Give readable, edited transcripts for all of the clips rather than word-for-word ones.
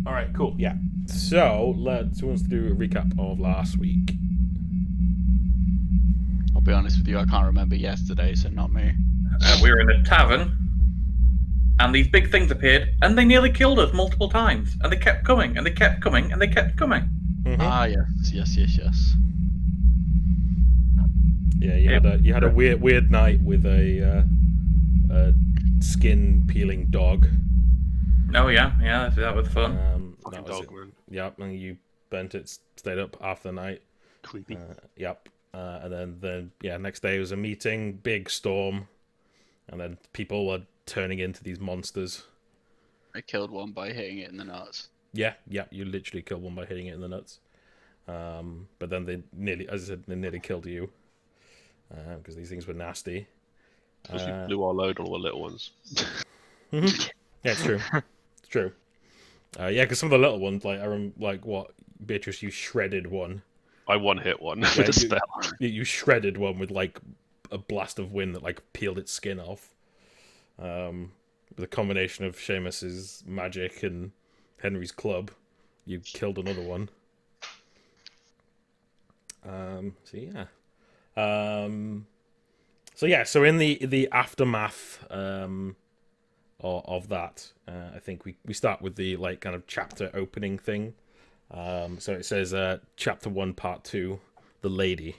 All right, cool. Yeah. So who wants to do a recap of last week? I'll be honest with you, I can't remember yesterday, so not me. We were in a tavern, and these big things appeared, and they nearly killed us multiple times. And they kept coming, and they kept coming, and they kept coming. Ah, yes. Yeah, you had a weird night with a skin peeling dog. Oh yeah, that was fun. That was dog, it. man. Yep, and you burnt it, stayed up half the night. Creepy. Yep. And then next day was a meeting, big storm, and then people were turning into these monsters. I killed one by hitting it in the nuts. Yeah, you literally killed one by hitting it in the nuts. But then they nearly killed you because these things were nasty. Because we blew our load on all the little ones. Yeah, it's true. It's true. Because some of the little ones, Beatrice, you shredded one. I one-hit one with a spell. You shredded one with like a blast of wind that like peeled its skin off. With a combination of Seamus's magic and Henry's club, you killed another one. So in the aftermath of that, I think we start with the like kind of chapter opening thing. So it says chapter 1 part 2, the lady,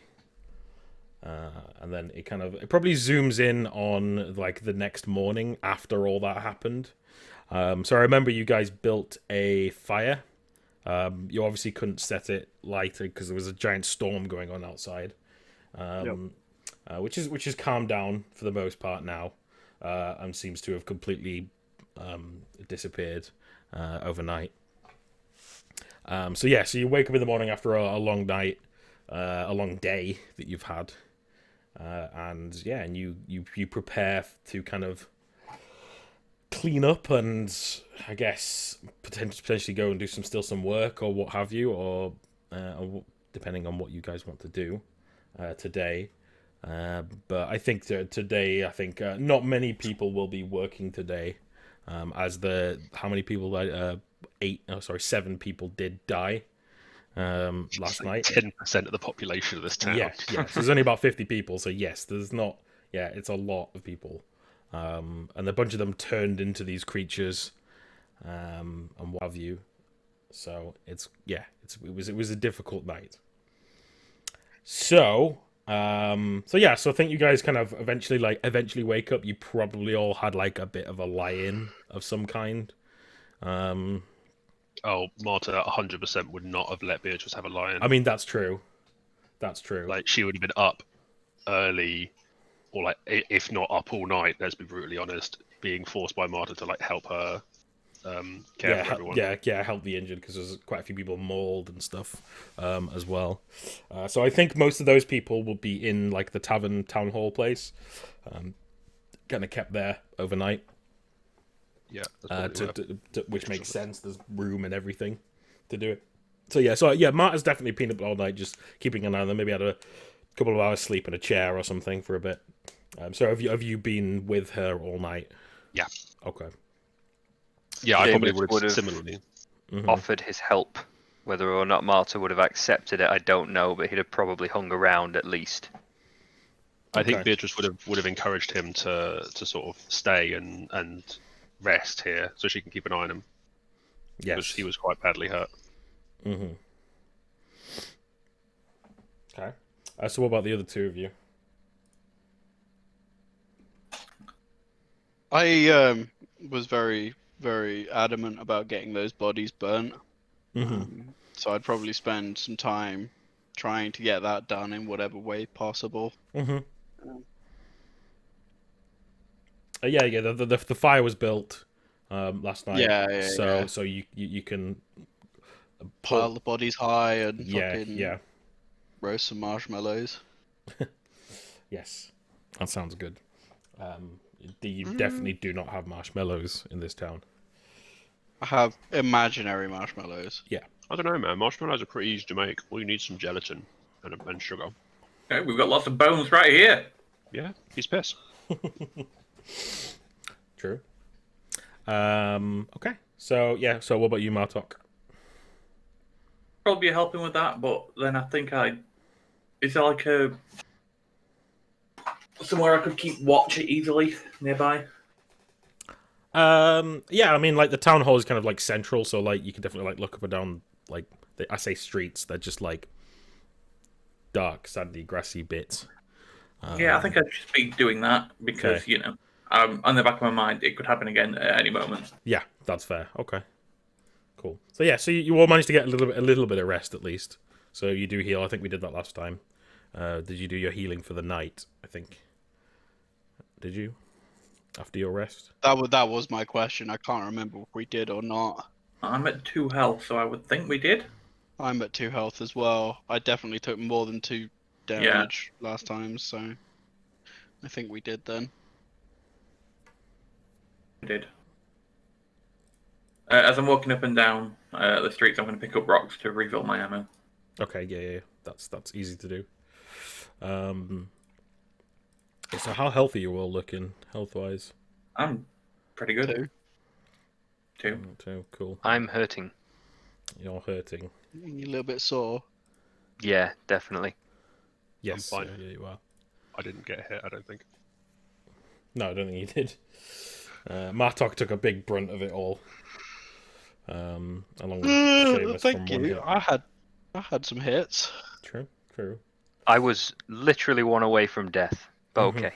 and then it probably zooms in on like the next morning after all that happened. So I remember you guys built a fire. You obviously couldn't set it lighter because there was a giant storm going on outside, which is calmed down for the most part now, and seems to have completely disappeared overnight. So you wake up in the morning after a long night, a long day that you've had, and you prepare to kind of clean up and I guess potentially go and do some work or what have you, or depending on what you guys want to do today. But I think today, not many people will be working today, as how many people? 7 people did die last night. 10% of the population of this town. Yeah. So there's only about 50 people, so yes, there's not. Yeah, it's a lot of people, and a bunch of them turned into these creatures, and what have you. So it was a difficult night. So I think you guys kind of eventually wake up. You probably all had like a bit of a lie-in of some kind. Oh, Marta 100% would not have let Beatrice have a lion. I mean, that's true. Like, she would have been up early, or like, if not up all night, let's be brutally honest, being forced by Marta to like help her care for everyone. Help the injured, because there's quite a few people mauled and stuff as well. So I think most of those people will be in like the town hall place, kind of kept there overnight. Yeah, which makes sense. There's room and everything to do it. Marta's definitely been up all night, just keeping an eye on them. Maybe had a couple of hours sleep in a chair or something for a bit. So have you been with her all night? Yeah. Okay. Yeah, I probably Seamus would have similarly offered his help. Whether or not Marta would have accepted it, I don't know, but he'd have probably hung around at least. I think Beatrice would have encouraged him to sort of stay and rest here so she can keep an eye on him. Yes. Because he was quite badly hurt. Mm-hmm. Okay. So what about the other two of you? I was very, very adamant about getting those bodies burnt. So I'd probably spend some time trying to get that done in whatever way possible. The fire was built last night. So you can pile the bodies high and roast some marshmallows. Yes, that sounds good. You definitely do not have marshmallows in this town. I have imaginary marshmallows. Yeah. I don't know, man. Marshmallows are pretty easy to make. All you need is some gelatin and sugar. Okay, we've got lots of bones right here. Yeah, he's pissed. True. Okay. So yeah. So what about you, Martok? Probably helping with that, but then I think is there like a somewhere I could keep watch easily nearby? Yeah, I mean, like the town hall is kind of like central, so like you can definitely like look up and down. Like I say streets, they're just like dark, sandy, grassy bits. Yeah, I think I'd just be doing that because Okay. on the back of my mind, it could happen again at any moment. Yeah, that's fair. Okay, cool. So yeah, so you all managed to get a little bit of rest at least. So you do heal. I think we did that last time. Did you do your healing for the night? I think. Did you? After your rest? That was my question. I can't remember if we did or not. I'm at 2 health, so I would think we did. I'm at 2 health as well. I definitely took more than 2 damage last time, so I think we did then. We did. As I'm walking up and down the streets, I'm going to pick up rocks to refill my ammo. Okay, yeah. That's easy to do. So how healthy are you all looking, health-wise? I'm pretty good. 2. Two, cool. I'm hurting. You're hurting. You're a little bit sore. Yeah, definitely. Yes, I'm fine. yeah, you are. I didn't get hit, I don't think. No, I don't think you did. Martok took a big brunt of it all. Along with Seamus Thank from one you. hit. I had some hits. True. I was literally one away from death. But Mhm. okay.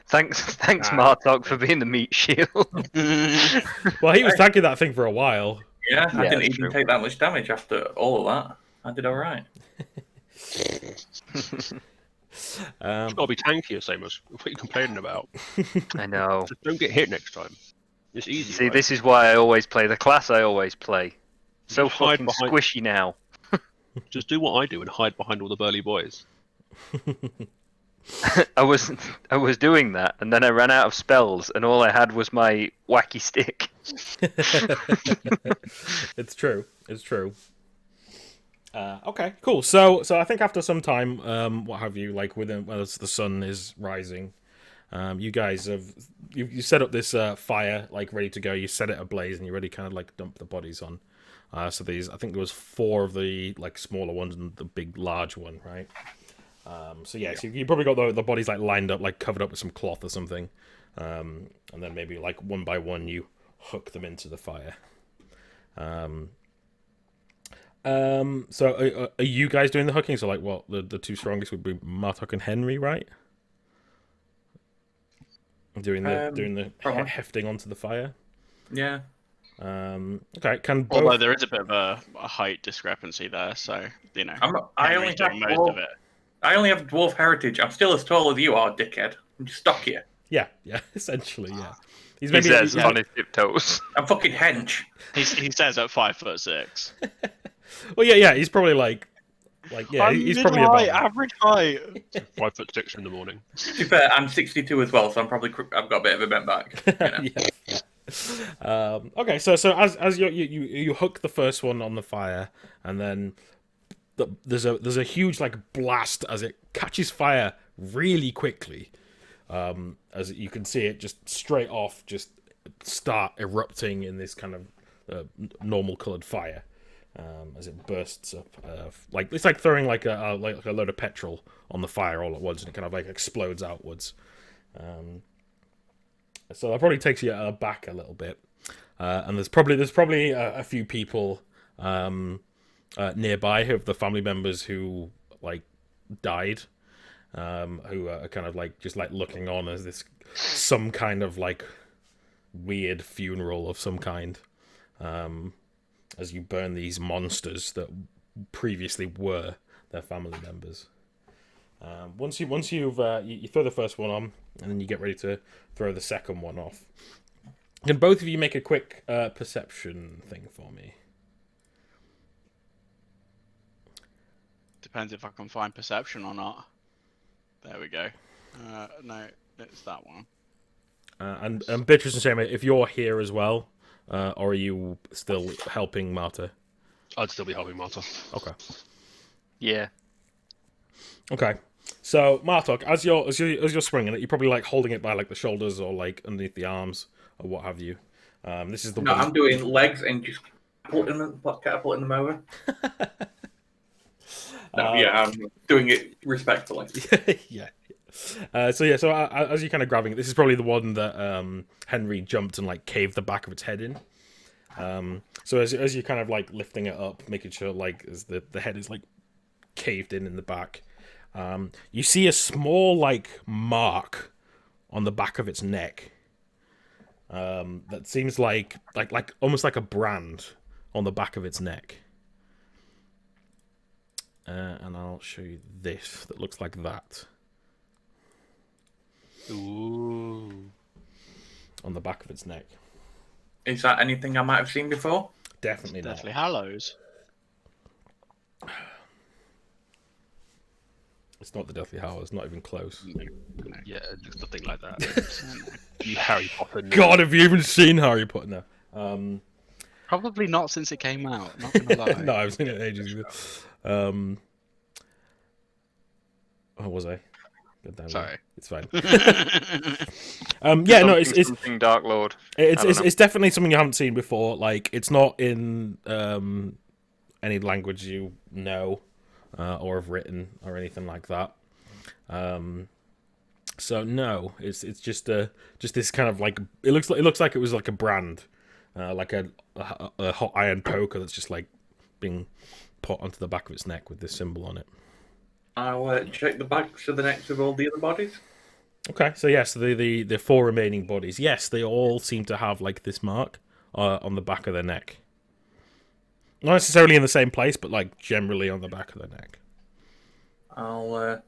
Thanks, Martok, for being the meat shield. Well, he was tanking that thing for a while. Yeah, I Yeah, didn't that's even true. take that much damage after all of that. I did alright. It's got to be tankier, Samus. What are you complaining about? I know. Just don't get hit next time. It's easy. See, right? this is why I always play the class I always play. So You hide fucking behind- squishy now. Just do what I do and hide behind all the burly boys. I was doing that, and then I ran out of spells, and all I had was my wacky stick. It's true. Okay, cool. So I think after some time, what have you, like as the sun is rising, you guys have you set up this fire like ready to go. You set it ablaze, and you're ready to kind of like dump the bodies on. So I think there was 4 of the like smaller ones and the big large one, right? So you probably got the bodies like lined up, like covered up with some cloth or something, and then maybe like one by one you hook them into the fire. So are you guys doing the hooking? So like, what the 2 strongest would be Martok and Henry, right? Doing the probably. hefting onto the fire. Yeah. Okay. Can both? Although there is a bit of a height discrepancy there, so I only Henry's doing have most of it. I only have dwarf heritage. I'm still as tall as you are, dickhead. I'm just stuck here. Yeah, essentially, yeah. He says on his tiptoes. I'm fucking hench. He says at 5'6". Well, yeah. He's probably like yeah. He's probably about average height. 5'6" in the morning. To be fair, I'm 62 as well, so I've got a bit of a bent back. You know? Yeah. Okay, so as you hook the first one on the fire, and then there's a huge like blast as it catches fire really quickly. As you can see it just straight off just start erupting in this kind of normal coloured fire. As it bursts up, like it's like throwing like a load of petrol on the fire all at once, and it kind of like explodes outwards. So that probably takes you back a little bit, and there's probably a few people nearby of the family members who like died, who are kind of like just like looking on as this some kind of like weird funeral of some kind. As you burn these monsters that previously were their family members. Once you've you throw the first one on, and then you get ready to throw the second one off. Can both of you make a quick perception thing for me? Depends if I can find perception or not. There we go. No, it's that one. And Beatrice and Shema, if you're here as well, or are you still helping Marta? I'd still be helping Marta. Okay. Yeah. Okay. So Martok, as you're swinging it, you're probably like holding it by like the shoulders or like underneath the arms or what have you. This is the No, one. I'm doing legs and just catapulting them over. No, yeah, I'm doing it respectfully. Yeah. So as you're kind of grabbing it, this is probably the one that Henry jumped and like caved the back of its head in. So as you're kind of like lifting it up, making sure like as the head is like caved in the back, you see a small like mark on the back of its neck. That seems like almost like a brand on the back of its neck. And I'll show you this that looks like that. Ooh. On the back of its neck. Is that anything I might have seen before? Definitely not. Deathly Hallows. It's not the Deathly Hallows, not even close. Yeah, it looks nothing like that. You Harry Potter. God, have you even seen Harry Potter now? Probably not since it came out. Not gonna lie. No, I've seen it ages ago. What was I? God damn it. Sorry. It's fine. Yeah, no, it's something Dark Lord. it's definitely something you haven't seen before. Like, it's not in any language you know or have written or anything like that. So no, it's just this kind of like it looks like it was like a brand, like a hot iron poker that's just like being put onto the back of its neck with this symbol on it. I'll check the backs of the necks of all the other bodies. Okay, so yes, the four remaining bodies, yes, they all seem to have like this mark on the back of their neck. Not necessarily in the same place, but like generally on the back of their neck. I'll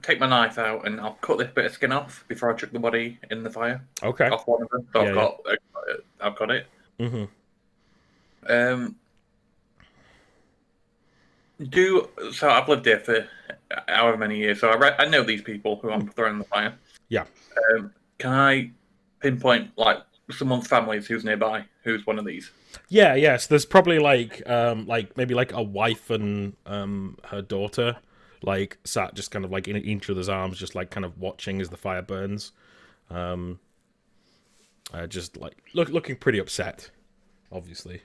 take my knife out and I'll cut this bit of skin off before I chuck the body in the fire. Okay. Off one of them. So Yeah, I've got it. Mm-hmm. So I've lived here for however many years, so I know these people who I'm throwing in the fire. Yeah. Can I pinpoint like someone's family who's nearby? Who's one of these? Yeah, yes. There's probably like maybe like a wife and her daughter, like sat just kind of like in each other's arms, just like kind of watching as the fire burns. Just like looking pretty upset, obviously.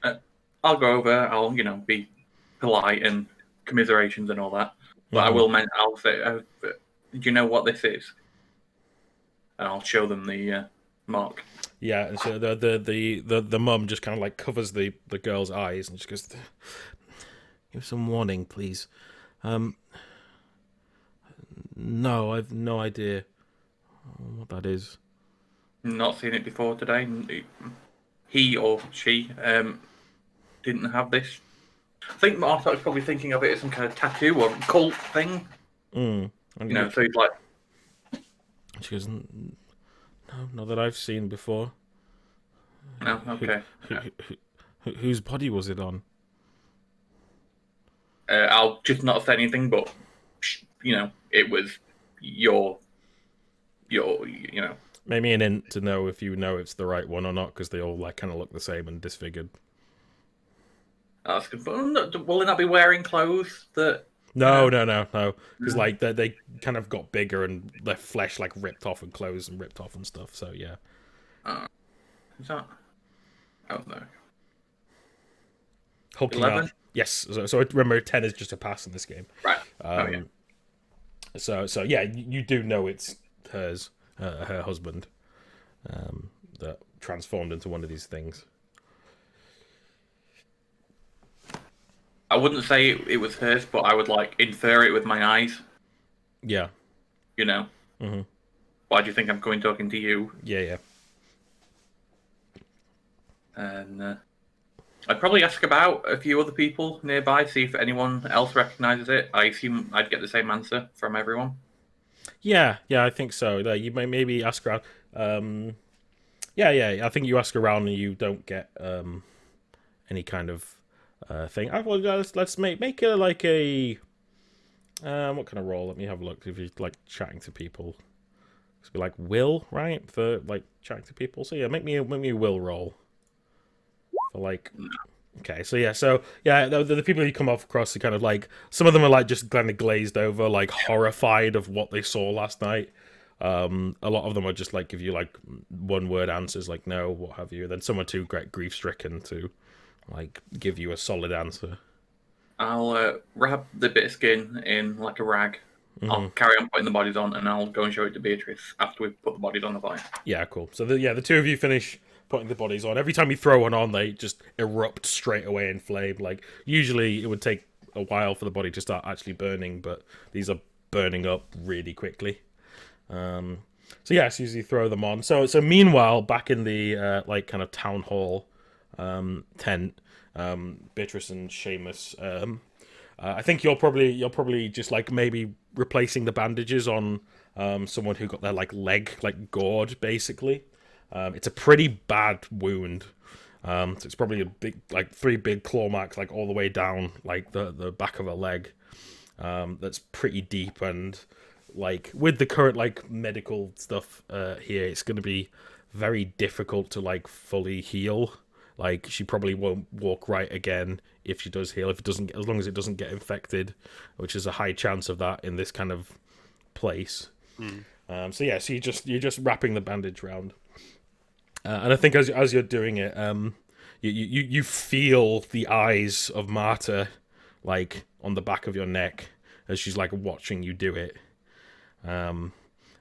I'll go over. I'll be polite and commiserations and all that, but I will. I'll say, do you know what this is? And I'll show them the mark. Yeah, and so the mum just kind of like covers the girl's eyes and just goes, "Give some warning, please." No, I've no idea what that is. Not seen it before today. He or she didn't have this. I think Martha was probably thinking of it as some kind of tattoo or cult thing. So he's like... She goes, "No, not that I've seen before." No, okay. Whose body was it on? I'll just not say anything, but it was your. Maybe an hint to know if you know it's the right one or not, because they all like kind of look the same and disfigured. That's good. But will they not be wearing clothes that? No, because like they kind of got bigger and their flesh like ripped off and clothes and ripped off and stuff. So yeah. Is that? Oh no. Hulking 11? up. Yes. So remember, 10 is just a pass in this game. Right. Yeah. So yeah, you do know it's hers, her husband, that transformed into one of these things. I wouldn't say it was hers, but I would like infer it with my eyes. Yeah. Mm-hmm. Why do you think I'm going talking to you? Yeah. And I'd probably ask about a few other people nearby, see if anyone else recognizes it. I assume I'd get the same answer from everyone. Yeah, I think so. You may maybe ask around. Yeah. I think you ask around and you don't get any kind of thing. Well, let's make it like a what kind of role? Let me have a look. If you're like chatting to people, it's be like will, right, for like chatting to people. So yeah, make me a will roll for like. Okay, so the people you come across are kind of like, some of them are like just kind of glazed over, like horrified of what they saw last night. A lot of them are just like give you like one word answers, like no, what have you. Then some are too grief stricken to like give you a solid answer. I'll wrap the bit of skin in like a rag. I'll carry on putting the bodies on, and I'll go and show it to Beatrice after we've put the bodies on the fire. Yeah, cool. So the two of you finish putting the bodies on. Every time you throw one on, they just erupt straight away in flame. Like usually it would take a while for the body to start actually burning, but these are burning up really quickly. So yeah, so you throw them on. So meanwhile, back in the like kind of town hall tent, Beatrice and Seamus, I think you're probably just like maybe replacing the bandages on someone who got their like leg like gored basically. It's a pretty bad wound. So it's probably a big like 3 big claw marks like all the way down like the back of a leg. That's pretty deep, and like with the current like medical stuff here, it's going to be very difficult to like fully heal. Like she probably won't walk right again if she does heal, if it doesn't, as long as it doesn't get infected, which is a high chance of that in this kind of place. So yeah, so you're just wrapping the bandage round, and I think as you're doing it, you feel the eyes of Marta like on the back of your neck as she's like watching you do it. And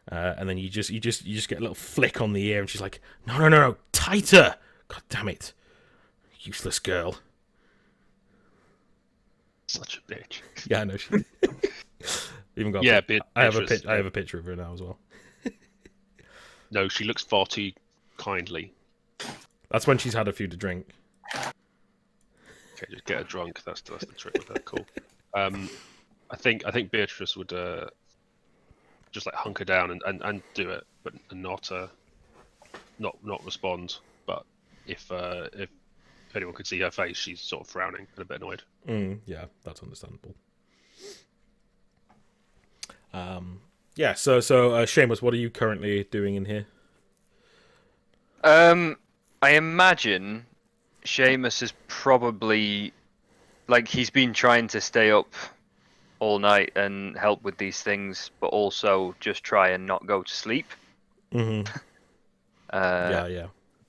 then you just get a little flick on the ear, and she's like, no, tighter! God damn it, useless girl. Such a bitch. Yeah, I know. She even got. Yeah, I have a picture of her now as well. No, she looks far too kindly. That's when she's had a few to drink. Okay, just get her drunk. That's the trick with her. Cool. I think Beatrice would just like hunker down and do it, but not respond. But if anyone could see her face, she's sort of frowning and a bit annoyed. Yeah, that's understandable. Yeah. So Seamus, what are you currently doing in here? I imagine Seamus is probably like he's been trying to stay up all night and help with these things, but also just try and not go to sleep. Yeah.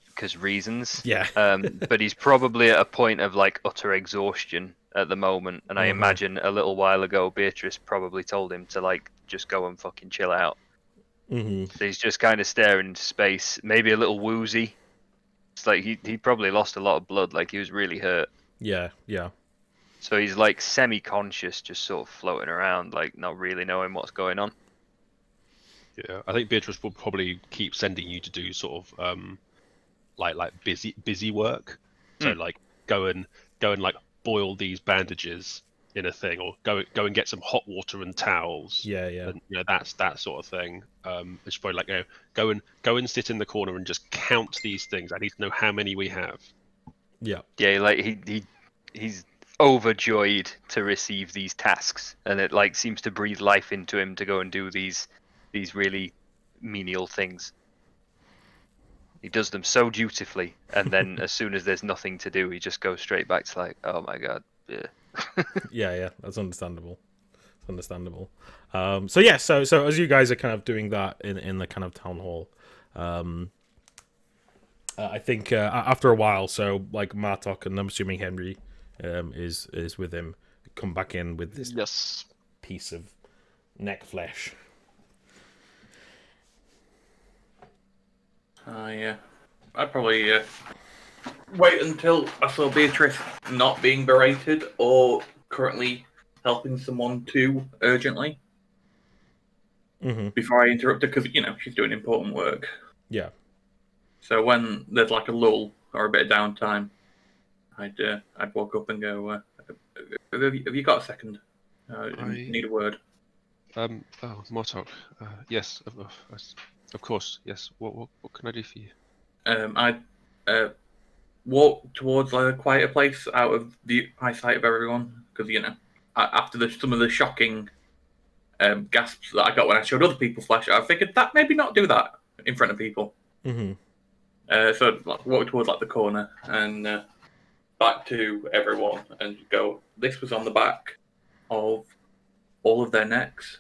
Because reasons. Yeah. But he's probably at a point of like utter exhaustion at the moment, and I imagine a little while ago Beatrice probably told him to like just go and fucking chill out. So he's just kind of staring into space, maybe a little woozy. It's like he probably lost a lot of blood, like he was really hurt. Yeah. So he's like semi-conscious, just sort of floating around, like not really knowing what's going on. Yeah, I think Beatrice will probably keep sending you to do sort of like busy work. So like go and like boil these bandages in a thing, or go and get some hot water and towels. Yeah. And, that's that sort of thing. It's probably like go and sit in the corner and just count these things. I need to know how many we have. Yeah. Yeah, like he's overjoyed to receive these tasks, and it like seems to breathe life into him to go and do these really menial things. He does them so dutifully, and then as soon as there's nothing to do, he just goes straight back to like, oh my god, yeah. Yeah, that's understandable. It's understandable. So as you guys are kind of doing that in the kind of town hall, I think after a while, so like Martok and I'm assuming Henry is with him, come back in with this piece of neck flesh. Yeah. I'd probably wait until I saw Beatrice not being berated or currently helping someone too urgently before I interrupt her, because she's doing important work. Yeah. So when there's like a lull or a bit of downtime, I'd walk up and go, have you got a second? I need a word. Oh, Martok. Yes, of course. Yes. What can I do for you? I'd walk towards a quieter place out of the eyesight of everyone, because after some of the shocking gasps that I got when I showed other people flesh, I figured that maybe not do that in front of people. So walk towards the corner and back to everyone and go, this was on the back of all of their necks.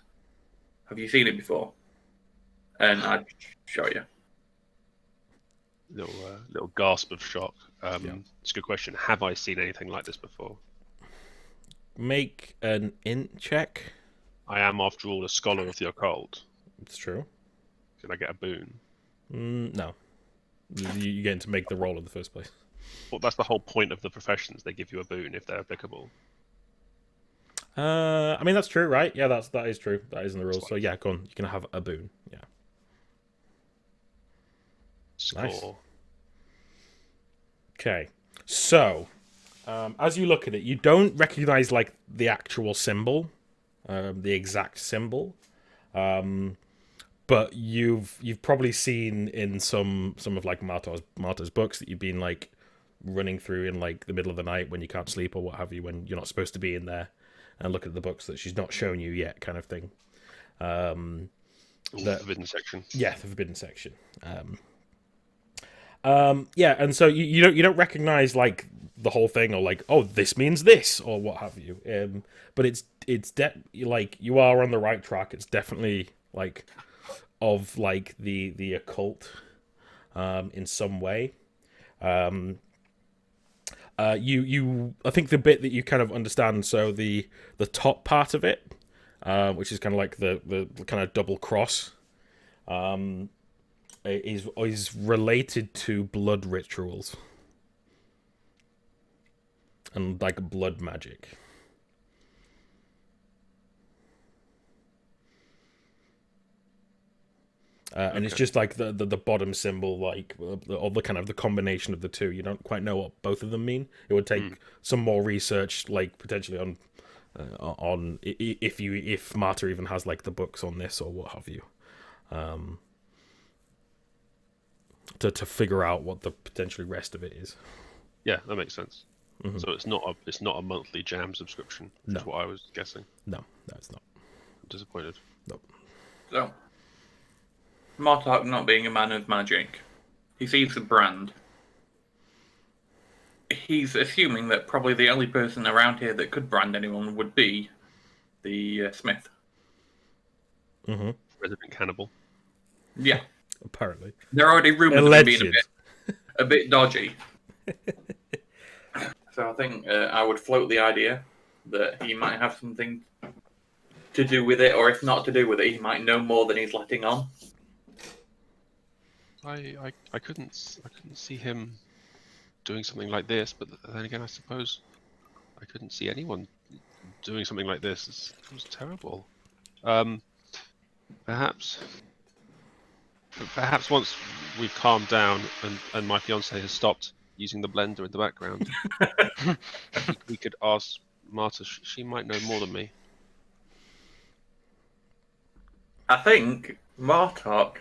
Have you seen it before? and I'd show you. Little gasp of shock. Yeah. It's a good question. Have I seen anything like this before? Make an int check. I am, after all, a scholar of the occult. It's true. Can I get a boon? No. You get to make the roll in the first place. Well, that's the whole point of the professions. They give you a boon if they're applicable. I mean, that's true, right? Yeah, that is true. That is in the rules. So yeah, go on. You can have a boon. Yeah. Score. Nice. Okay. So, as you look at it, you don't recognize like the actual symbol, the exact symbol, but you've probably seen in some of like Marta's books that you've been like running through in like the middle of the night when you can't sleep or what have you, when you're not supposed to be in there, and look at the books that she's not shown you yet, kind of thing. The forbidden section. Yeah, the forbidden section. Yeah, and so you don't recognize like the whole thing, or like, oh, this means this, or what have you. But it's like you are on the right track. It's definitely like of like the occult, in some way. You I think the bit that you kind of understand. So the top part of it, which is kind of like the kind of double cross, is related to blood rituals and like blood magic. And it's just like the bottom symbol, like or the kind of the combination of the two. You don't quite know what both of them mean. It would take some more research, like potentially on if Marta even has like the books on this or what have you, to figure out what the potentially rest of it is. Yeah, that makes sense. Mm-hmm. So it's not a monthly jam subscription, which is what I was guessing. No, it's not. I'm disappointed. Nope. So, Martok not being a man of magic, he sees the brand. He's assuming that probably the only person around here that could brand anyone would be the smith. Mm-hmm. Resident cannibal. Yeah. Apparently. There are already rumors of him being a bit dodgy. So I think I would float the idea that he might have something to do with it, or if not to do with it, he might know more than he's letting on. I couldn't see him doing something like this, but then again, I suppose I couldn't see anyone doing something like this. It was terrible. Perhaps once we've calmed down and my fiance has stopped using the blender in the background, we could ask Marta. She might know more than me. I think Martok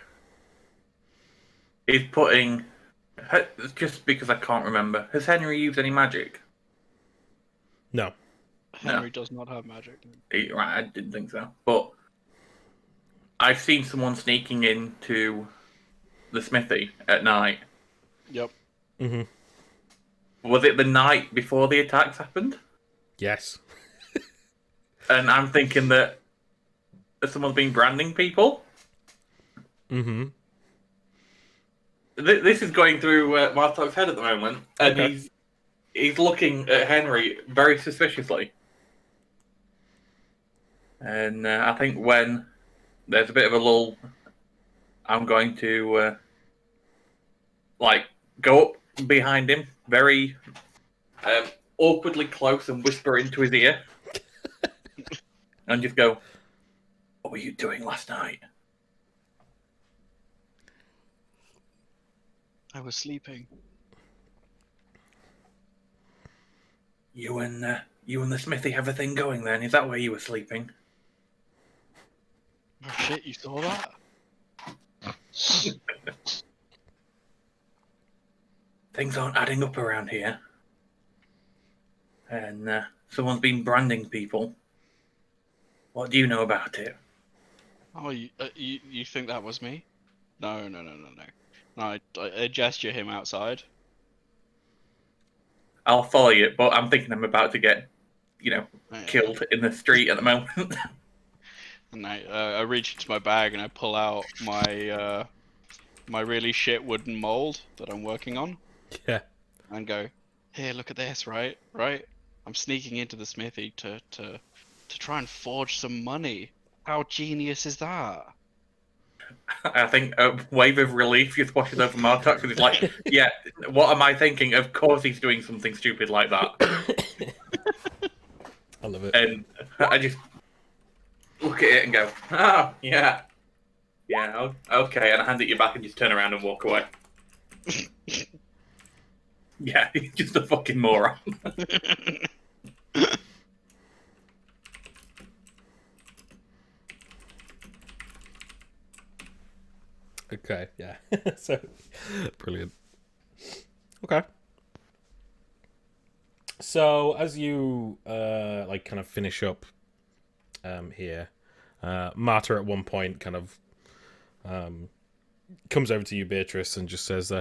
is putting, just because I can't remember, has Henry used any magic? No. Henry does not have magic. Right, I didn't think so. But I've seen someone sneaking into the smithy at night. Yep. Mm-hmm. Was it the night before the attacks happened? Yes. And I'm thinking that someone's been branding people. Mm-hmm. This is going through Martok's head at the moment, and Okay. he's looking at Henry very suspiciously. And I think when there's a bit of a lull, I'm going to go up behind him, very awkwardly close, and whisper into his ear, and just go, "What were you doing last night?" I was sleeping. You and the smithy have a thing going then? Is that where you were sleeping? Oh shit, you saw that? Things aren't adding up around here. And someone's been branding people. What do you know about it? Oh, you think that was me? No. No, I gesture him outside. I'll follow you, but I'm thinking I'm about to get, Yeah. killed in the street at the moment. And I reach into my bag and I pull out my really shit wooden mold that I'm working on Yeah. and go, here, look at this, right? Right? I'm sneaking into the smithy to try and forge some money. How genius is that? I think a wave of relief just washes over Martok, and he's like, yeah, what am I thinking? Of course he's doing something stupid like that. I love it. And I just look at it and go, oh, yeah. Yeah, okay. And I hand it you back and just turn around and walk away. Yeah, he's just a fucking moron. Okay, yeah. So brilliant. Okay. So as you like kind of finish up here, Marta at one point kind of comes over to you, Beatrice, and just says,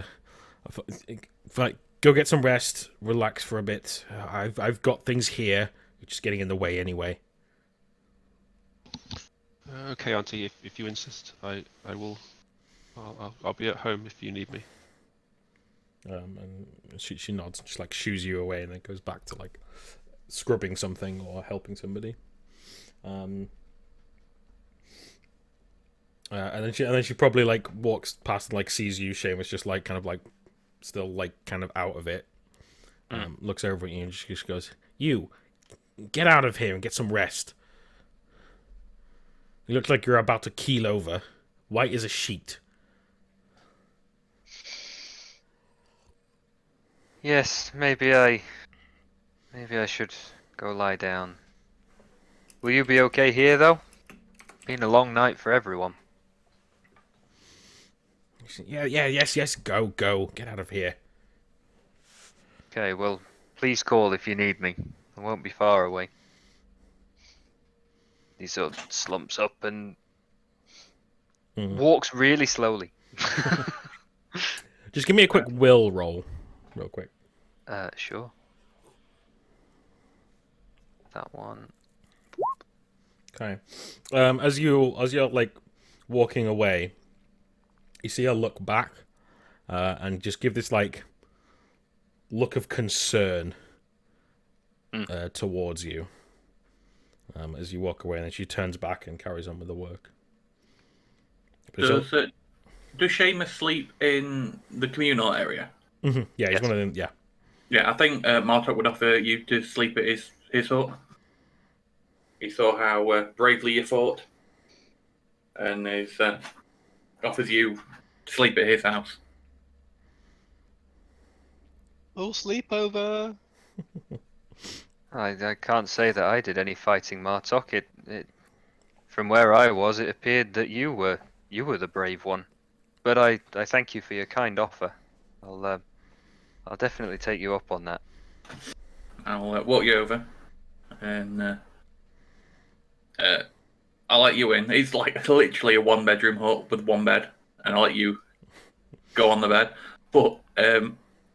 "Go get some rest, relax for a bit. I've got things here, which is getting in the way anyway." Okay, Auntie, if you insist, I will. I'll be at home if you need me. And she nods, just like shoos you away, and then goes back to like scrubbing something or helping somebody. And then she probably like walks past and like sees you. Seamus just like kind of like still like kind of out of it. Looks over at you and she just goes, "You get out of here and get some rest. You look like you're about to keel over, white as a sheet." Yes, maybe I should go lie down. Will you be okay here, though? Been a long night for everyone. Yes, go, get out of here. Okay, well, please call if you need me. I won't be far away. He sort of slumps up and walks really slowly. Just give me a quick will roll, real quick. Sure. That one. Okay. As you're like walking away, you see her look back, and just give this like look of concern towards you. As you walk away, and then she turns back and carries on with the work. Does Seamus sleep in the communal area? Mm-hmm. Yeah, he's one of them. Yeah. Yeah, I think Martok would offer you to sleep at his hut. He saw how bravely you fought, and offers you to sleep at his house. Oh, sleepover. I can't say that I did any fighting, Martok. It from where I was, it appeared that you were the brave one. But I thank you for your kind offer. I'll definitely take you up on that. I'll walk you over, and I'll let you in. It's like literally a one-bedroom hut with one bed, and I'll let you go on the bed. But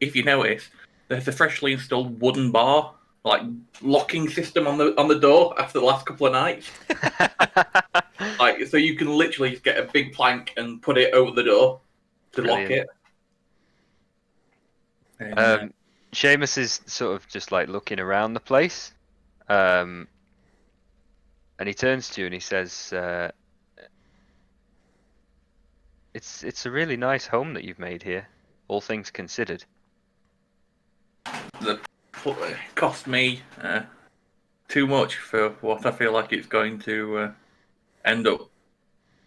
if you notice, there's a freshly installed wooden bar, like locking system on the door after the last couple of nights. Like, so you can literally just get a big plank and put it over the door to lock it. And, Seamus is sort of just like looking around the place, and he turns to you and he says, "It's a really nice home that you've made here, all things considered." It cost me too much for what I feel like it's going to end up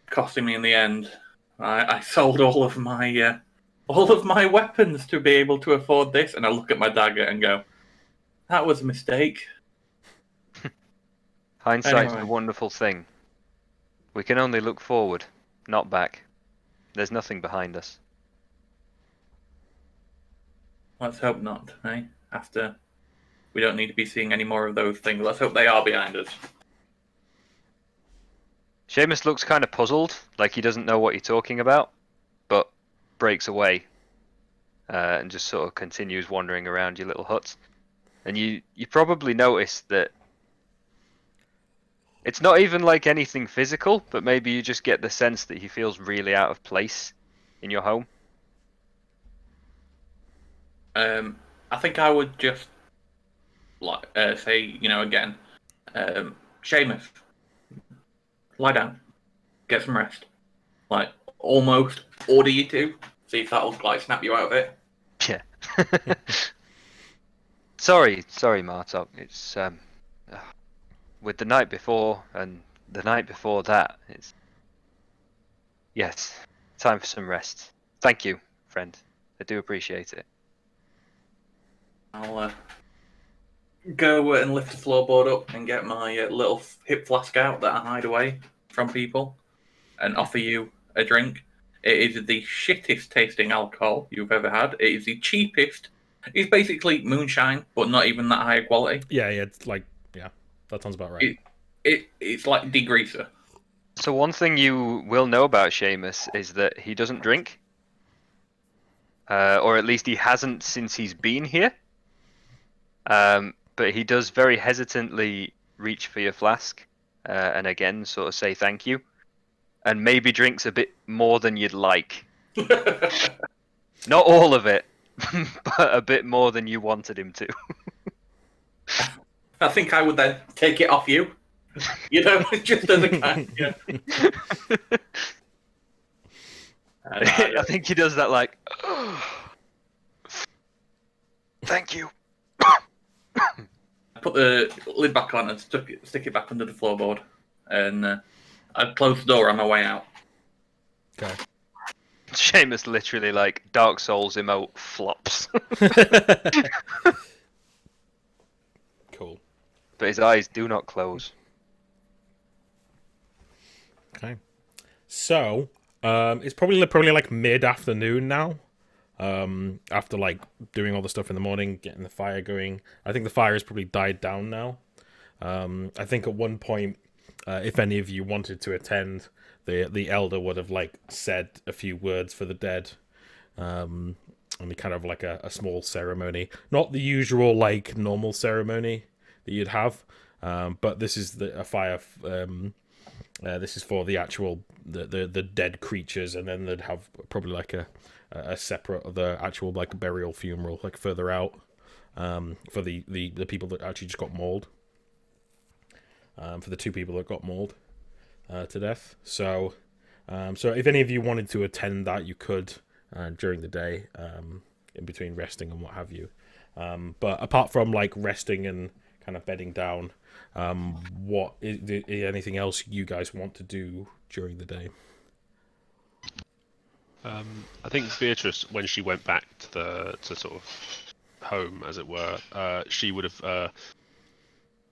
costing me in the end. I sold all of my weapons to be able to afford this, and I look at my dagger and go, "That was a mistake." Hindsight's Anyway. a wonderful thing. We can only look forward, not back. There's nothing behind us. Let's hope not, eh? After we don't need to be seeing any more of those things. Let's hope they are behind us. Seamus looks kind of puzzled, like he doesn't know what you're talking about, but breaks away and just sort of continues wandering around your little huts. And you probably notice that It's not even like anything physical, but maybe you just get the sense that he feels really out of place in your home. I think I would just say, again, Seamus, lie down, get some rest. Like, almost order you to, see if that'll like snap you out of it. Yeah. Sorry, Martok. It's with the night before and the night before that. Yes, time for some rest. Thank you, friend. I do appreciate it. I'll go and lift the floorboard up and get my little hip flask out that I hide away from people and offer you a drink. It is the shittest tasting alcohol you've ever had. It is the cheapest. It's basically moonshine, but not even that high quality. Yeah, it's like, yeah, that sounds about right. It's like degreaser. So one thing you will know about Seamus is that he doesn't drink. Or at least he hasn't since he's been here. But he does very hesitantly reach for your flask, and again sort of say thank you. And maybe drinks a bit more than you'd like. Not all of it, but a bit more than you wanted him to. I think I would then take it off you. Just as a kind. Yeah. I think he does that like, thank you. I put the lid back on and stick it back under the floorboard, and I'd close the door on my way out. Okay. Seamus literally like Dark Souls emote flops. Cool. But his eyes do not close. Okay. So, it's probably like mid-afternoon now. After like doing all the stuff in the morning, getting the fire going. I think the fire has probably died down now. I think at one point, if any of you wanted to attend, the elder would have like said a few words for the dead. And be kind of like a small ceremony, not the usual like normal ceremony that you'd have, but this is a fire. This is for the actual the dead creatures, and then they'd have probably like a separate of the actual like burial funeral like further out, for the people that actually just got mauled, for the 2 people that got mauled to death. So if any of you wanted to attend that, you could during the day, in between resting and what have you. But apart from like resting and kind of bedding down, what is anything else you guys want to do during the day? I think Beatrice, when she went back to sort of home, as it were, she would have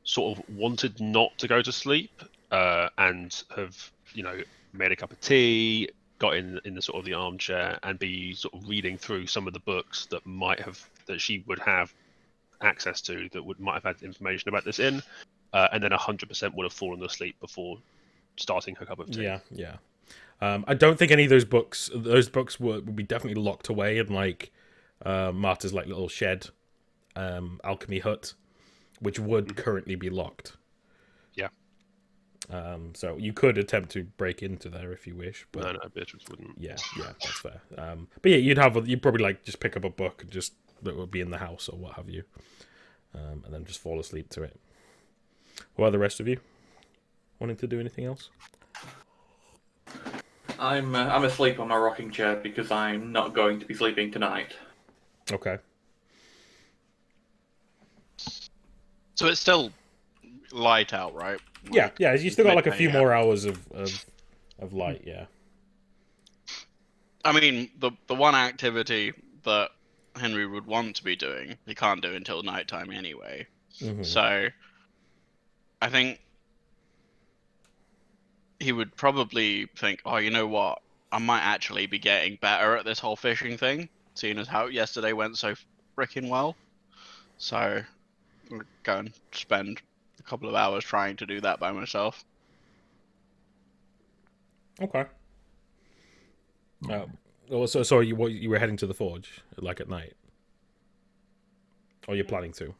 sort of wanted not to go to sleep, and have made a cup of tea, got in the sort of the armchair, and be sort of reading through some of the books that she would have access to, that might have had information about this in, and then 100% would have fallen asleep before starting her cup of tea. Yeah. I don't think any of those books would be definitely locked away in like Marta's like little shed, alchemy hut, which would currently be locked. Yeah. So you could attempt to break into there if you wish, but No, Beatrice wouldn't. Yeah, that's fair. But yeah, you'd probably like just pick up a book and just that would be in the house or what have you, and then just fall asleep to it. What are the rest of you wanting to do anything else? I'm asleep on my rocking chair because I'm not going to be sleeping tonight. Okay. So it's still light out, right? Yeah. You still got like a few midday, more hours of light. Yeah. I mean, the one activity that Henry would want to be doing, he can't do until nighttime anyway. Mhm. So I think he would probably think, oh, you know what? I might actually be getting better at this whole fishing thing, seeing as how yesterday went so freaking well. So I'll go and spend a couple of hours trying to do that by myself. Okay. So you were heading to the forge like at night, or you're planning to?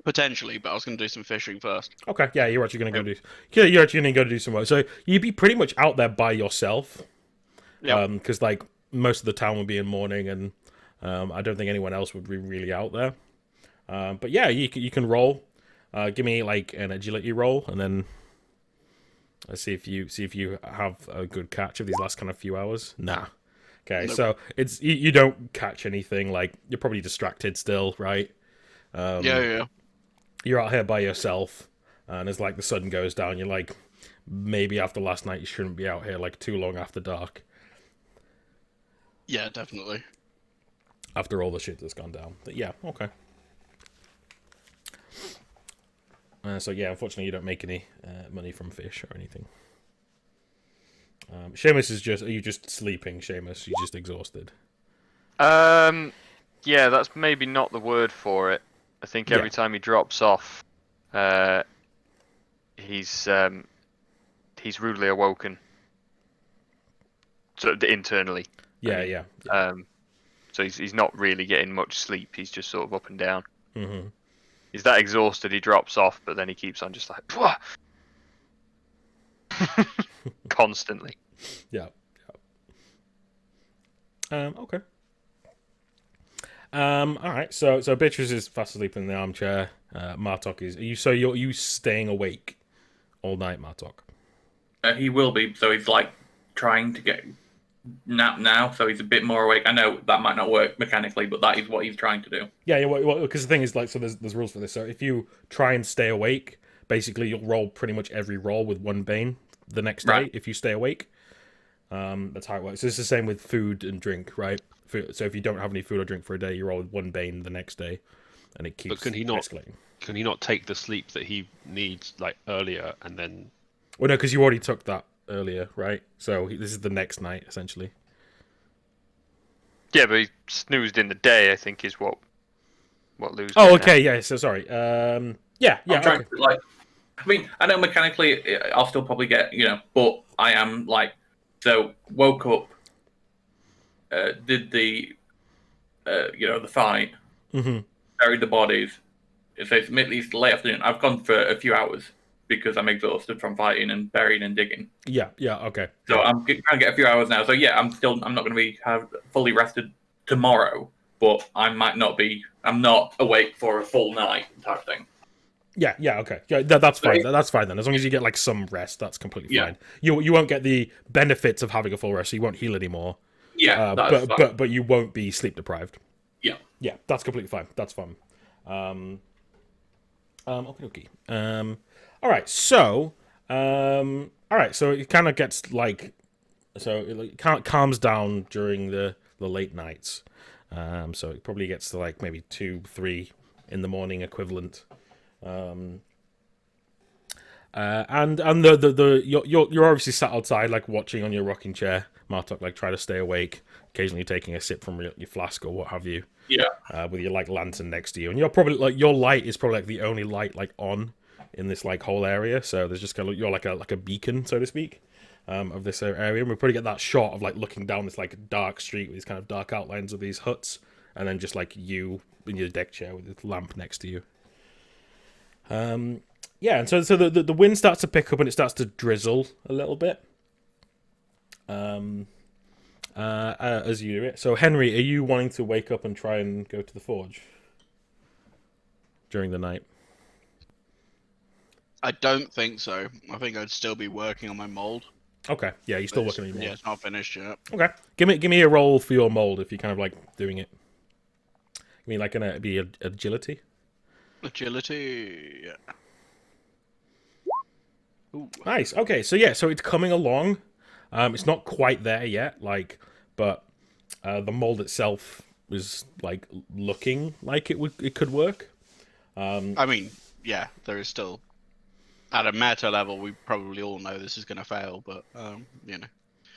Potentially, but I was going to do some fishing first. Okay, yeah, you're actually gonna go do. Yeah, you're actually gonna go do some work. So you'd be pretty much out there by yourself. Yeah. Because like most of the town would be in mourning, and I don't think anyone else would be really out there. But yeah, you can roll. Give me like an agility roll, and then let's see if you have a good catch of these last kind of few hours. Nah. Okay, Nope. so it's you don't catch anything. Like you're probably distracted still, right? Yeah. You're out here by yourself, and as like the sun goes down, you're like, maybe after last night you shouldn't be out here like too long after dark. Yeah, definitely. After all the shit that's gone down. But yeah, okay. So yeah, unfortunately you don't make any money from fish or anything. Seamus is just... Are you just sleeping, Seamus? You're just exhausted? Yeah, that's maybe not the word for it. I think every Yeah. time he drops off, he's rudely awoken. So internally. Yeah, I mean, yeah. So he's not really getting much sleep. He's just sort of up and down. Mm-hmm. He's that exhausted he drops off, but then he keeps on just like constantly. Yeah. Okay. All right. So Beatrice is fast asleep in the armchair. Martok is... Are you staying awake all night, Martok? He will be, so he's like trying to get nap now, so he's a bit more awake. I know that might not work mechanically, but that is what he's trying to do. Yeah, well, because the thing is, like, so there's rules for this. So if you try and stay awake, basically you'll roll pretty much every roll with one bane the next day Right. if you stay awake. That's how it works. So it's the same with food and drink, right? So if you don't have any food or drink for a day, you roll with one bane the next day, and it keeps But can he not- escalating. Can he not take the sleep that he needs like earlier and then? Well, no, because you already took that earlier, right? So this is the next night, essentially. Yeah, but he snoozed in the day, I think, is what Lou's Oh, getting at. okay, yeah. So sorry. Yeah. I'm trying Okay. to, like, I mean, I know mechanically I'll still probably get, but I am like, so woke up, did the, the fight, Mm-hmm. buried the bodies. So it's at least late afternoon. I've gone for a few hours because I'm exhausted from fighting and burying and digging. Yeah. Okay. So I'm trying to get a few hours now. So yeah, I'm not going to be fully rested tomorrow, but I might not be. I'm not awake for a full night type thing. Yeah, okay. Yeah, that's fine. Right. That's fine then. As long as you get like some rest, that's completely Yeah. fine. You won't get the benefits of having a full rest, so you won't heal anymore. Yeah, that's fine. But you won't be sleep deprived. Yeah. Yeah, that's completely fine. That's fine. Okay. All right. So, it kind of gets like, so it calms down during the late nights. So it probably gets to like maybe 2-3 in the morning equivalent. And you're obviously sat outside like watching on your rocking chair, Martok, like try to stay awake, occasionally taking a sip from your flask or what have you. Yeah. With your like lantern next to you, and you're probably like your light is probably like the only light like on in this like whole area. So there's just kind of you're like a beacon, so to speak, of this area. And we probably get that shot of like looking down this like dark street with these kind of dark outlines of these huts, and then just like you in your deck chair with this lamp next to you. Yeah, and so the wind starts to pick up and it starts to drizzle a little bit. As you do it. So Henry, are you wanting to wake up and try and go to the forge during the night? I don't think so. I think I'd still be working on my mold. Okay, yeah, you're still working on your mold. Yeah, it's not finished yet. Okay, give me a roll for your mold if you're kind of like doing it. Give me like an be agility. Agility, yeah. Ooh. Nice. Okay, so yeah, so it's coming along. It's not quite there yet, like, but the mold itself is like looking like it could work. I mean, yeah, there is still at a meta level. We probably all know this is going to fail, but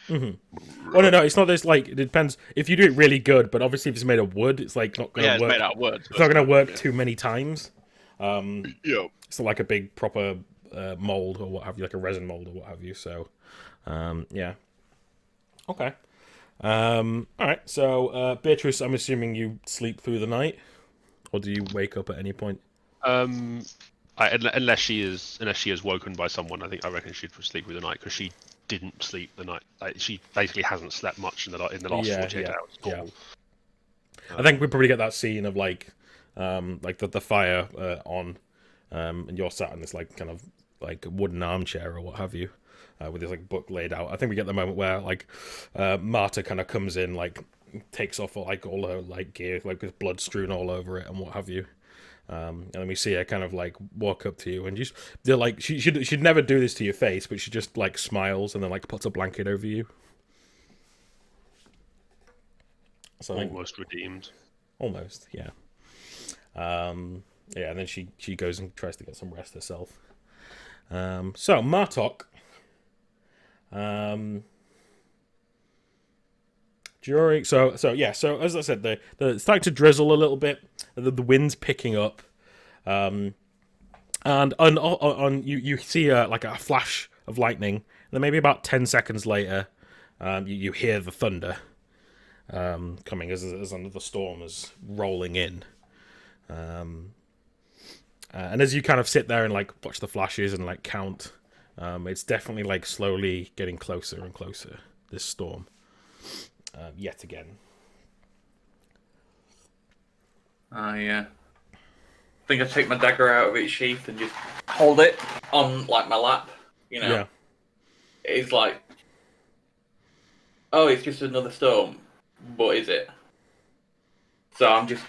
Mm-hmm. Well, no, it's not this. Like, it depends if you do it really good, but obviously if it's made of wood, it's like not going to it's work. made out of wood. It's not going to work too many times. Yeah. It's not like a big proper mold or what have you, like a resin mold or what have you. So, yeah. Okay. All right. So, Beatrice, I'm assuming you sleep through the night, or do you wake up at any point? Unless she is woken by someone, I reckon she'd sleep through the night because she didn't sleep the night. Like, she basically hasn't slept much in the last 48 hours at yeah. all. I think we probably get that scene of like the fire on, and you're sat in this like kind of like wooden armchair or what have you, with this like book laid out. I think we get the moment where like Marta kind of comes in, like takes off like all her like gear, like with blood strewn all over it and what have you. And then we see her kind of like walk up to you, and they're like she'd never do this to your face, but she just like smiles and then like puts a blanket over you. So Almost redeemed. Almost, yeah. Yeah, and then she goes and tries to get some rest herself. So Martok, during so as I said, it's starting to drizzle a little bit. The wind's picking up, and on you see like a flash of lightning. And then maybe about 10 seconds later, you hear the thunder coming as another storm is rolling in. And as you kind of sit there and like watch the flashes and like count, it's definitely like slowly getting closer and closer. This storm, yet again. I think I take my dagger out of its sheath and just hold it on like my lap. You know, Yeah. It's like, oh, it's just another storm, but is it? So I'm just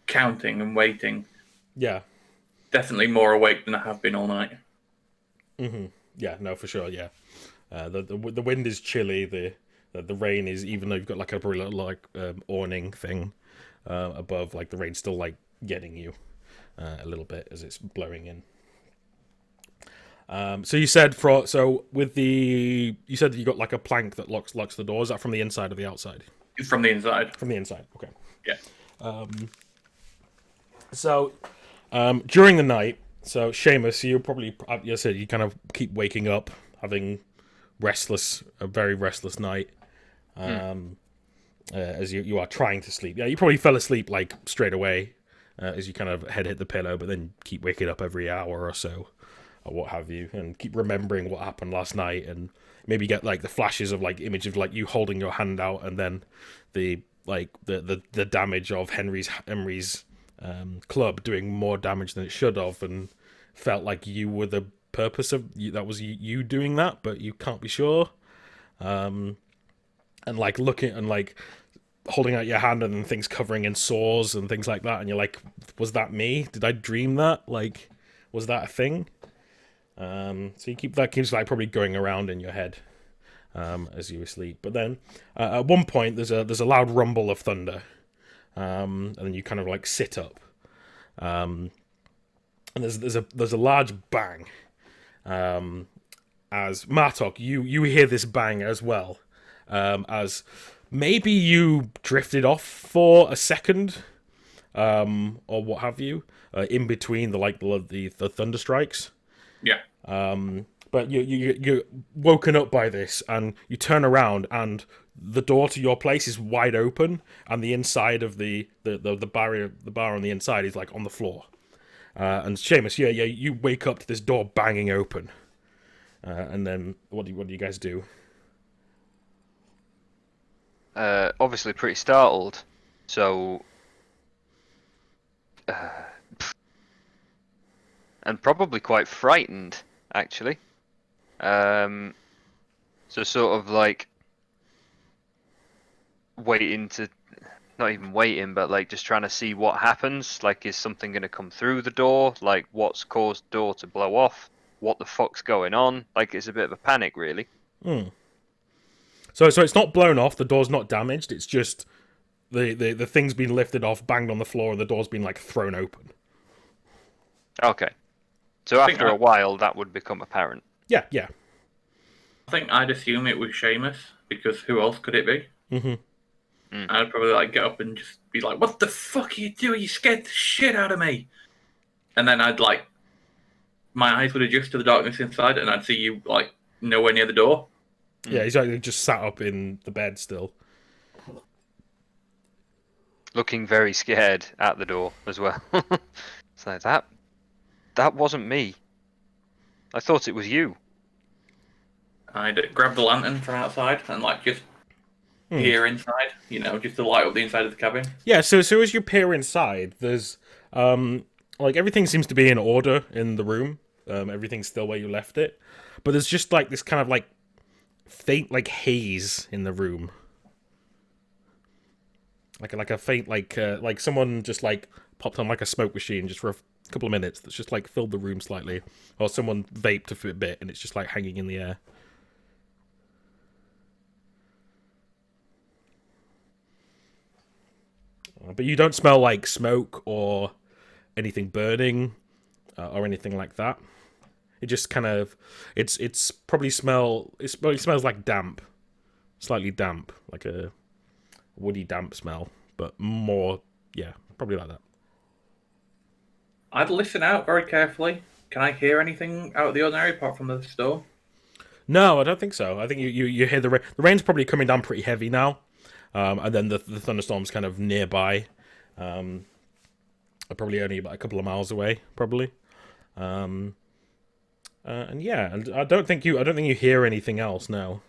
counting and waiting. Yeah. Definitely more awake than I have been all night. Mm-hmm. Yeah. No, for sure. Yeah. The wind is chilly. The rain is, even though you've got like a like awning thing above, like the rain's still like getting you a little bit as it's blowing in. So you said you said that you got like a plank that locks the door. Is that from the inside or the outside? From the inside. From the inside. Okay. Yeah. So during the night, so Seamus, you probably, you said you kind of keep waking up, having a very restless night, as you are trying to sleep. Yeah, you probably fell asleep like straight away as you kind of head hit the pillow, but then keep waking up every hour or so, or what have you, and keep remembering what happened last night, and maybe get like the flashes of like image of like you holding your hand out, and then the damage of Henry's club doing more damage than it should have, and felt like you were the purpose of that was you doing that, but you can't be sure. And like looking and like holding out your hand and then things covering in sores and things like that, and you're like, was that me? Did I dream that? Like, was that a thing? So you keeps like probably going around in your head as you asleep. But then at one point there's a loud rumble of thunder, and then you kind of like sit up, and there's a large bang. As Martok, you hear this bang as well, as maybe you drifted off for a second, or what have you, in between the thunder strikes. Yeah. But you're woken up by this, and you turn around, and the door to your place is wide open, and the inside of the bar on the inside is like on the floor. And Seamus, you wake up to this door banging open, and then what do you guys do? Obviously pretty startled, so and probably quite frightened, actually. So sort of like not even waiting, but like just trying to see what happens. Like, is something going to come through the door? Like, what's caused the door to blow off? What the fuck's going on? Like, it's a bit of a panic, really. So it's not blown off. The door's not damaged. It's just the thing's been lifted off, banged on the floor, and the door's been like thrown open. Okay. So after a while, that would become apparent. Yeah. I think I'd assume it was Seamus, because who else could it be? Mm-hmm. I'd probably like get up and just be like, "What the fuck are you doing? You scared the shit out of me!" And then I'd like, my eyes would adjust to the darkness inside, and I'd see you like nowhere near the door. Yeah, he's actually just sat up in the bed still, Looking very scared at the door as well. It's like, that That wasn't me. I thought it was you. I'd grab the lantern from outside and like just peer inside, just to light up the inside of the cabin. Yeah, so as you peer inside, there's like everything seems to be in order in the room. Everything's still where you left it, but there's just like this kind of like faint like haze in the room, like a faint like someone just like popped on like a smoke machine just for a couple of minutes. That's just like filled the room slightly, or someone vaped a bit and it's just like hanging in the air. But you don't smell like smoke or anything burning or anything like that. It just kind of it probably smells like damp, slightly damp, like a woody damp smell, but more probably like that. I'd listen out very carefully. Can I hear anything out of the ordinary apart from the storm? No, I don't think so. I think you hear the rain's probably coming down pretty heavy now, and then the thunderstorm's kind of nearby. Are probably only about a couple of miles away, probably. And I don't think you hear anything else now.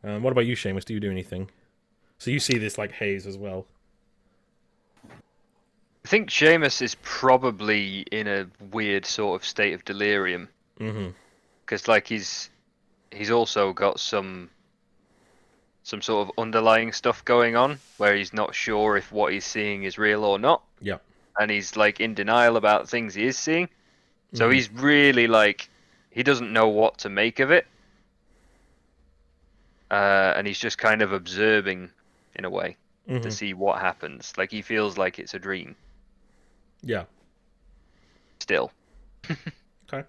What about you, Seamus? Do you do anything? So you see this like haze as well. I think Seamus is probably in a weird sort of state of delirium. Mm-hmm. Because like he's also got some sort of underlying stuff going on where he's not sure if what he's seeing is real or not. Yeah. And he's like in denial about things he is seeing. So he's really like, he doesn't know what to make of it. And he's just kind of observing in a way to see what happens. Like he feels like it's a dream. Yeah. Still. Okay.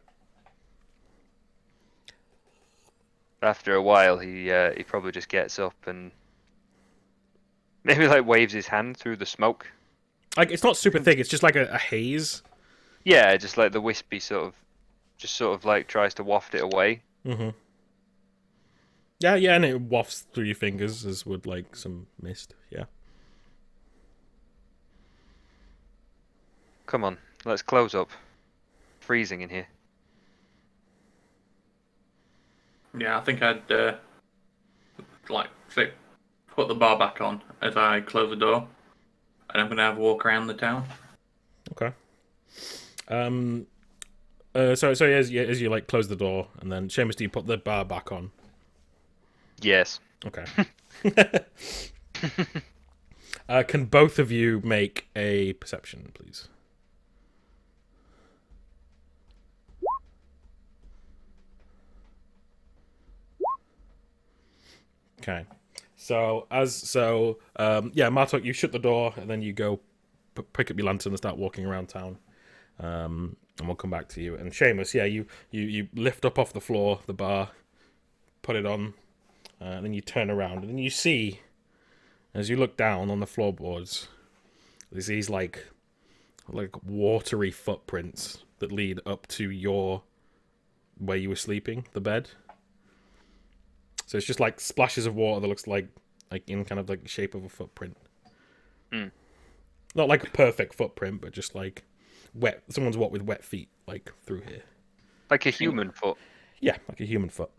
After a while, he probably just gets up and maybe like waves his hand through the smoke. Like it's not super thick. It's just like a haze. Yeah, just like the wispy sort of like tries to waft it away. Mm-hmm. Yeah, and it wafts through your fingers as would like some mist. Yeah. Come on, let's close up. Freezing in here. Yeah, I think I'd put the bar back on as I close the door, and I'm gonna have a walk around the town. Okay. So as you like close the door, and then Seamus, do you put the bar back on? Yes. Okay. Can both of you make a perception, please? Okay. Martok, you shut the door and then you go pick up your lantern and start walking around town. And we'll come back to you. And Seamus, you lift up off the floor the bar, put it on, and then you turn around and then you see, as you look down on the floorboards, there's these like watery footprints that lead up to where you were sleeping, the bed. So it's just like splashes of water that looks like in kind of like the shape of a footprint. Not like a perfect footprint, but just like wet. Someone's walked with wet feet like through here. Like a human foot. Yeah, like a human foot.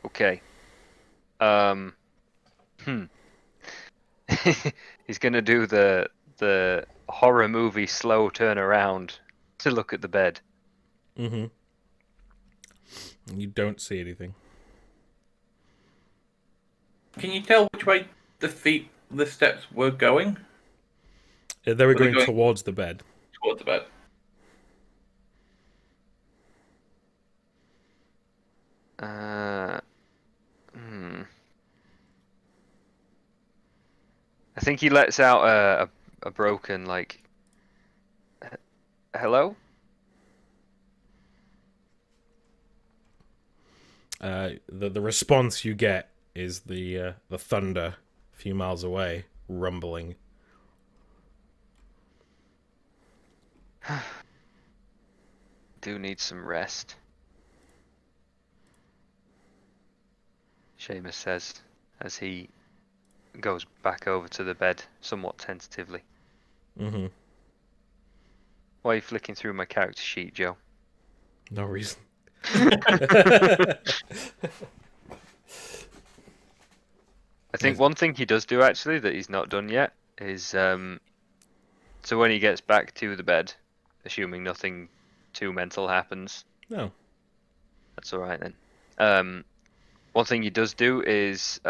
Okay. He's gonna do the horror movie slow turn around to look at the bed. Mm-hmm. You don't see anything. Can you tell which way the steps were going? They were going towards the bed. Towards the bed. I think he lets out a broken like, hello? The response you get is the thunder a few miles away, rumbling. Do need some rest. Seamus says as he goes back over to the bed somewhat tentatively. Mm-hmm. Why are you flicking through my character sheet, Joe? No reason. I think one thing he does do actually that he's not done yet is so when he gets back to the bed, assuming nothing too mental happens, No. that's all right then. One thing he does do is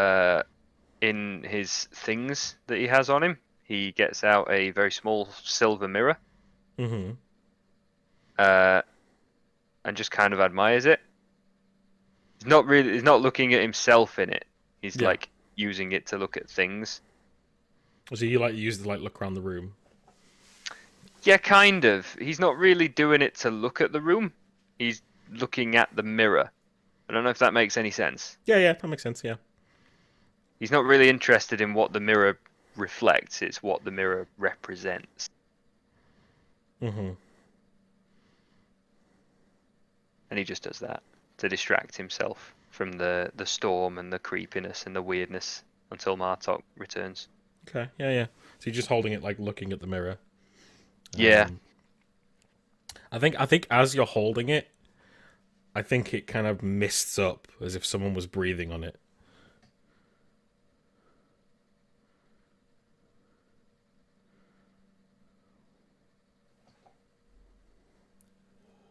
in his things that he has on him, he gets out a very small silver mirror Mm-hmm. and just kind of admires it. He's not looking at himself in it. He's Yeah. like using it to look at things. So you like use the like look around the room. Yeah, kind of. He's not really doing it to look at the room. He's looking at the mirror. I don't know if that makes any sense. Yeah, that makes sense. Yeah. He's not really interested in what the mirror reflects. It's what the mirror represents. Mm-hmm. And he just does that to distract himself from the storm and the creepiness and the weirdness until Martok returns. Okay. Yeah. So you're just holding it like looking at the mirror. Yeah. I think as you're holding it, I think it kind of mists up as if someone was breathing on it.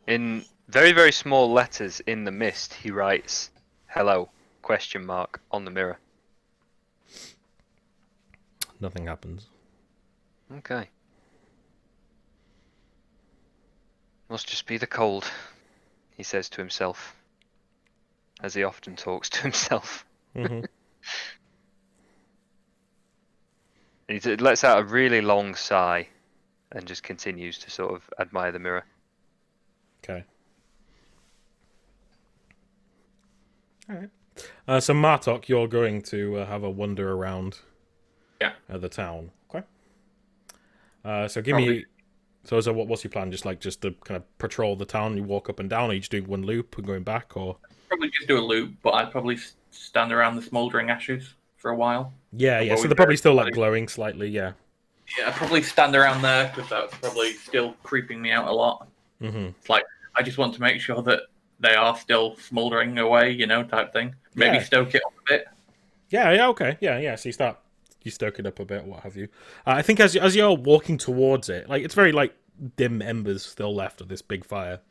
In very, very small letters in the mist, he writes, "Hello?" ? On the mirror. Nothing happens. Okay. Must just be the cold, he says to himself, as he often talks to himself. Mm-hmm. And he lets out a really long sigh and just continues to sort of admire the mirror. Okay. All right. So Martok, you're going to have a wander around. Yeah. The town. Okay. So give Probably. me. So what's your plan? Just to kind of patrol the town. You walk up and down. Are you just doing one loop and going back, or? Probably just do a loop, but I'd probably stand around the smouldering ashes for a while. Yeah. Well, So we they're probably go- still like glowing slightly. Yeah. Yeah, I'd probably stand around there because that's probably still creeping me out a lot. Mm-hmm. It's like I just want to make sure that they are still smouldering away, type thing. Maybe Yeah. stoke it up a bit. Yeah. Okay. Yeah. So you stoke it up a bit, what have you? I think as you're walking towards it, like it's very like dim embers still left of this big fire.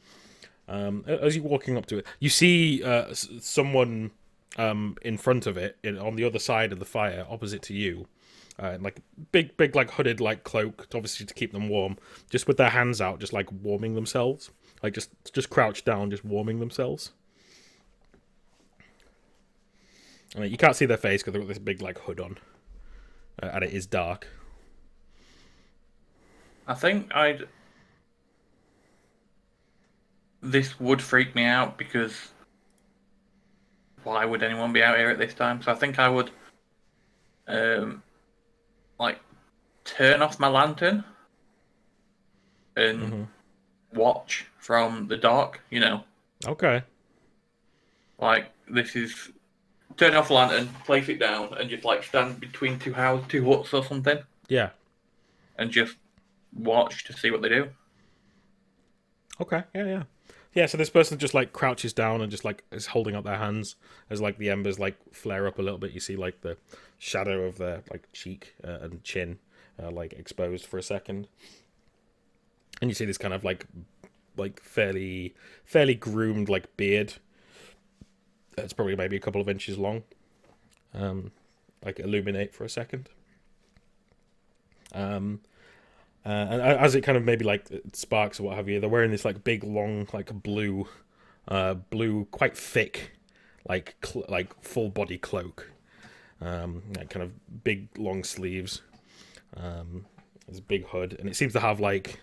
As you're walking up to it, you see someone in front of it, on the other side of the fire, opposite to you, like big like hooded like cloak, obviously to keep them warm, just with their hands out, just like warming themselves, like just crouched down, just warming themselves. I mean, you can't see their face because they've got this big like hood on, and it is dark. I think this would freak me out because why would anyone be out here at this time? So I think I would, like, turn off my lantern and watch from the dark. Okay. Like this is turn off the lantern, place it down, and just like stand between two huts or something, Yeah. and just watch to see what they do. Okay. Yeah. Yeah, so this person just like crouches down and just like is holding up their hands as like the embers like flare up a little bit. You see like the shadow of their like cheek and chin like exposed for a second, and you see this kind of like fairly groomed like beard. It's probably maybe a couple of inches long. Like illuminate for a second. And as it kind of maybe like sparks or what have you, they're wearing this like big long like blue quite thick like full body cloak, like kind of big long sleeves, this big hood, and it seems to have like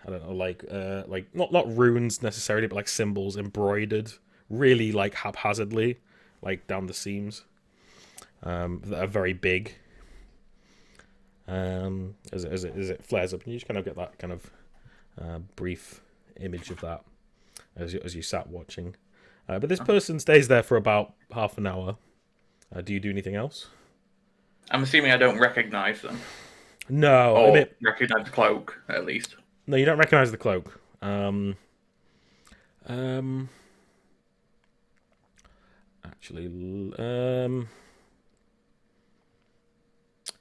I don't know like not runes necessarily, but like symbols embroidered really like haphazardly like down the seams, that are very big. As it flares up, and you just kind of get that kind of brief image of that as you sat watching. But this person stays there for about half an hour. Do you do anything else? I'm assuming I don't recognize them, No, or I mean, recognize the cloak at least. No, you don't recognize the cloak. Actually,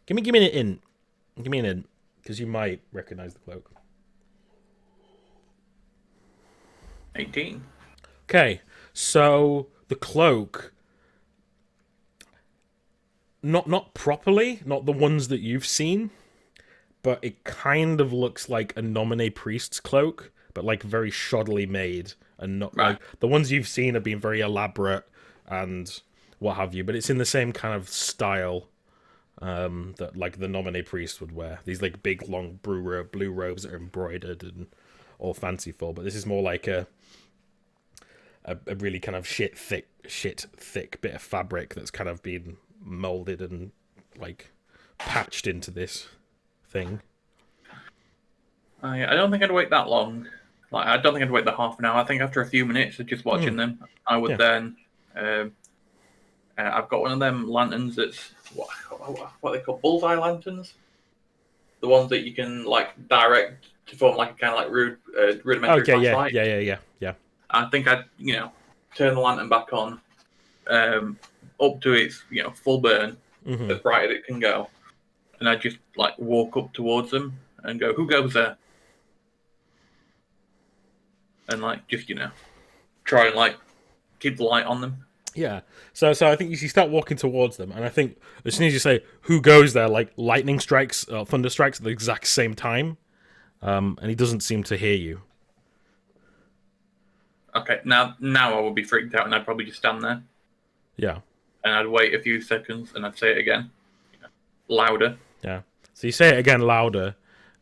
give me an hint. Give me an hint, because you might recognize the cloak. 18. Okay, so the cloak, not properly, not the ones that you've seen, but it kind of looks like a nominee priest's cloak, but like very shoddily made, and not Right. like the ones you've seen have been very elaborate and what have you. But it's in the same kind of style that like the nominee priest would wear. These like big long blue robes that are embroidered and all fanciful. But this is more like a really kind of shit thick bit of fabric that's kind of been molded and like patched into this thing. I don't think I'd wait that long. Like, I don't think I'd wait the half an hour. I think after a few minutes of just watching them, I would then. I've got one of them lanterns that's what they call bullseye lanterns. The ones that you can like direct to form like a kind of like rudimentary flashlight. Yeah. I think I'd turn the lantern back on, up to its full burn, as bright as it can go, and I'd just like walk up towards them and go, "Who goes there?" And like just try and like keep the light on them. Yeah. So I think you start walking towards them, and I think as soon as you say "Who goes there," like lightning strikes, thunder strikes at the exact same time, and he doesn't seem to hear you. Okay, now I would be freaked out, and I'd probably just stand there, Yeah. and I'd wait a few seconds, and I'd say it again, louder. Yeah. So you say it again louder,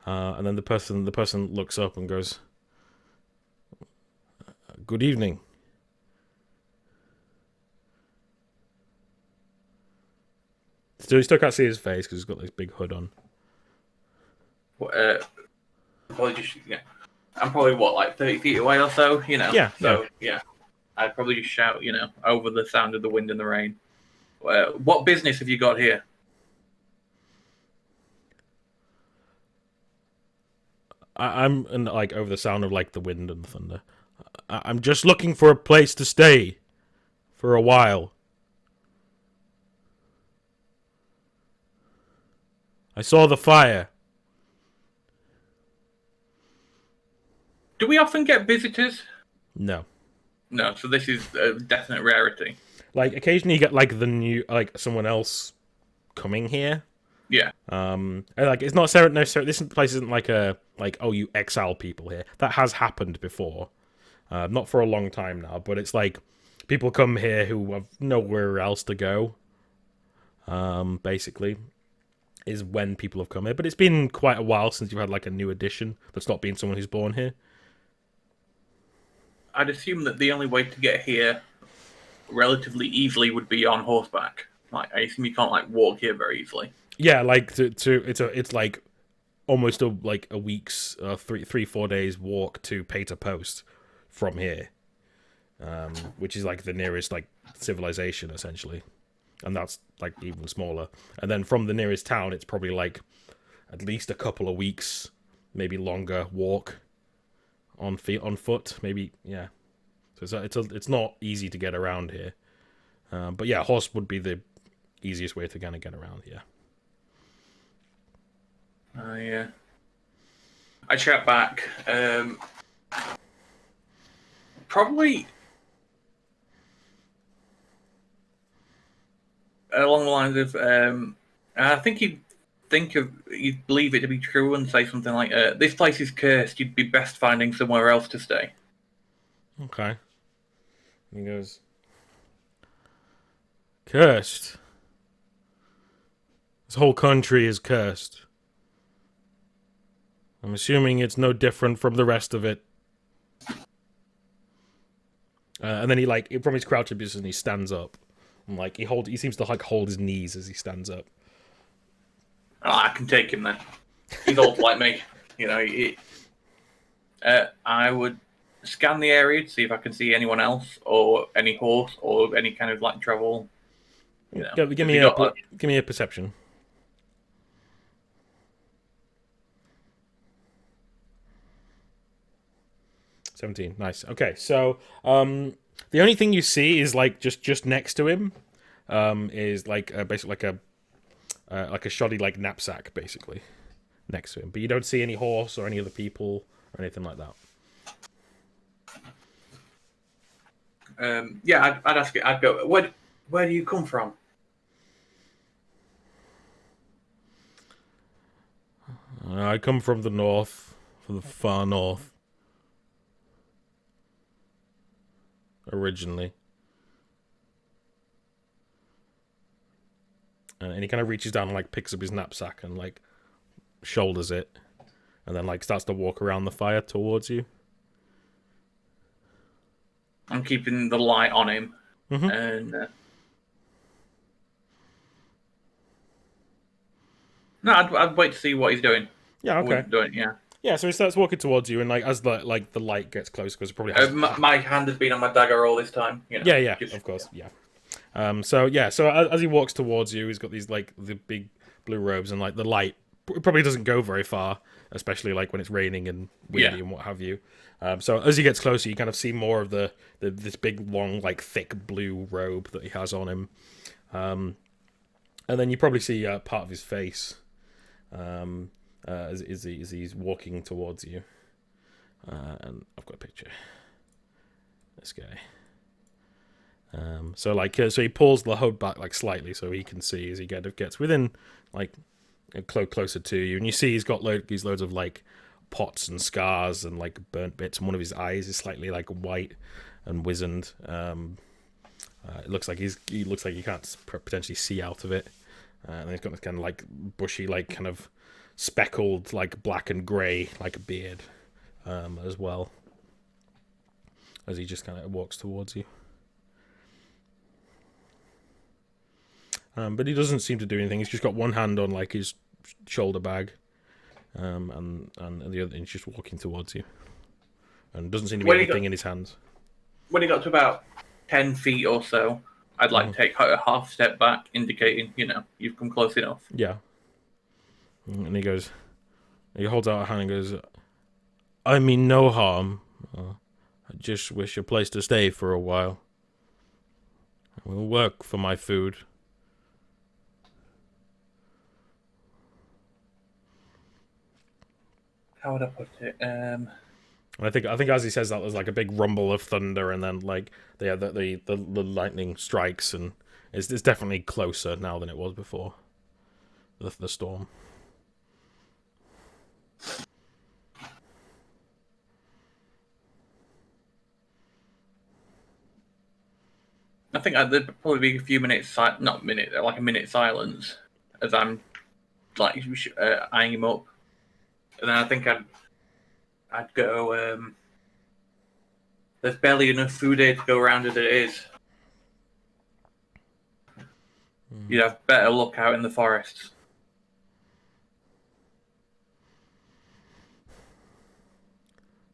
and then the person looks up and goes, "Good evening." So you still can't see his face because he's got this big hood on. Probably just I'm probably like 30 feet away or so, Yeah. So I'd probably just shout, over the sound of the wind and the rain. What business have you got here? I'm and like over the sound of like the wind and the thunder. I'm just looking for a place to stay for a while. I saw the fire. Do we often get visitors? No. No, so this is a definite rarity. Like occasionally you get like someone else coming here. Yeah. And like it's not necessarily this place isn't like oh you exile people here. That has happened before. Not for a long time now, but it's like people come here who have nowhere else to go. Basically, is when people have come here. But it's been quite a while since you've had like a new addition that's not been someone who's born here. I'd assume that the only way to get here relatively easily would be on horseback. Like I assume you can't like walk here very easily. Yeah, like it's like almost a week's 3-4 days walk to Pater Post from here, which is like the nearest like civilization essentially, and that's like even smaller. And then from the nearest town, it's probably like at least a couple of weeks, maybe longer walk on foot, maybe. Yeah, so it's not easy to get around here, but yeah, horse would be the easiest way to kind of get around here. I shout back. Probably along the lines of, I think you'd believe it to be true and say something like, "This place is cursed. You'd be best finding somewhere else to stay." Okay. He goes, "Cursed. This whole country is cursed. I'm assuming it's no different from the rest of it." And then he from his crouching position, he stands up, and like he seems to like hold his knees as he stands up. Oh, I can take him then. He's old like me, I would scan the area to see if I can see anyone else or any horse or any kind of like travel. Give me a perception. 17. Nice. Okay, so the only thing you see is like just next to him is like basically like a shoddy like knapsack basically next to him, but you don't see any horse or any other people or anything like that. Yeah, I'd ask it. I'd go. Where do you come from? I come from the north, from the far north, originally. And he kind of reaches down and like picks up his knapsack and like shoulders it, and then like starts to walk around the fire towards you. I'm keeping the light on him, and no, I'd wait to see what he's doing. Yeah, I okay. wouldn't do it. Yeah. Yeah, so he starts walking towards you, and like as the light gets close, because it probably has. My hand has been on my dagger all this time. You know, Yeah, of course, yeah. So as he walks towards you, he's got these like the big blue robes, and like the light probably doesn't go very far, especially like when it's raining and windy and what have you. So as he gets closer, you kind of see more of this big long like thick blue robe that he has on him, and then you probably see part of his face as he's walking towards you. And I've got a picture. This guy. So he pulls the hood back like slightly so he can see as he gets within like closer to you, and you see he's got these loads of like pots and scars and like burnt bits, and one of his eyes is slightly like white and wizened. It looks like he looks like you can't potentially see out of it, and he's got this kind of like bushy, like kind of speckled, like black and grey, like a beard, as well. As he just kind of walks towards you. But he doesn't seem to do anything. He's just got one hand on like his shoulder bag, and the other, he's just walking towards you, and doesn't seem to be anything in his hands. When he got to about 10 feet or so, I'd like to take a half step back, indicating you've come close enough. Yeah. And he holds out a hand and goes, "I mean no harm. I just wish a place to stay for a while. I will work for my food." How would I put it? I think as he says that, there's like a big rumble of thunder, and then like the lightning strikes, and it's definitely closer now than it was before. The storm. I think there'd probably be a few minutes, like a minute silence as I'm like eyeing him up, and then I think I'd go. There's barely enough food here to go around as it is. You'd have better luck out in the forests.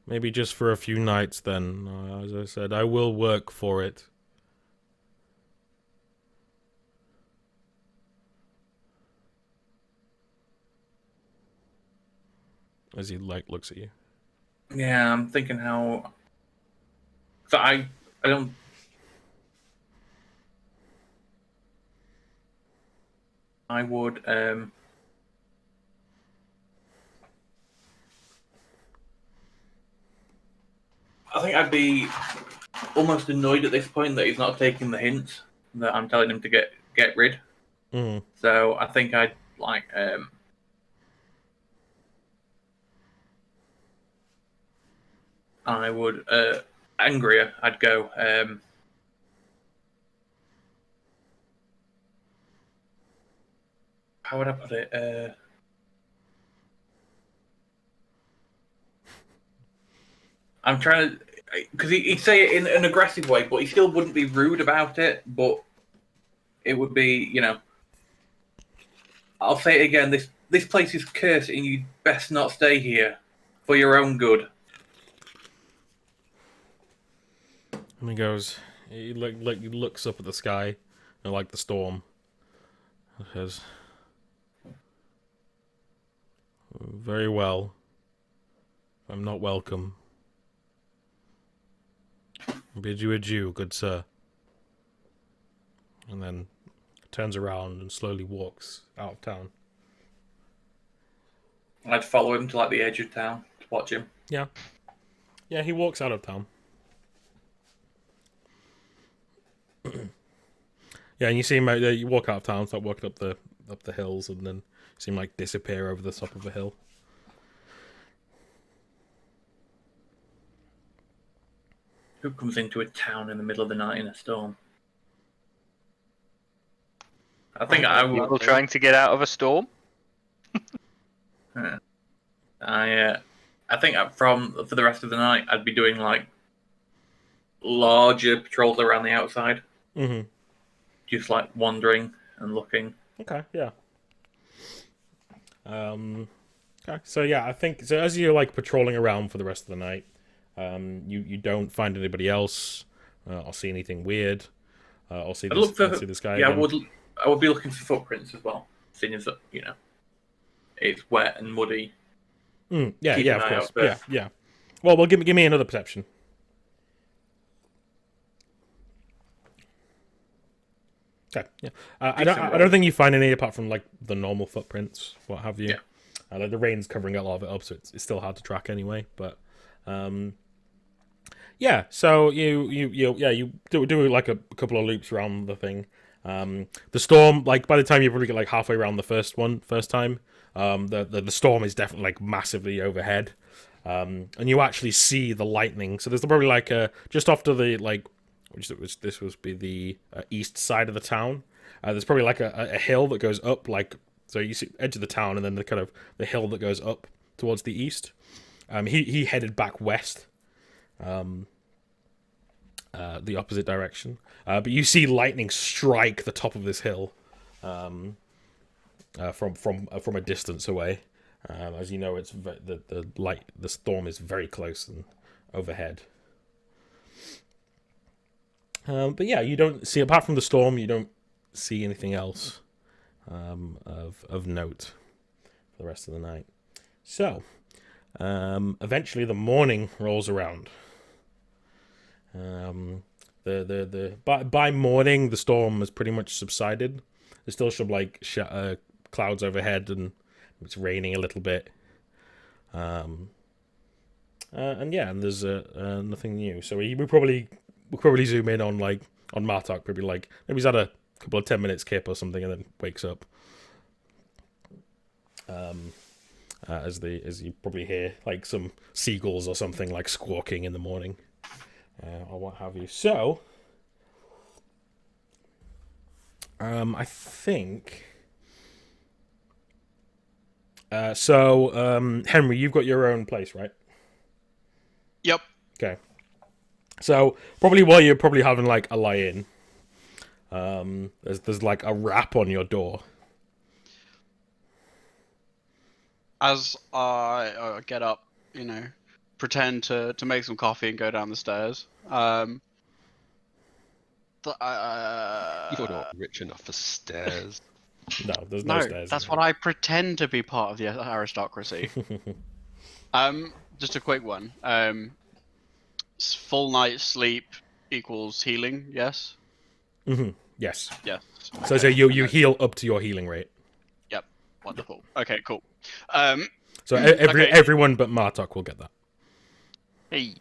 Maybe just for a few nights then. As I said, I will work for it. As he looks at you. Yeah, I'm thinking how. So I don't. I would. I think I'd be almost annoyed at this point that he's not taking the hints that I'm telling him to get rid. Mm. So I think I'd like. I would angrier. I'd go. How would I put it? I'm trying to, because he'd say it in an aggressive way, but he still wouldn't be rude about it. But it would be, I'll say it again. This place is cursed, and you'd best not stay here for your own good. And he goes, he looks up at the sky, and like the storm. He says, "Very well. I'm not welcome. Bid you adieu, good sir. And then turns around and slowly walks out of town. I'd follow him to like the edge of town to watch him. Yeah. Yeah, he walks out of town. Yeah, and you see him out there, you walk out of town, start walking up the hills, and then see him like disappear over the top of a hill. Who comes into a town in the middle of the night in a storm? I think I will. People trying to get out of a storm. I think for the rest of the night, I'd be doing like larger patrols around the outside, Mm-hmm. just like wandering and looking. Okay, yeah. Okay, so yeah, I think so. As you're like patrolling around for the rest of the night, you don't find anybody else, or see anything weird, or see I'd look for, see this guy. yeah, again. I would be looking for footprints as well, seeing as that it's wet and muddy. Yeah, keep yeah, an of eye course, out for- yeah. Well, give me another perception. Okay, yeah. I don't think you find any apart from like the normal footprints, what have you. Yeah. Like the rain's covering a lot of it up, so it's still hard to track anyway. But yeah. So you do like a couple of loops around the thing. The storm, like by the time you probably get like halfway around the first time, the storm is definitely like massively overhead, and you actually see the lightning. So there's probably like just after the like. This would be the east side of the town. There's probably like a hill that goes up, like so you see edge of the town, and then the kind of the hill that goes up towards the east. He headed back west, the opposite direction. But you see lightning strike the top of this hill, from a distance away. As you know, it's the storm is very close and overhead. But yeah, you don't see, apart from the storm, you don't see anything else of note for the rest of the night. So, eventually the morning rolls around. By morning, the storm has pretty much subsided. There's still some like clouds overhead, and it's raining a little bit. And there's nothing new. So we'll probably zoom in on Martok, probably like maybe he's had a couple of 10 minutes kip or something, and then wakes up. As you probably hear like some seagulls or something like squawking in the morning, or what have you. So, I think. Henry, you've got your own place, right? Yep. Okay. So probably while you're probably having like a lie-in, there's like a rap on your door. As I get up, pretend to make some coffee and go down the stairs. You're not rich enough for stairs. No, there's no No, stairs. that's what I pretend to be part of the aristocracy. Just a quick one. Full night's sleep equals healing, yes? Yes. Yes. So you heal up to your healing rate. Yep. Wonderful. Okay, cool. So Okay. everyone but Martok will get that. Hey.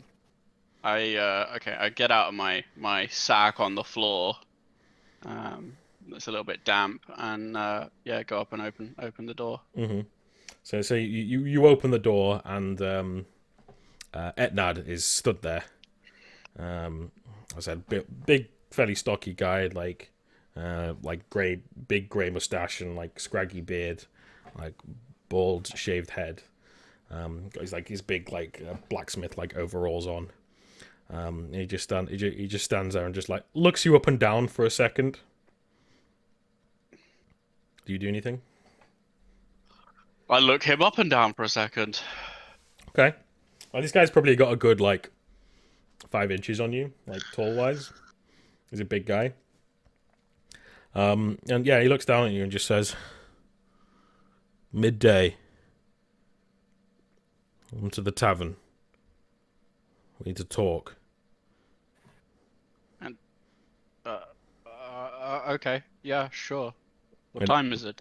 I get out of my sack on the floor. It's a little bit damp, and go up and open the door. So you open the door, and Etnad is stood there. I said big, fairly stocky guy, like big grey mustache and like scraggy beard, like bald shaved head. He's like his big like blacksmith like overalls on. And he just stands there and just like looks you up and down for a second. Do you do anything? I look him up and down for a second. Okay. Well, this guy's probably got a good like 5 inches on you, like tall wise. He's a big guy. And yeah, he looks down at you and just says, "Midday. Welcome to the tavern. We need to talk." Okay. Yeah, sure. What And- time is it?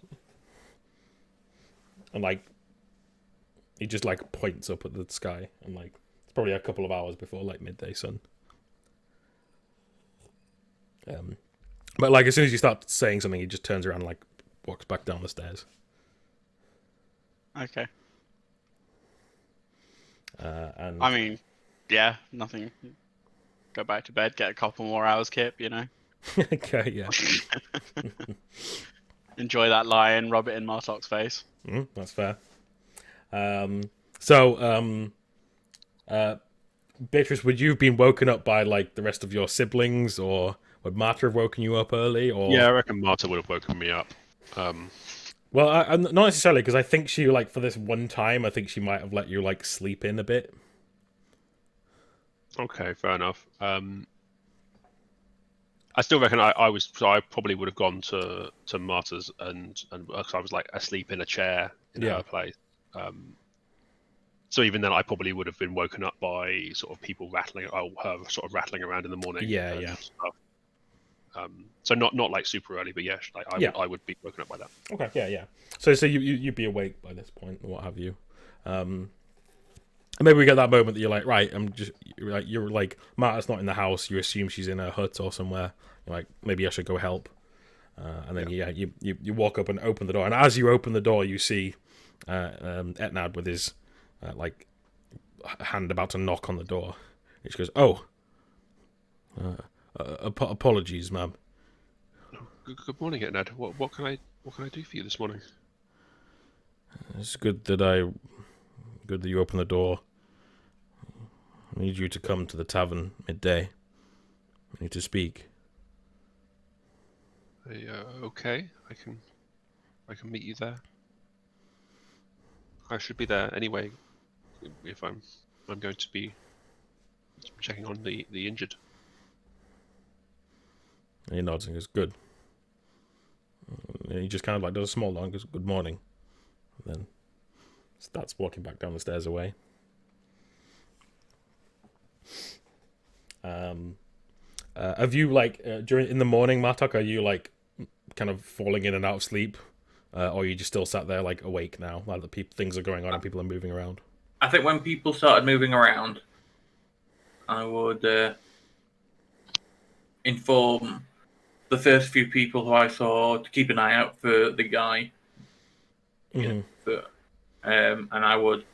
And like, he just like points up at the sky, and like it's probably a couple of hours before like midday sun. But like as soon as you start saying something, he just turns around and like walks back down the stairs. Okay. And I mean, yeah, nothing. Go back to bed, get a couple more hours, Kip, you know? okay, yeah, Enjoy that lion, rub it in Martok's face. that's fair. Beatrice, would you have been woken up by like the rest of your siblings, or would Marta have woken you up early? Or Yeah, I reckon Marta would have woken me up. well, I'm not necessarily, because I think she like for this one time, I think she might have let you like sleep in a bit. Okay, fair enough. I still reckon I probably would have gone to Marta's and cause I was like asleep in a chair in Yeah. her place. So even then, I probably would have been woken up by sort of people rattling, her sort of rattling around in the morning. Yeah, and yeah. Stuff. So not like super early, but yeah, like I would be woken up by that. Okay, yeah. So you'd be awake by this point, or what have you. And maybe we get that moment that you're like, right, you're like Marta's not in the house. You assume she's in her hut or somewhere. You're like, maybe I should go help. And then you walk up and open the door, and as you open the door, you see Etnad with his like hand about to knock on the door. And she goes, "Oh, apologies, ma'am." Good morning, Ned. What can I do for you this morning? It's good that you open the door. I need you to come to the tavern midday. I need to speak. Okay, I can meet you there. I should be there anyway, if I'm going to be checking on the injured. And he nods and goes, "Good." And he just kind of like does a small nod and goes, "Good morning." And then starts walking back down the stairs away. Have you like during in the morning, Martok? Are you like kind of falling in and out of sleep, or are you just still sat there like awake now, like the things are going on and people are moving around? I think when people started moving around, I would inform the first few people who I saw to keep an eye out for the guy. Mhm. And I would,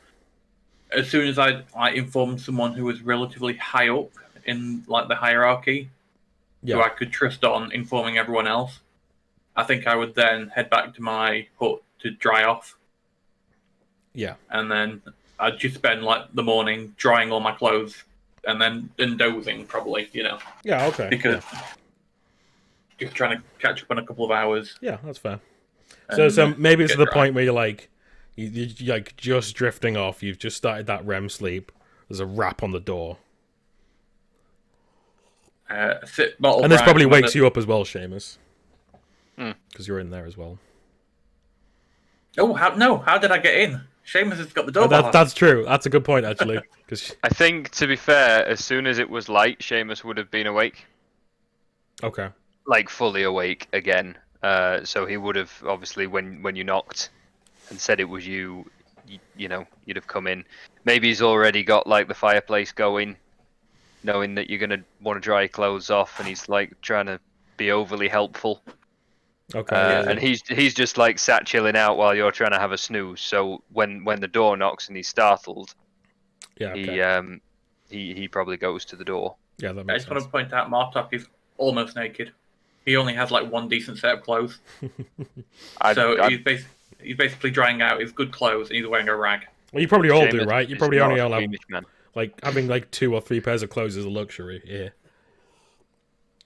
as soon as I informed someone who was relatively high up in like the hierarchy, who I could trust on informing everyone else, I think I would then head back to my hut to dry off. Yeah. And then I'd just spend like the morning drying all my clothes and then dozing probably, Yeah. Okay. because just trying to catch up on a couple of hours. Yeah, that's fair. and, So maybe it's get to the dry. point where you're like, you're like just drifting off. You've just started that REM sleep. There's a rap on the door, Sit bottle and this brag, probably remember- wakes you up as well, Seamus, Hmm. because you're in there as well. Oh, how did I get in? Seamus has got the door. That's true. That's a good point actually. Because I think, to be fair, as soon as it was light, Seamus would have been awake, okay, like fully awake again. So he would have obviously, when you knocked and said it was you, you'd have come in. Maybe he's already got like the fireplace going, knowing that you're gonna want to dry your clothes off, and he's like trying to be overly helpful. okay, And he's just like sat chilling out while you're trying to have a snooze. So when the door knocks and he's startled, yeah, okay. he probably goes to the door. Yeah, that I makes just want sense. to point out Martok is almost naked. He only has like one decent set of clothes. He's basically drying out his good clothes and he's wearing a rag. Well, you probably all do, Seamus right? You is probably not only a all have squeamish man. like having like 2 or 3 pairs of clothes is a luxury here.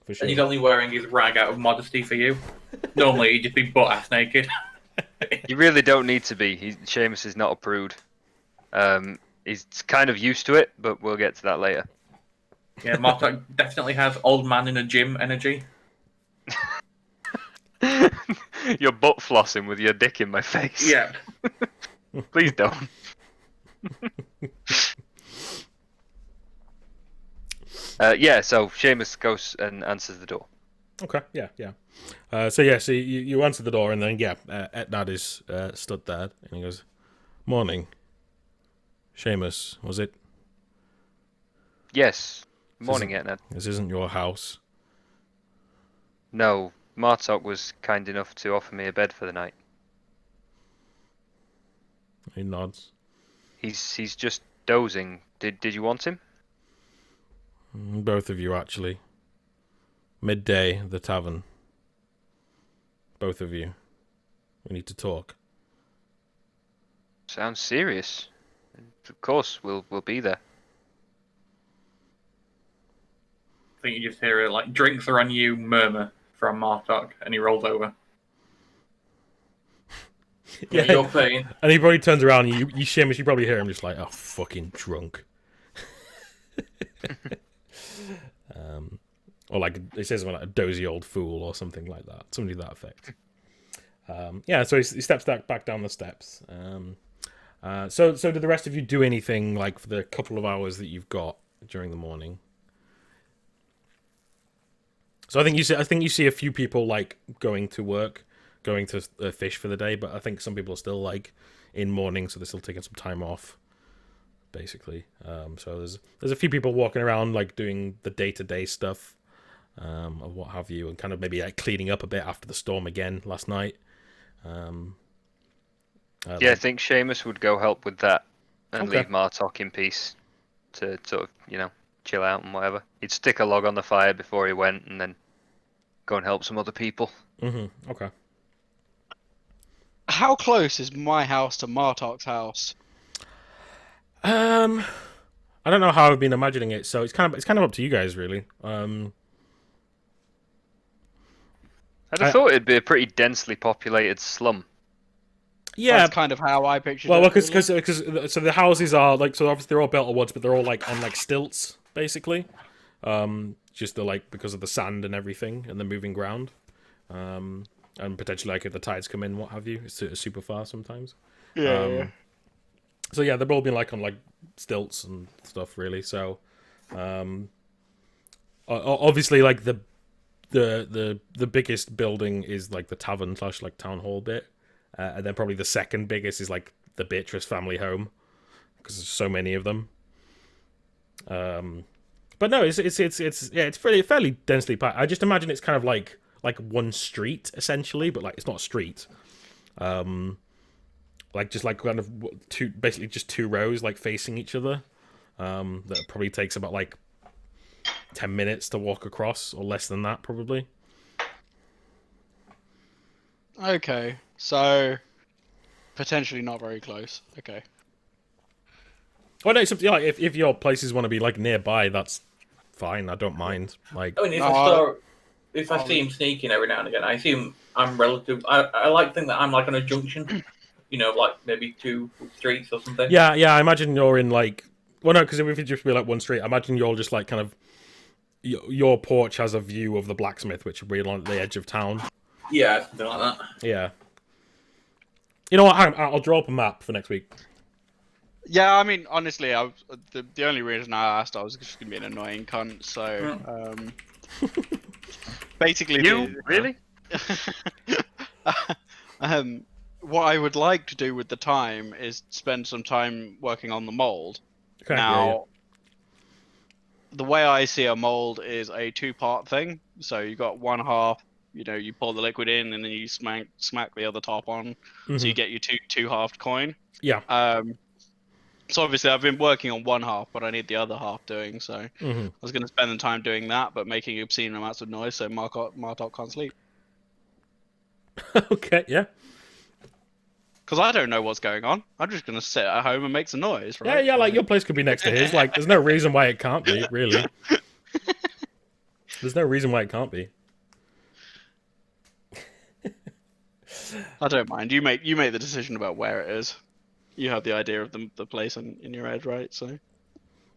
For sure. And he's only wearing his rag out of modesty for you. Normally he'd just be butt ass naked. You really don't need to be. Seamus is not a prude. He's kind of used to it, but we'll get to that later. Yeah, Martok definitely has old man in a gym energy. You're butt flossing with your dick in my face. Yeah. Please don't. So Seamus goes and answers the door. Okay, yeah, yeah. So you answer the door, and then Etnad is stood there, and he goes, "Morning, Seamus. Was it? Yes. This Morning, isn't, Etna. this isn't your house." No, Martok was kind enough to offer me a bed for the night. He nods. He's just dozing. Did you want him? Both of you, actually. Midday, the tavern. Both of you. We need to talk. Sounds serious. Of course, we'll be there. I think you just hear a drinks are on you murmur from Martok, and he rolls over. Yeah. You're saying. And he probably turns around, and you Seamus, you probably hear him just like, "Oh, fucking drunk." Or like it says something like a dozy old fool or something like that, something to that effect. So he steps back down the steps. So did the rest of you do anything like for the couple of hours that you've got during the morning? So I think you see a few people like going to work, going to fish for the day, but I think some people are still like in mourning, so they're still taking some time off. Basically, so there's a few people walking around like doing the day-to-day stuff, or what have you, and kind of maybe like cleaning up a bit after the storm again last night. I think Seamus would go help with that and Okay. leave Martok in peace to sort of, chill out and whatever. He'd stick a log on the fire before he went and then go and help some other people. Okay. How close is my house to Martok's house? I don't know how I've been imagining it, so it's kind of up to you guys, really. I'd have thought it'd be a pretty densely populated slum. Yeah, That's kind of how I pictured well, it. because so the houses are like, so obviously they're all built of wood, but they're all like on like stilts, basically. Just because of the sand and everything and the moving ground, and potentially like if the tides come in, what have you, it's super far sometimes. Yeah. So yeah, they've all been like on like stilts and stuff, really. So, obviously, like the biggest building is like the tavern / like town hall bit, and then probably the second biggest is like the Beatrice family home, because there's so many of them. But no, it's fairly densely packed. I just imagine it's kind of like one street essentially, but like it's not a street. Like just like kind of basically just two rows like facing each other. That probably takes about like 10 minutes to walk across, or less than that probably. Okay, so potentially not very close. Okay. Well, no, like if your places want to be like nearby, that's fine. I don't mind. Like, I mean, if I I'll see him sneaking every now and again, I assume I'm relative. I like to think that I'm like on a junction, like maybe 2 streets or something. yeah. I imagine you're in like, well, no, because if it just be like one street, I imagine you're just like kind of your porch has a view of the blacksmith, which would be on the edge of town. Yeah, something like that. Yeah. You know what? I'll draw up a map for next week. Yeah, I mean, honestly, the only reason I asked, I was just gonna be an annoying cunt. So, basically, Really? What I would like to do with the time is spend some time working on the mold. Okay. Now, the way I see a mold is a two-part thing. So you got one half, you pour the liquid in, and then you smack the other top on, so you get your two-halved coin. Yeah. So obviously I've been working on one half, but I need the other half doing. So Mm-hmm. I was going to spend the time doing that, but making obscene amounts of noise so Martok can't sleep. Okay. Yeah. Because I don't know what's going on. I'm just going to sit at home and make some noise, right? Yeah. Like your place could be next to his. Like, there's no reason why it can't be. Really. There's no reason why it can't be. I don't mind. You make the decision about where it is. You have the idea of the place in your head, right? So.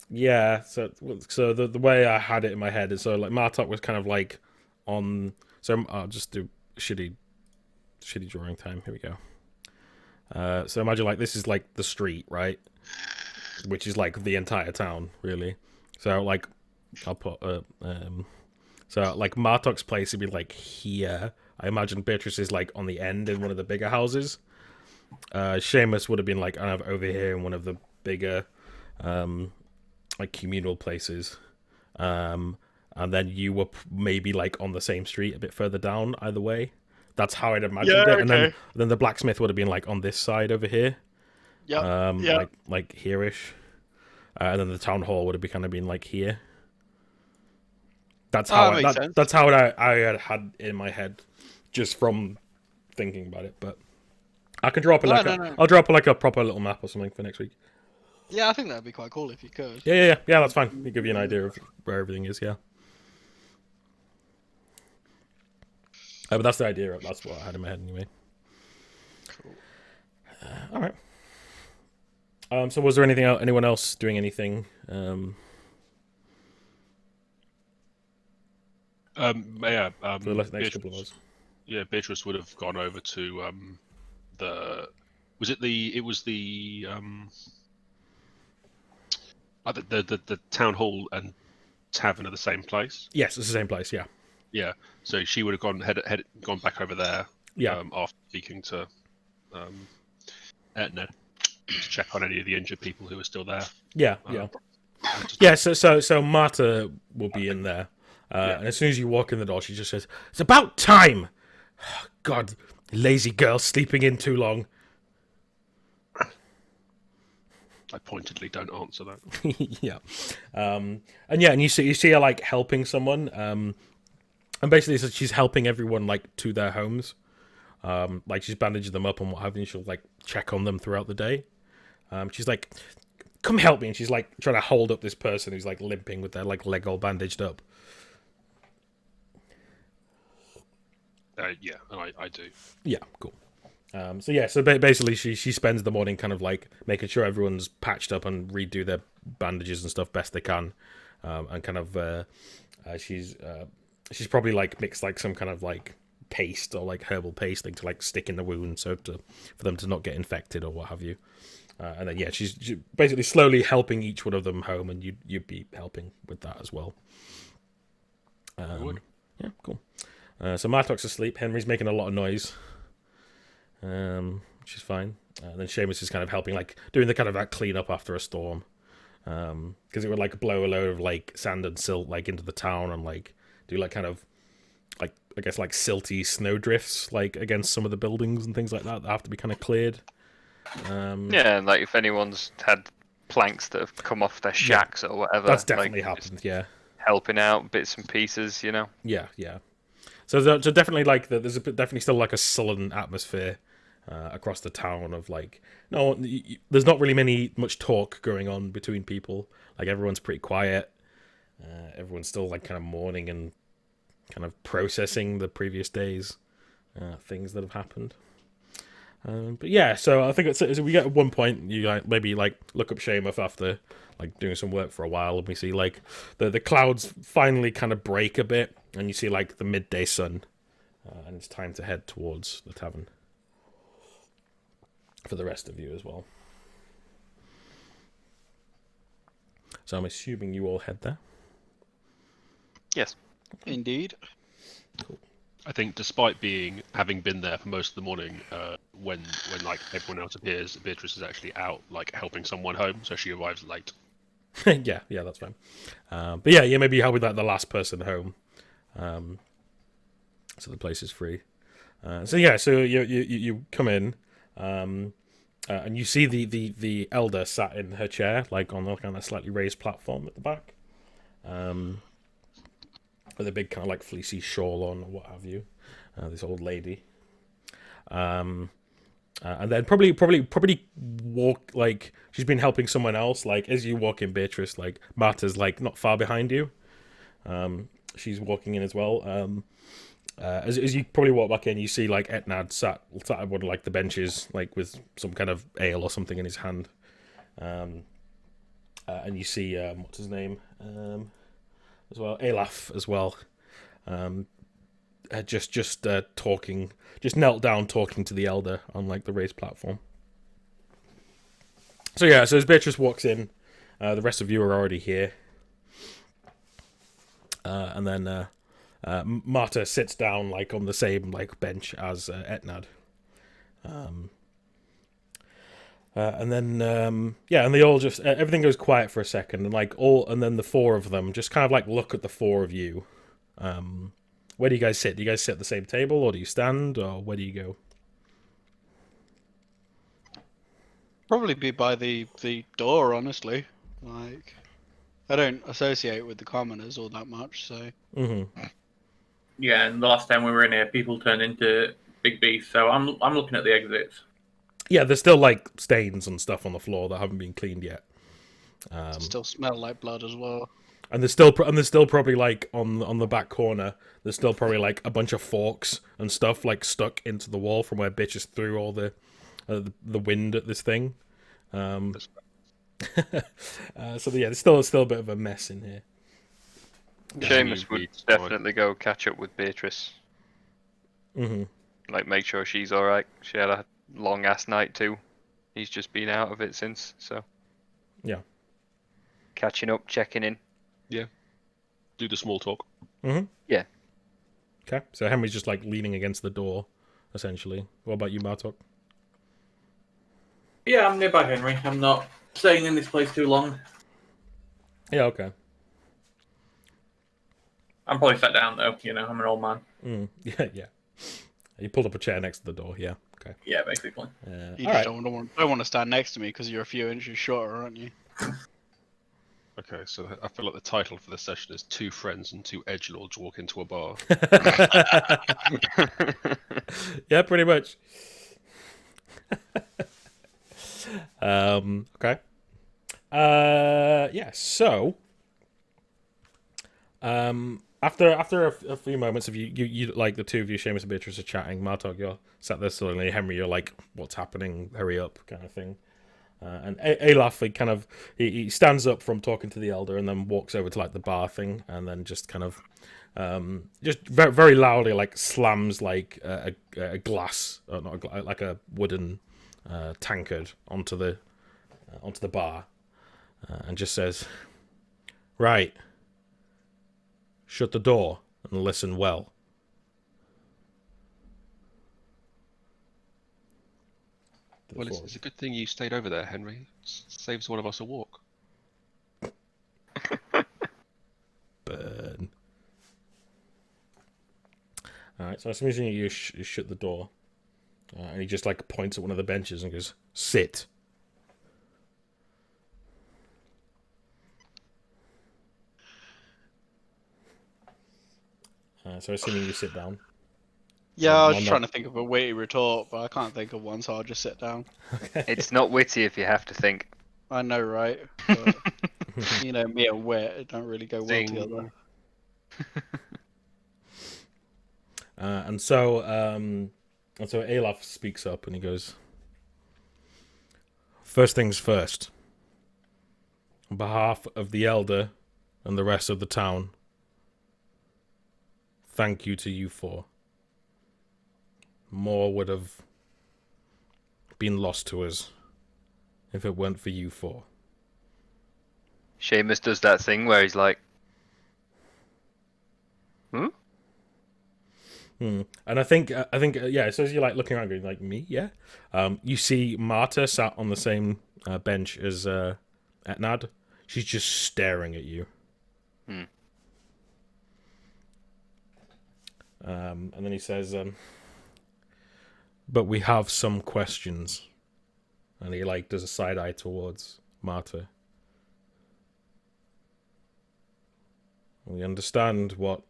Yeah. So the way I had it in my head is so like Martok was kind of like on. So I'll just do shitty drawing time. Here we go. So imagine like this is like the street, right? Which is like the entire town, really. So like I'll put So like Martok's place would be like here. I imagine Beatrice is like on the end in one of the bigger houses. Seamus would have been like kind of over here in one of the bigger like communal places. And then you were maybe like on the same street a bit further down either way. That's how I'd imagined it. And then the blacksmith would have been like on this side over here. Yeah. Like here-ish. And then the town hall would have kind of been like here. That's how that's how I had in my head, just from thinking about it. But I can draw up I'll draw up like a proper little map or something for next week. Yeah, I think that'd be quite cool if you could. Yeah. That's fine. It'll give you an idea of where everything is. Yeah. But that's the idea. That's what I had in my head anyway. Cool. All right. So was there anyone else doing anything? For For the next couple of hours. Yeah, Beatrice would have gone over to the town hall and tavern are the same place. Yes, it's the same place. Yeah. Yeah, so she would have gone back over there. Yeah. After speaking to Ned to check on any of the injured people who are still there. Yeah. Yeah. So Marta will be in there, and as soon as you walk in the door, she just says, "It's about time." God, lazy girl sleeping in too long. I pointedly don't answer that. Yeah, and you see her like helping someone, and basically she's helping everyone like to their homes, like she's bandaging them up and what have you. She'll like check on them throughout the day. She's like, "Come help me," and she's like trying to hold up this person who's like limping with their like leg all bandaged up. Yeah, I do. Yeah, cool. So basically she spends the morning kind of like making sure everyone's patched up and redo their bandages and stuff best they can, and kind of she's probably like mixed like some kind of like paste or like herbal paste thing to like stick in the wound for them to not get infected or what have you. And then she's basically slowly helping each one of them home, and you'd be helping with that as well. Yeah, cool. So Martok's asleep. Henry's making a lot of noise, which is fine. And then Seamus is kind of helping, like doing the kind of like clean up after a storm, because it would like blow a load of like sand and silt like into the town and like do like kind of like I guess like silty snow drifts like against some of the buildings and things like that have to be kind of cleared. Yeah, and like if anyone's had planks that have come off their shacks or whatever, that's definitely like, happened. Yeah, helping out bits and pieces, you know. Yeah. So definitely like there's definitely still like a sullen atmosphere across the town of like there's not really much talk going on between people. Like everyone's pretty quiet. Everyone's still like kind of mourning and kind of processing the previous days things that have happened. But yeah, so I think so we get at one point you like maybe like look up Seamus after like doing some work for a while, and we see like the clouds finally kind of break a bit, and you see like the midday sun, and it's time to head towards the tavern for the rest of you as well. So I'm assuming you all head there. Yes. Indeed. Cool. I think despite having been there for most of the morning, when like everyone else appears, Beatrice is actually out like helping someone home, so she arrives late. yeah, that's fine. But yeah, maybe help with like the last person home, so the place is free. So you come in, and you see the elder sat in her chair, like on a kind of slightly raised platform at the back, with a big kind of like fleecy shawl on or what have you. This old lady, and then probably walk like she's been helping someone else. Like as you walk in, Beatrice, like Marta's like not far behind you. She's walking in as well. As you probably walk back in, you see like Etnad sat at one of like the benches, like with some kind of ale or something in his hand. And you see what's his name as well, Olaf as well. Just talking, just knelt down talking to the elder on like the raised platform. So yeah, so as Beatrice walks in, the rest of you are already here, and then Marta sits down like on the same like bench as Etnad. And then and they all just everything goes quiet for a second, and then the four of them just kind of like look at the four of you. Where do you guys sit? Do you guys sit at the same table, or do you stand, or where do you go? Probably be by the door, honestly. Like, I don't associate with the commoners all that much, so. Yeah, and the last time we were in here, people turned into big beasts. So I'm looking at the exits. Yeah, there's still like stains and stuff on the floor that haven't been cleaned yet. Still smell like blood as well. And there's still probably like on the back corner. There's still probably like a bunch of forks and stuff like stuck into the wall from where bitches threw all the wind at this thing. So yeah, there's still a bit of a mess in here. Seamus would definitely go catch up with Beatrice. Like, make sure she's alright. She had a long ass night too. He's just been out of it since, so. Yeah. Catching up, checking in. Yeah. Do the small talk. Yeah. Okay, so Henry's just like leaning against the door, essentially. What about you, Martok? Yeah, I'm nearby Henry. I'm not staying in this place too long. Yeah, okay. I'm probably sat down though. You know, I'm an old man. Yeah. You pulled up a chair next to the door. Yeah. Okay. Yeah, basically. You all just right. don't want to stand next to me because you're a few inches shorter, aren't you? Okay, so I feel like the title for this session is Two Friends and Two Edgelords Walk into a Bar. Yeah, pretty much. Okay. Yeah. So, after a few moments of you like the two of you, Seamus and Beatrice, are chatting. Martok, you're sat there sullenly. Henry, you're like, "What's happening? Hurry up!" kind of thing. And Olaf, he stands up from talking to the elder and then walks over to like the bar thing, and then just kind of just very, very loudly like slams like a glass, or not like a wooden tankard onto the bar, and just says, "Right, shut the door and listen well." Well, it's a good thing you stayed over there, Henry. Saves one of us a walk. Burn. Alright, so as soon as you shut the door, and he just like points at one of the benches and goes, "Sit." So assuming you sit down. Yeah, I was Why just not? trying to think of a witty retort, but I can't think of one, so I'll just sit down. It's not witty if you have to think. I know, right? But, you know, me and wit, it don't really go well Zing. together. And so Olaf speaks up and he goes, "First things first. On behalf of the elder and the rest of the town, thank you to you four. More would have been lost to us if it weren't for you four." Seamus does that thing where he's like, "Hmm?" And I think yeah. So as you're like looking around, going like, "Me, yeah." You see Marta sat on the same bench as Etnad. She's just staring at you. And then he says, "But we have some questions." And he like does a side eye towards Marta. "We understand what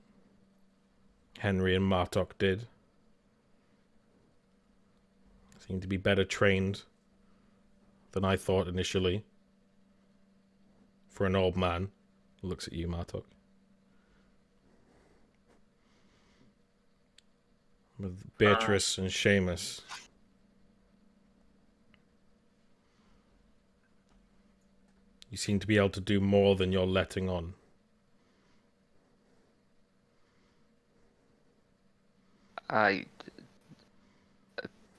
Henry and Martok did. Seemed to be better trained than I thought initially. For an old man." Looks at you, Martok. "With Beatrice and Seamus, you seem to be able to do more than you're letting on."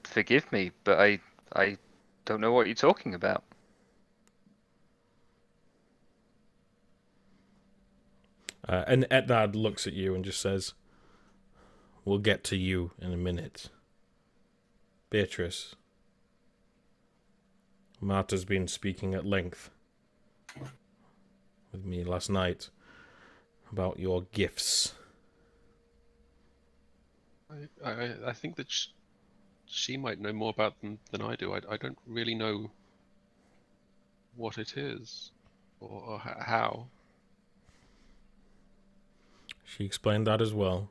Forgive me, but I don't know what you're talking about. And Etnad looks at you and just says, We'll get to you in a minute. Beatrice. Marta's been speaking at length with me last night about your gifts. I think that she might know more about them than I do. I don't really know what it is or how. She explained that as well.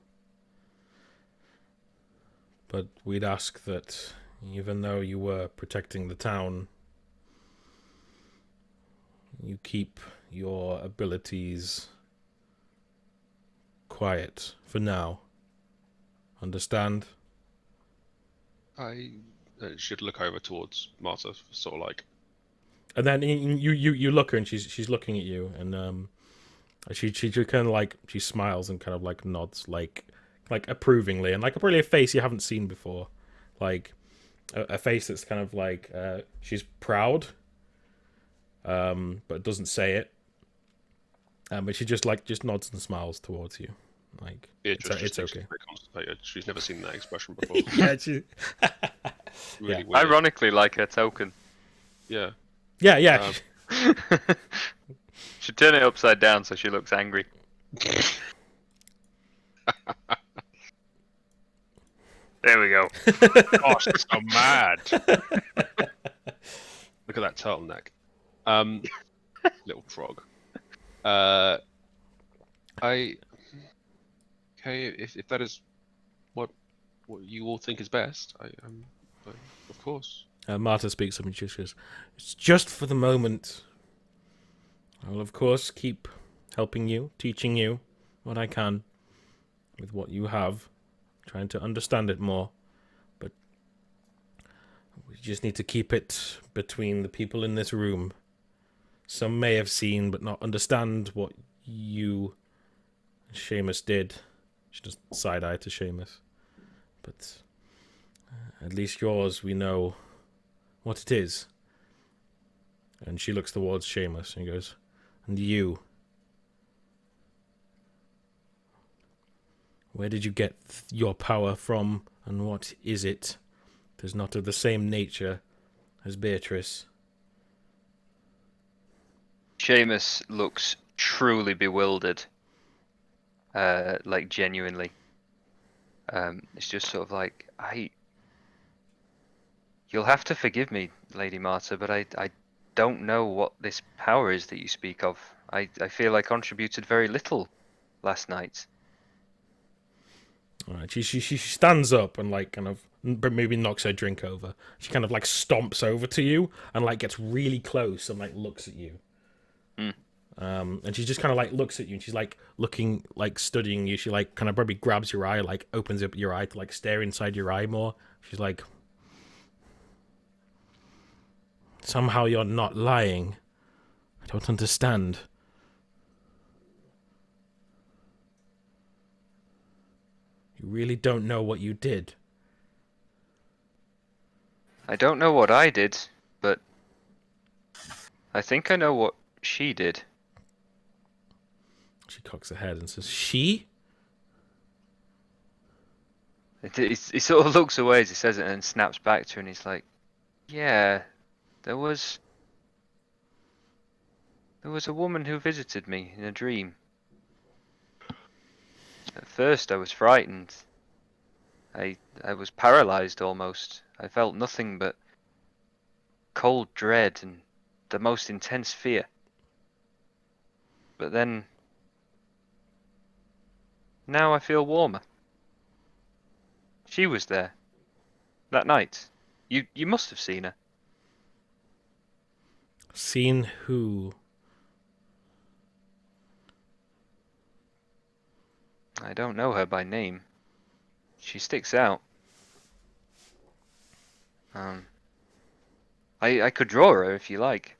But we'd ask that even though you were protecting the town, you keep your abilities quiet for now. Understand? I should look over towards Martha, sort of like. And then you look her, and she's looking at you, and she kind of like she smiles and kind of like nods like approvingly, and like probably a face you haven't seen before, like a face that's kind of like she's proud, but doesn't say it. But she just nods and smiles towards you, like it's okay. Very constipated. She's never seen that expression before. Yeah, she. Really Yeah. weird. Ironically, like her token. Yeah. Yeah. Should turn it upside down so she looks angry. There we go. Gosh, so mad. Look at that turtleneck. Little frog. Okay, if that is what you all think is best, of course. Marta speaks up and she says, "It's just for the moment. I will, of course, keep helping you, teaching you what I can with what you have, trying to understand it more. But we just need to keep it between the people in this room. Some may have seen but not understand what you and Seamus did." She just side-eye to Seamus. "But at least yours, we know what it is." And she looks towards Seamus and goes, "And you? Where did you get your power from, and what is it? It is not of the same nature as Beatrice." Seamus looks truly bewildered. Like genuinely. It's just sort of like, you'll have to forgive me, Lady Marta, but I don't know what this power is that you speak of. I feel I contributed very little last night. All right, she stands up and like kind of maybe knocks her drink over. She kind of like stomps over to you and like gets really close and like looks at you. And she just kind of like looks at you and she's like looking, like studying you. She like kind of probably grabs your eye, like opens up your eye to like stare inside your eye more. She's like, "Somehow you're not lying. I don't understand." "You really don't know what you did?" I don't know what I did, but I think I know what she did. She cocks her head and says, "She?" He sort of looks away as he says it and then snaps back to her and he's like, "Yeah, there was a woman who visited me in a dream. At first I was frightened. I was paralyzed almost. I felt nothing but cold dread and the most intense fear. But then now I feel warmer. She was there that night. You must have seen her." "Seen who?" I don't know her by name. She sticks out. I could draw her if you like.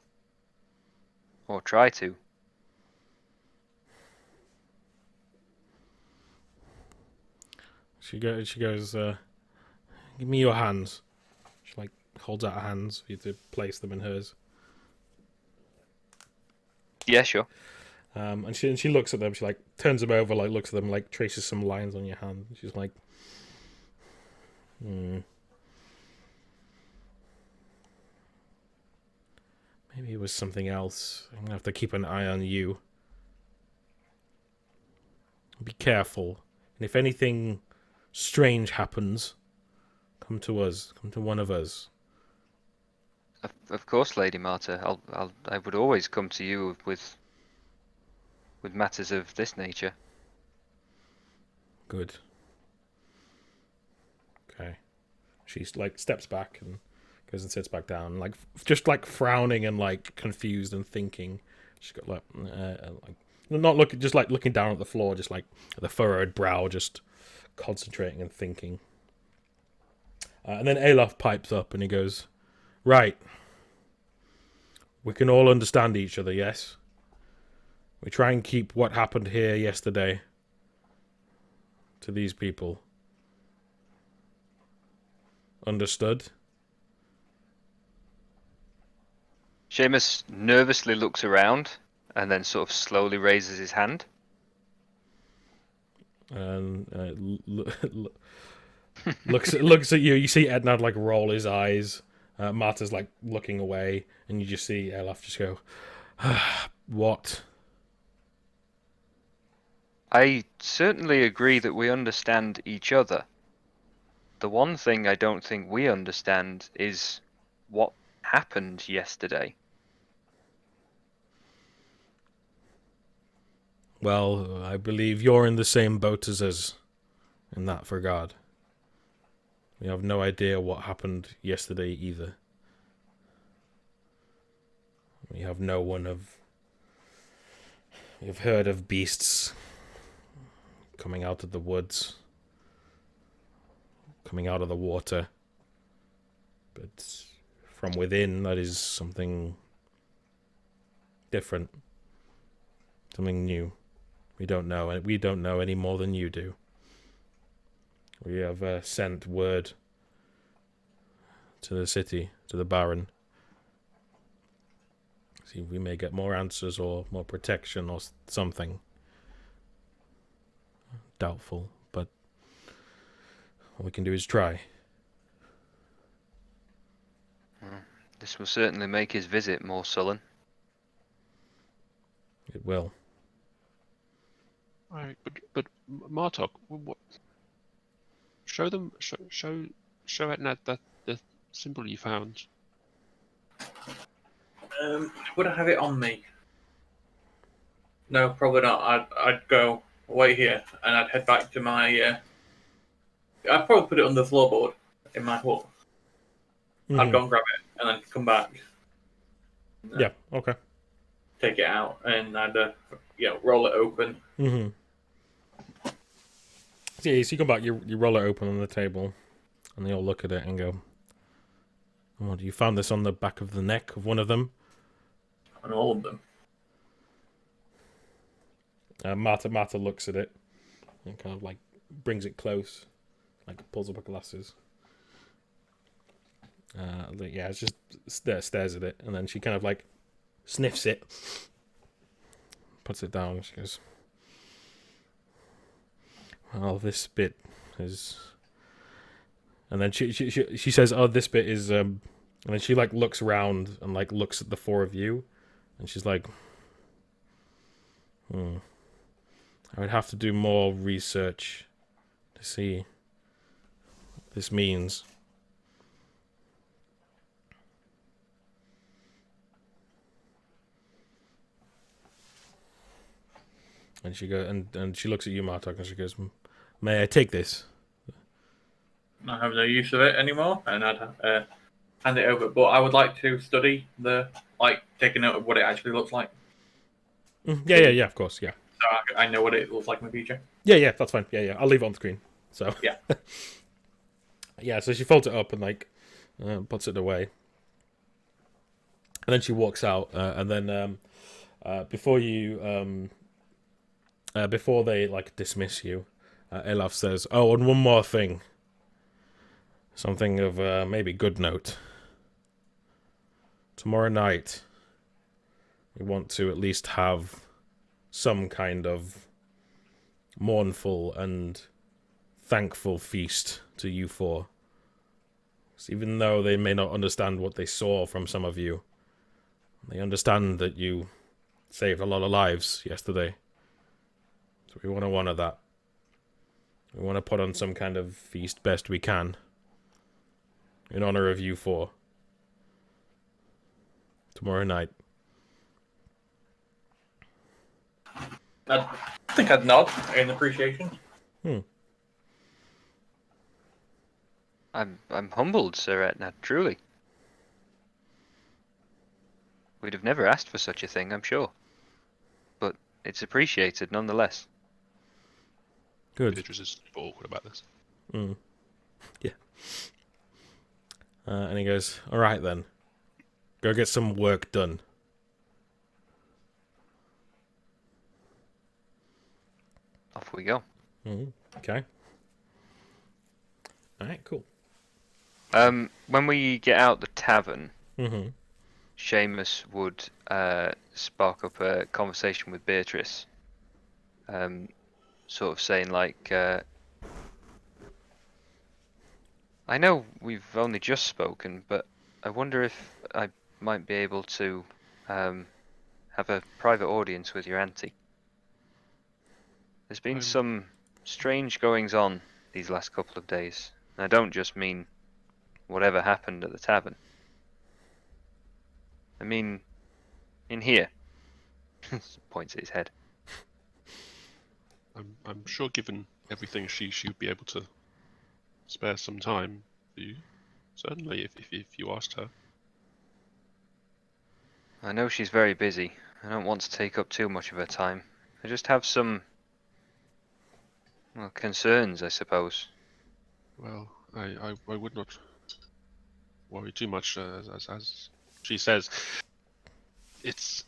Or try to. She goes, "Give me your hands." She like holds out her hands for you to place them in hers. Yeah, sure. And she looks at them. She like turns them over, like looks at them, like traces some lines on your hand. She's like, Maybe it was something else. I'm gonna have to keep an eye on you. Be careful. And if anything strange happens, come to us. Come to one of us. Of course, Lady Marta. I would always come to you with matters of this nature. Good. Okay. She's like steps back and goes and sits back down, like just like frowning and like confused and thinking. She's got like not looking, just like looking down at the floor, just like the furrowed brow, just concentrating and thinking. And then Olaf pipes up and he goes, "Right. We can all understand each other, yes? We try and keep what happened here yesterday to these people. Understood?" Seamus nervously looks around and then sort of slowly raises his hand. And looks at you. You see Ednad like roll his eyes. Marta's like looking away, and you just see Olaf just go, "What?" I certainly agree that we understand each other. The one thing I don't think we understand is what happened yesterday. Well, I believe you're in the same boat as us in that regard. We have no idea what happened yesterday either. We have no one of... We've heard of beasts coming out of the woods, coming out of the water. But from within, that is something different. Something new. We don't know, and we don't know any more than you do. We have sent word to the city, to the Baron. See if we may get more answers or more protection or something. Doubtful, but all we can do is try. This will certainly make his visit more sullen. It will. Right, but Martok, what? Show Etnad that the symbol you found. Would I have it on me? No, probably not. I'd go away here and I'd head back to my. I'd probably put it on the floorboard in my hut. Mm-hmm. I'd go and grab it and then come back. Yeah. Okay. Take it out and I'd roll it open. Mm-hmm. So, yeah, so you come back, you roll it open on the table, and they all look at it and go, "Oh, you found this on the back of the neck of one of them?" On all of them. Marta looks at it and kind of like brings it close, like pulls up her glasses. Yeah, it's just stares at it, and then she kind of like sniffs it, puts it down, and she goes, "Well, this bit is," and then she says, "Oh, this bit is," and then she like looks around and like looks at the four of you, and she's like, "I would have to do more research to see what this means." And she goes, and she looks at you, Martok, and she goes, "May I take this?" I have no use of it anymore, and I'd hand it over. But I would like to study take a note of what it actually looks like. Yeah, of course, yeah. So I know what it looks like in the future. Yeah, that's fine. Yeah, I'll leave it on the screen. So yeah, yeah. So she folds it up and like puts it away, and then she walks out. And then before they like dismiss you, Olaf says, "Oh, and one more thing. Something of maybe good note. Tomorrow night, we want to at least have some kind of mournful and thankful feast to you four. So even though they may not understand what they saw from some of you, they understand that you saved a lot of lives yesterday. So we want to honor that. We want to put on some kind of feast best we can in honor of you four. Tomorrow night. I think I'd nod in appreciation. I'm humbled, Sir Etna, truly. We'd have never asked for such a thing, I'm sure. But it's appreciated nonetheless. Good. Beatrice is awkward about this. Yeah. And he goes, all right then. Go get some work done. Off we go. Okay. All right, cool. When we get out the tavern, Mm-hmm. Seamus would spark up a conversation with Beatrice, sort of saying like, I know we've only just spoken, but I wonder if I might be able to have a private audience with your auntie. There's been some strange goings on these last couple of days. And I don't just mean whatever happened at the tavern. I mean, in here. Points at his head. I'm sure, given everything, she'd be able to spare some time for you. Certainly, if you asked her. I know she's very busy. I don't want to take up too much of her time. I just have some, well, concerns, I suppose. Well, I would not worry too much, as she says. It's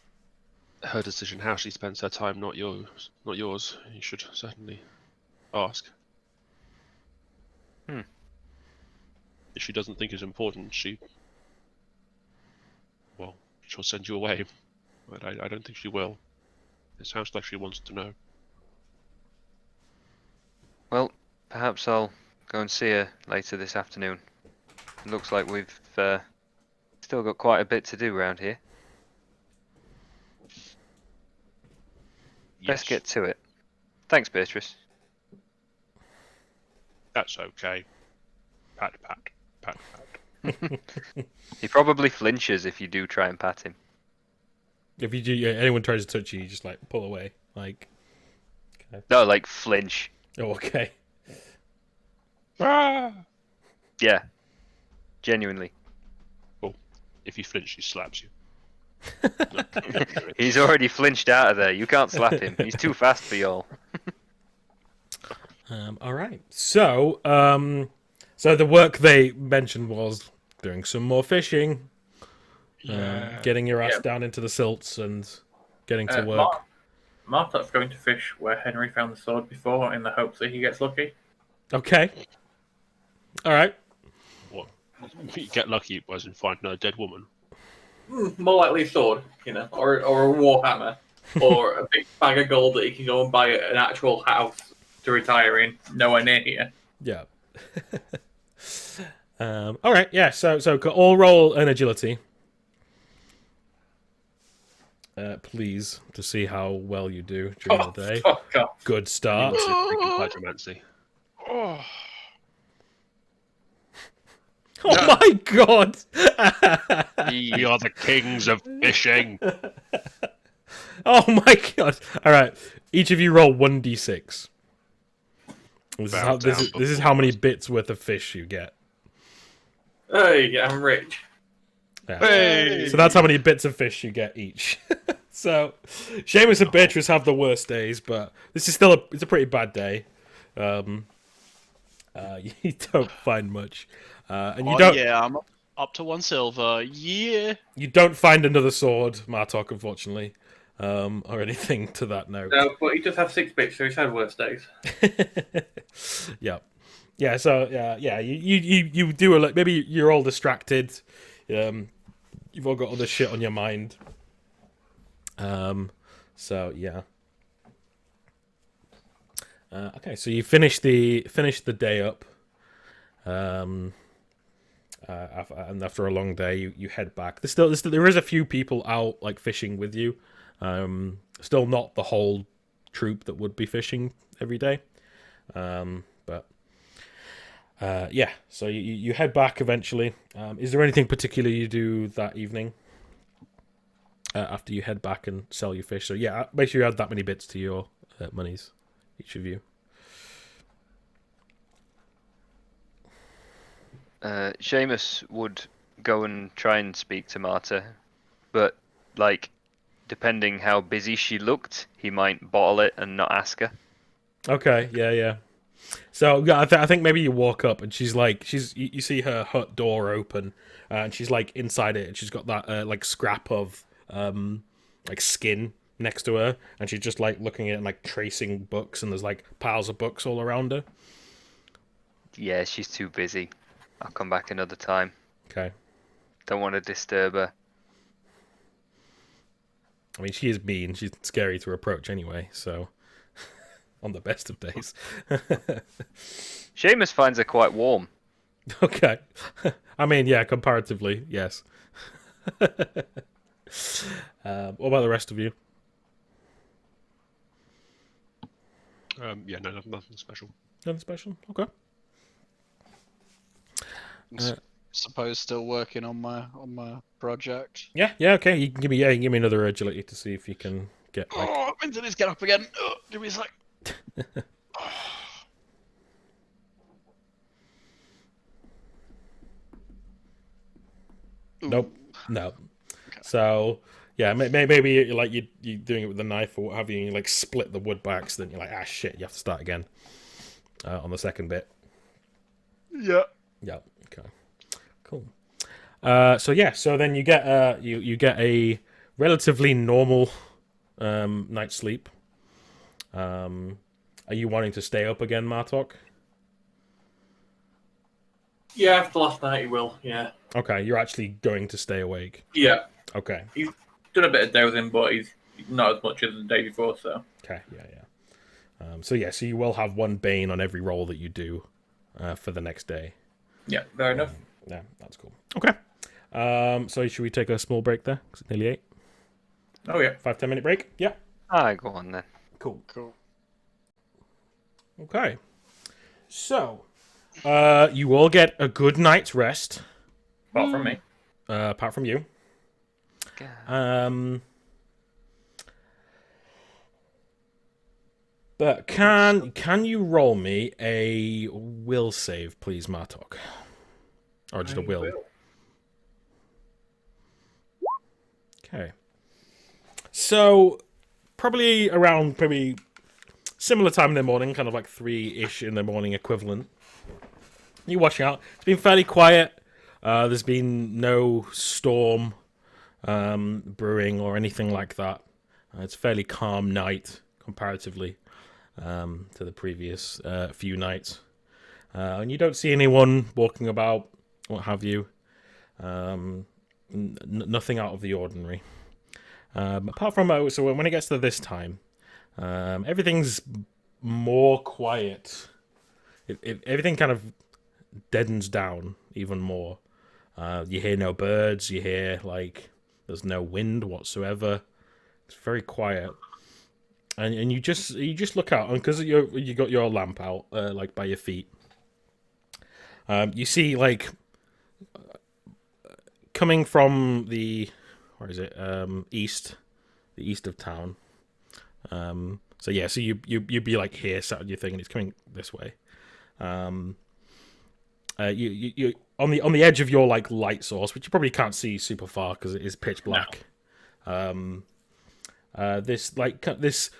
her decision how she spends her time, not yours. Not yours. You should certainly ask. If she doesn't think it's important, she'll send you away. But I don't think she will. It sounds like she wants to know. Well, perhaps I'll go and see her later this afternoon. It looks like we've still got quite a bit to do around here. Best get to it. Thanks, Beatrice. That's okay. Pat, pat, pat, pat. He probably flinches if you do try and pat him. If you do, anyone tries to touch you, you just like pull away. Like, okay. No, like flinch. Oh, okay. Ah! Yeah. Genuinely. Well, if you flinch, he slaps you. He's already flinched out of there. You can't slap him. He's too fast for y'all. All right. So, so the work they mentioned was doing some more fishing, getting your ass down into the silts and getting to work. Martok's going to fish where Henry found the sword before in the hopes that he gets lucky. Okay. All right. What? You get lucky as in finding a dead woman. More likely a sword, or a war hammer, or a big bag of gold that you can go and buy at an actual house to retire in, nowhere near here. Yeah. All right. Yeah. So all roll an agility, please, to see how well you do during the day. Fuck off. Good start. Freaking hydromancy. Oh my god! We are the kings of fishing. Oh my god! All right, each of you roll 1d6. This is how many bits worth of fish you get. Hey, I'm rich. Yeah. Hey! So that's how many bits of fish you get each. So Seamus and Beatrice have the worst days, but this is still it's a pretty bad day. You don't find much, and you don't. Yeah, I'm up to 1 silver. Yeah. You don't find another sword, Martok, unfortunately, or anything to that note. No, but he does have 6 bits, so he's had worse days. Yeah. Yeah, so you do a maybe you're all distracted. You've all got other shit on your mind. So yeah. Okay, so you finish the day up. And after a long day, you head back. There is a few people out like fishing with you. Still not the whole troop that would be fishing every day. But yeah, so you head back eventually. Is there anything particular you do that evening after you head back and sell your fish? So yeah, make sure you add that many bits to your monies, each of you. Seamus would go and try and speak to Marta, but like, depending how busy she looked, he might bottle it and not ask her. Okay, yeah. So yeah, I think maybe you walk up and she's like, you see her hut door open, and she's like inside it, and she's got that like scrap of like skin next to her, and she's just like looking at it and like tracing books, and there's like piles of books all around her. Yeah, she's too busy. I'll come back another time. Okay. Don't want to disturb her. I mean, she is mean. She's scary to approach anyway, so on the best of days. Seamus finds her quite warm. Okay. I mean, yeah, comparatively, yes. What about the rest of you? Yeah, no, nothing special. Nothing special? Okay. Suppose still working on my project. Yeah, okay. You can give me another agility to see if you can get like. Oh, when did this get up again? Oh, give me a sec. Nope. No. Okay. So yeah, maybe like you're doing it with the knife or what have you, and you like split the wood by accident. You're like, shit, you have to start again on the second bit. Yeah. Yeah. Okay. Cool. So then you get you get a relatively normal night's sleep. Are you wanting to stay up again, Martok? Yeah, after last night he will, yeah. Okay, you're actually going to stay awake. Yeah. Okay. He's done a bit of dozing, but he's not as much as the day before, so. Okay, yeah. So you will have one bane on every roll that you do for the next day. Yeah, fair enough. Yeah, that's cool. Okay. So should we take a small break there? 'Cause it's nearly 8. Oh, yeah. 5-10 minute break? Yeah. Go on then. Cool. Cool. Okay. So, you all get a good night's rest. Apart from me. Apart from you. God. But can you roll me a will save, please, Martok? Or just a will? Okay. So, probably around similar time in the morning, kind of like 3-ish in the morning equivalent. You're watching out. It's been fairly quiet. There's been no storm brewing or anything like that. It's a fairly calm night comparatively to the previous few nights. And you don't see anyone walking about, what have you. Nothing out of the ordinary. Apart from, so when it gets to this time, everything's more quiet. Everything kind of deadens down even more. You hear no birds. You hear there's no wind whatsoever. It's very quiet, and you just look out, and because you got your lamp out by your feet. You see coming from the east, the east of town. So you'd be here sat on your thing, and it's coming this way. You on the edge of your light source, which you probably can't see super far because it is pitch black. No. This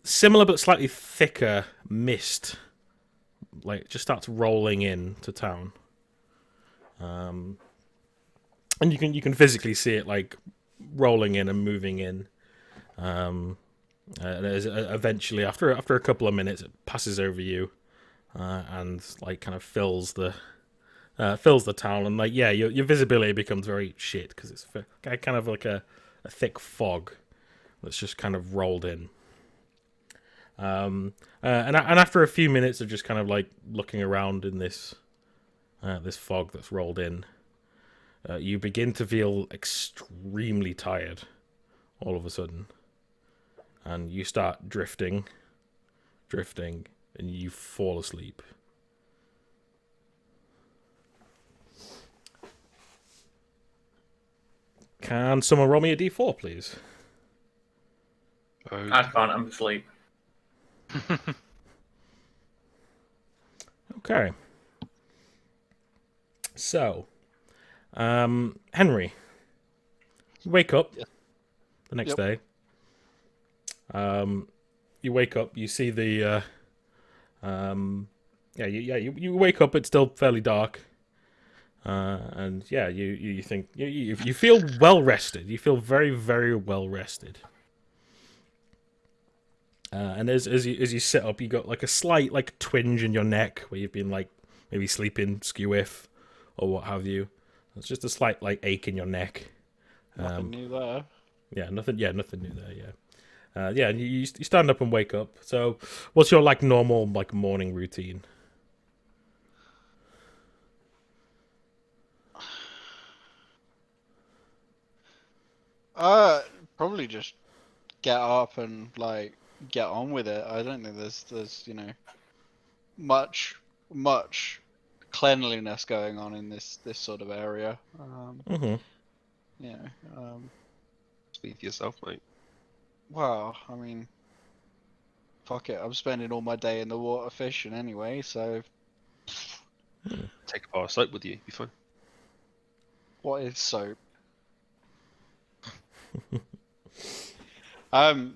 similar but slightly thicker mist just starts rolling in to town. And you can physically see it rolling in and moving in. And eventually, after a couple of minutes, it passes over you, and kind of fills the town. And your visibility becomes very shit because it's kind of like a thick fog that's just kind of rolled in. And after a few minutes of just kind of like looking around in this fog that's rolled in, you begin to feel extremely tired all of a sudden, and you start drifting, and you fall asleep. Can someone roll me a d4, please? I can't. I'm asleep. Okay. So, Henry, you wake up the next day. You wake up. You see the. You wake up. It's still fairly dark. And yeah, you think you feel well rested. You feel very, very well rested. And as you sit up, you got like a slight like twinge in your neck where you've been like maybe sleeping skew-if or what have you. It's just a slight like ache in your neck. Nothing new there. Yeah, nothing new there. Yeah. You stand up and wake up. So, what's your like normal like morning routine? Probably just get up and like get on with it. I don't think there's much cleanliness going on in this sort of area. Speak for yourself, mate. Well, I mean, fuck it. I'm spending all my day in the water fishing anyway, so Take a bar of soap with you. Be fine. what is soap?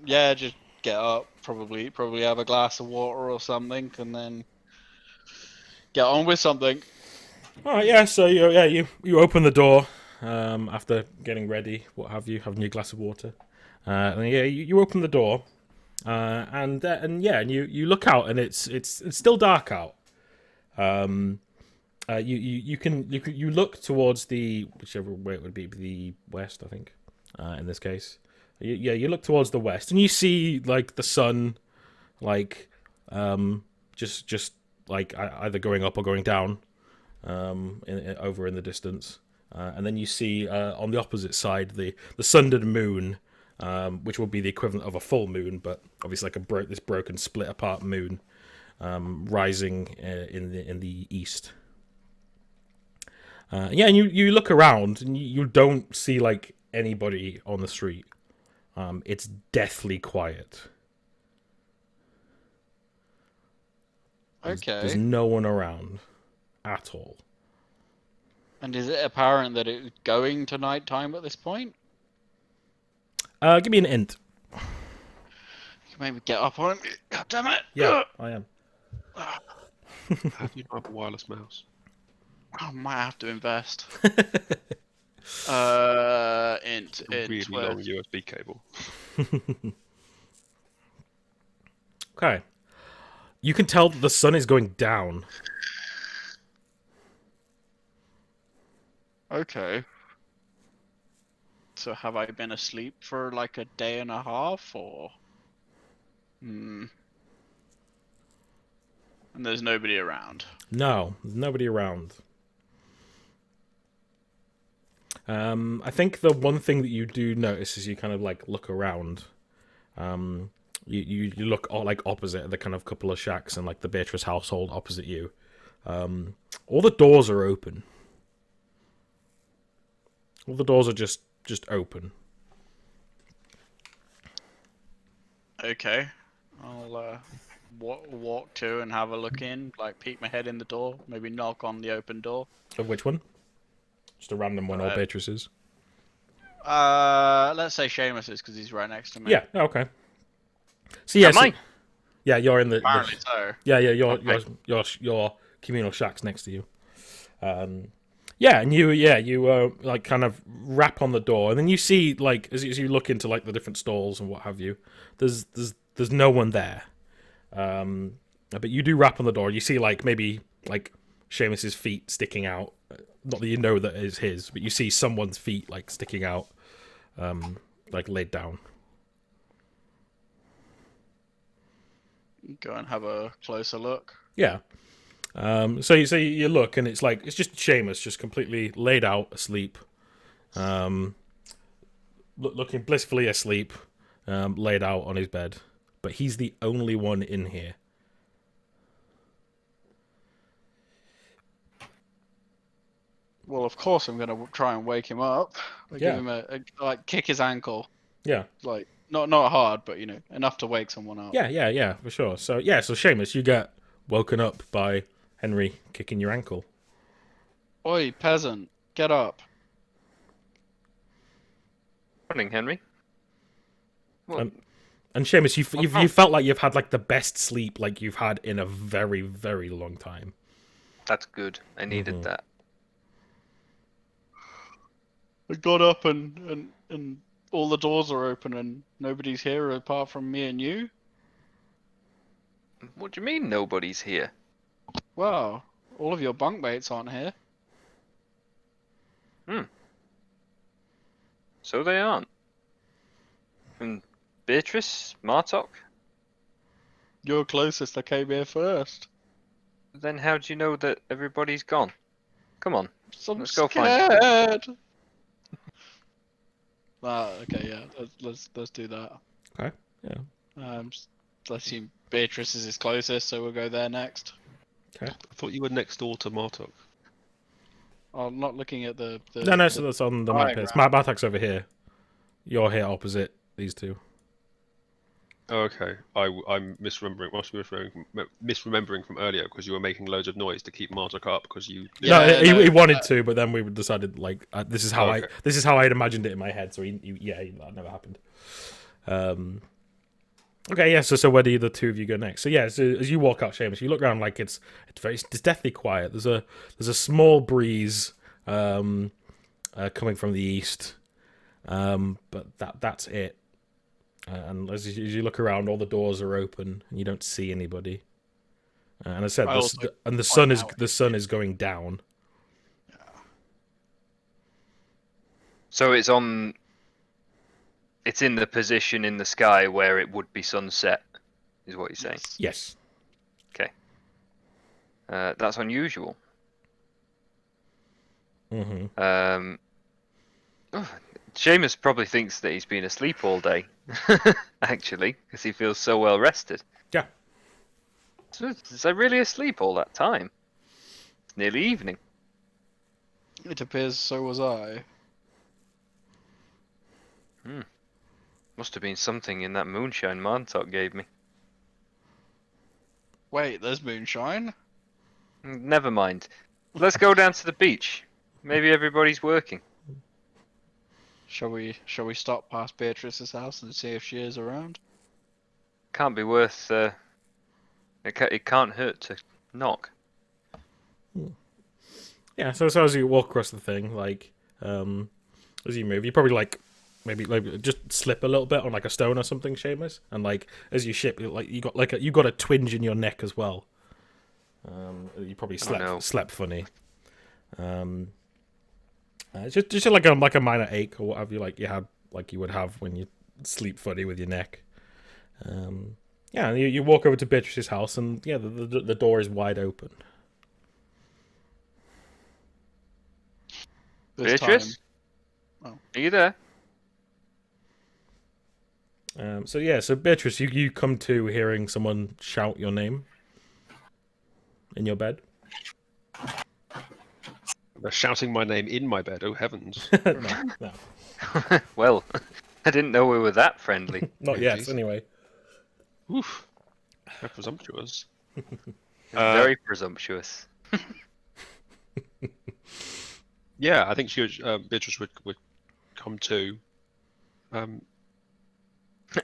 Yeah, just get up, probably have a glass of water or something, and then get on with something. All right, yeah. So you open the door after getting ready, what have you, having your glass of water. And yeah, you open the door, and you look out, and it's still dark out. You look towards the whichever way it would be, the west, I think. In this case, you look towards the west, and you see like the sun, like just like either going up or going down, over in the distance, and then you see on the opposite side the sundered moon, which will be the equivalent of a full moon, but obviously like this broken, split apart moon, rising in the east. And you look around and you don't see like anybody on the street. It's deathly quiet. There's no one around at all. And is it apparent that it's going to nighttime at this point? Give me an int. You can maybe get up on it. God damn it! Yeah, I am. Have you not have a wireless mouse? I might have to invest. Int. Really long USB cable. Okay. You can tell that the sun is going down. Okay. So have I been asleep for like a day and a half, or? And there's nobody around. No, there's nobody around. I think the one thing that you do notice is you kind of like look around. You look like opposite the kind of couple of shacks and like the Beatrice household opposite you. All the doors are open. All the doors are just open. Okay. I'll walk to and have a look in, like peek my head in the door, maybe knock on the open door. Of which one? Just a random one, or Beatrice's? Let's say Seamus's, because he's right next to me. Yeah, okay. So yeah, Mine. Yeah, you're in the. Apparently so. Yeah, your communal shack's next to you. And you like kind of rap on the door, and then you see like as you look into like the different stalls and what have you, there's no one there. But you do rap on the door. You see like maybe like Seamus's feet sticking out. Not that you know that is his, but you see someone's feet like sticking out, like laid down. Go and have a closer look. Yeah. So you look, and it's just Seamus, just completely laid out asleep, looking blissfully asleep, laid out on his bed. But he's the only one in here. Well, of course I'm gonna try and wake him up. Yeah. Give him like kick his ankle, Yeah. like not hard, but enough to wake someone up. Yeah, for sure. So Seamus, you get woken up by Henry kicking your ankle. Oi, peasant, get up. Morning, Henry. What? And Seamus, you felt like you've had like the best sleep like you've had in a very, very long time. That's good. I needed that. I got up and all the doors are open and nobody's here apart from me and you. What do you mean nobody's here? Wow, all of your bunkmates aren't here. So they aren't. And Beatrice, Martok? You're closest. I came here first. Then how do you know that everybody's gone? Come on. I'm Let's go find scared. Okay, yeah. Let's do that. Okay. Yeah. I assume Beatrice is his closest, so we'll go there next. Okay. I thought you were next door to Martok. I'm not looking at the No, so that's on the map here. It's diagram. Martak's over here. You're here opposite these two. Oh, okay. I'm misremembering from earlier because you were making loads of noise to keep Martok up because you. No, Yeah, he wanted to, but then we decided like this is how Okay. this is how I'd imagined it in my head. So that never happened. Okay, yeah. So where do the two of you go next? So yeah, so as you walk out, Seamus, you look around like it's deathly quiet. There's a small breeze coming from the east, but that's it. And as you look around, all the doors are open, and you don't see anybody. And as I said, the sun is going down. So it's in the position in the sky where it would be sunset, is what you're saying. Yes. Okay. That's unusual. Mm-hmm. Seamus probably thinks that he's been asleep all day, actually, because he feels so well rested. Yeah. So, is I really asleep all that time? It's nearly evening. It appears so was I. Must have been something in that moonshine Martok gave me. Wait, there's moonshine? Never mind. Let's go down to the beach. Maybe everybody's working. Shall we stop past Beatrice's house and see if she is around? Can't be worth. It can't hurt to knock. Yeah. So as you walk across the thing, like as you move, you probably like maybe just slip a little bit on like a stone or something, Seamus, and like as you ship, like you got a twinge in your neck as well. You probably slept funny. Just like a minor ache or whatever you would have when you sleep funny with your neck. Yeah, and you walk over to Beatrice's house, and yeah, the door is wide open. This Beatrice? time. Are you there? So Beatrice, you come to hearing someone shout your name in your bed. They're shouting my name in my bed. Oh heavens! No, Well, I didn't know we were that friendly. not Oh, yet. geez. Anyway, Oof. How presumptuous. Very presumptuous. Yeah, I think she would, Beatrice would come to.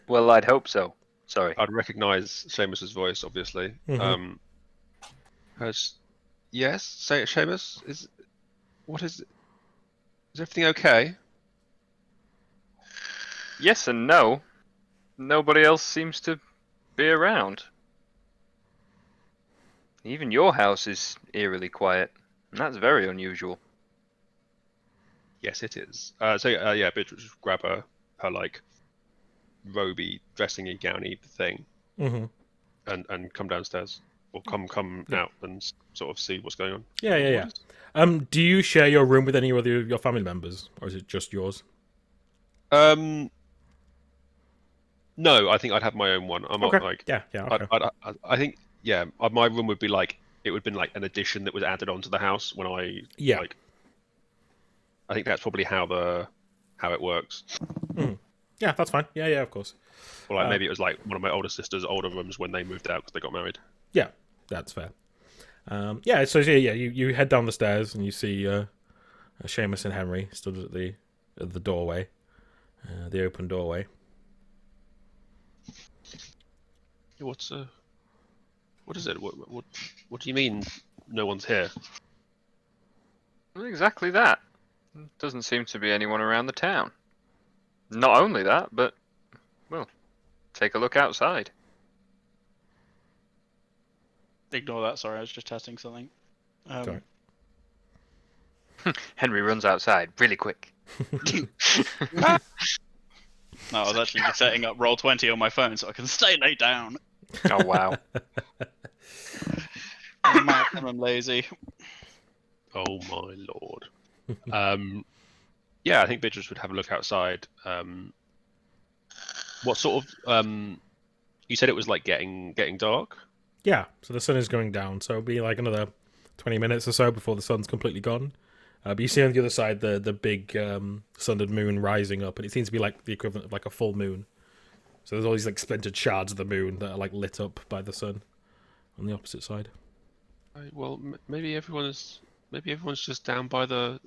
Well, I'd hope so. Sorry. I'd recognise Seamus's voice, obviously. Mhm. Yes, say it, Seamus. Is everything okay? Yes and no. Nobody else seems to be around. Even your house is eerily quiet, and that's very unusual. Yes, it is. Yeah, Beatrice would grab her like roby, dressing-y, gowny thing, mm-hmm. and come downstairs or come out and sort of see what's going on. Yeah. Do you share your room with any of your family members, or is it just yours? No, I think I'd have my own one. I'm Okay. not like Yeah. Okay. I think my room would be like it would have been like an addition that was added onto the house when I Yeah. like. I think that's probably how it works. Yeah, that's fine. Yeah, of course. Or like maybe it was like one of my older sister's older rooms when they moved out because they got married. Yeah, that's fair. Yeah, so you head down the stairs and you see Seamus and Henry stood at the doorway, the open doorway. What is it? What do you mean? No one's here. Well, exactly that. Doesn't seem to be anyone around the town. Not only that, but, well, take a look outside. Ignore that. Sorry, I was just testing something. Sorry. Henry runs outside really quick. No, I was actually just setting up Roll20 on my phone so I can stay laid down. Oh, wow. I'm lazy. Oh my lord. Yeah, I think Beatrice would have a look outside. What sort of? You said it was like getting dark. Yeah, so the sun is going down, so it'll be like another 20 minutes or so before the sun's completely gone. But you see on the other side the big sundered moon rising up, and it seems to be like the equivalent of like a full moon. So there's all these like splintered shards of the moon that are like lit up by the sun on the opposite side. Well, maybe everyone's just down by the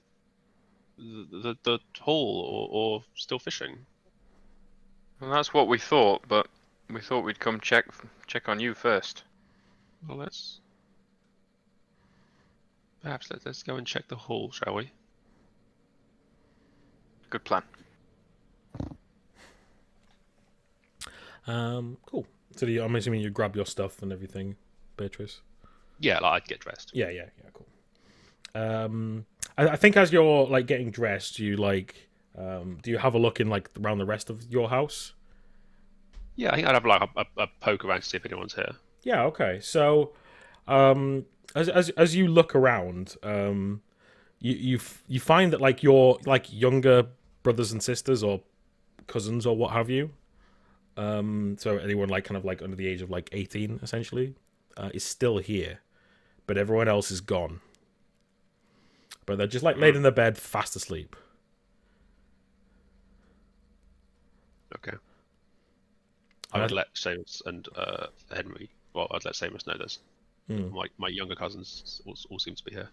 hall or still fishing. Well, that's what we thought, but we thought we'd come check on you first. Well, let's go and check the hall, shall we? Good plan. Cool. So I'm assuming you grab your stuff and everything, Beatrice. Yeah, like I'd get dressed. Yeah, cool. I think as you're like getting dressed, you like, do you have a look in like around the rest of your house? Yeah, I think I'd have like a poke around to see if anyone's here. Yeah. Okay. So, as you look around, you find that like your like younger brothers and sisters or cousins or what have you, so anyone like kind of like under the age of like 18 essentially, is still here, but everyone else is gone. But they're just like laid in their bed, fast asleep. Okay. I would let Seamus and Henry. Well, I'd let Seamus know this. My younger cousins all seem to be here.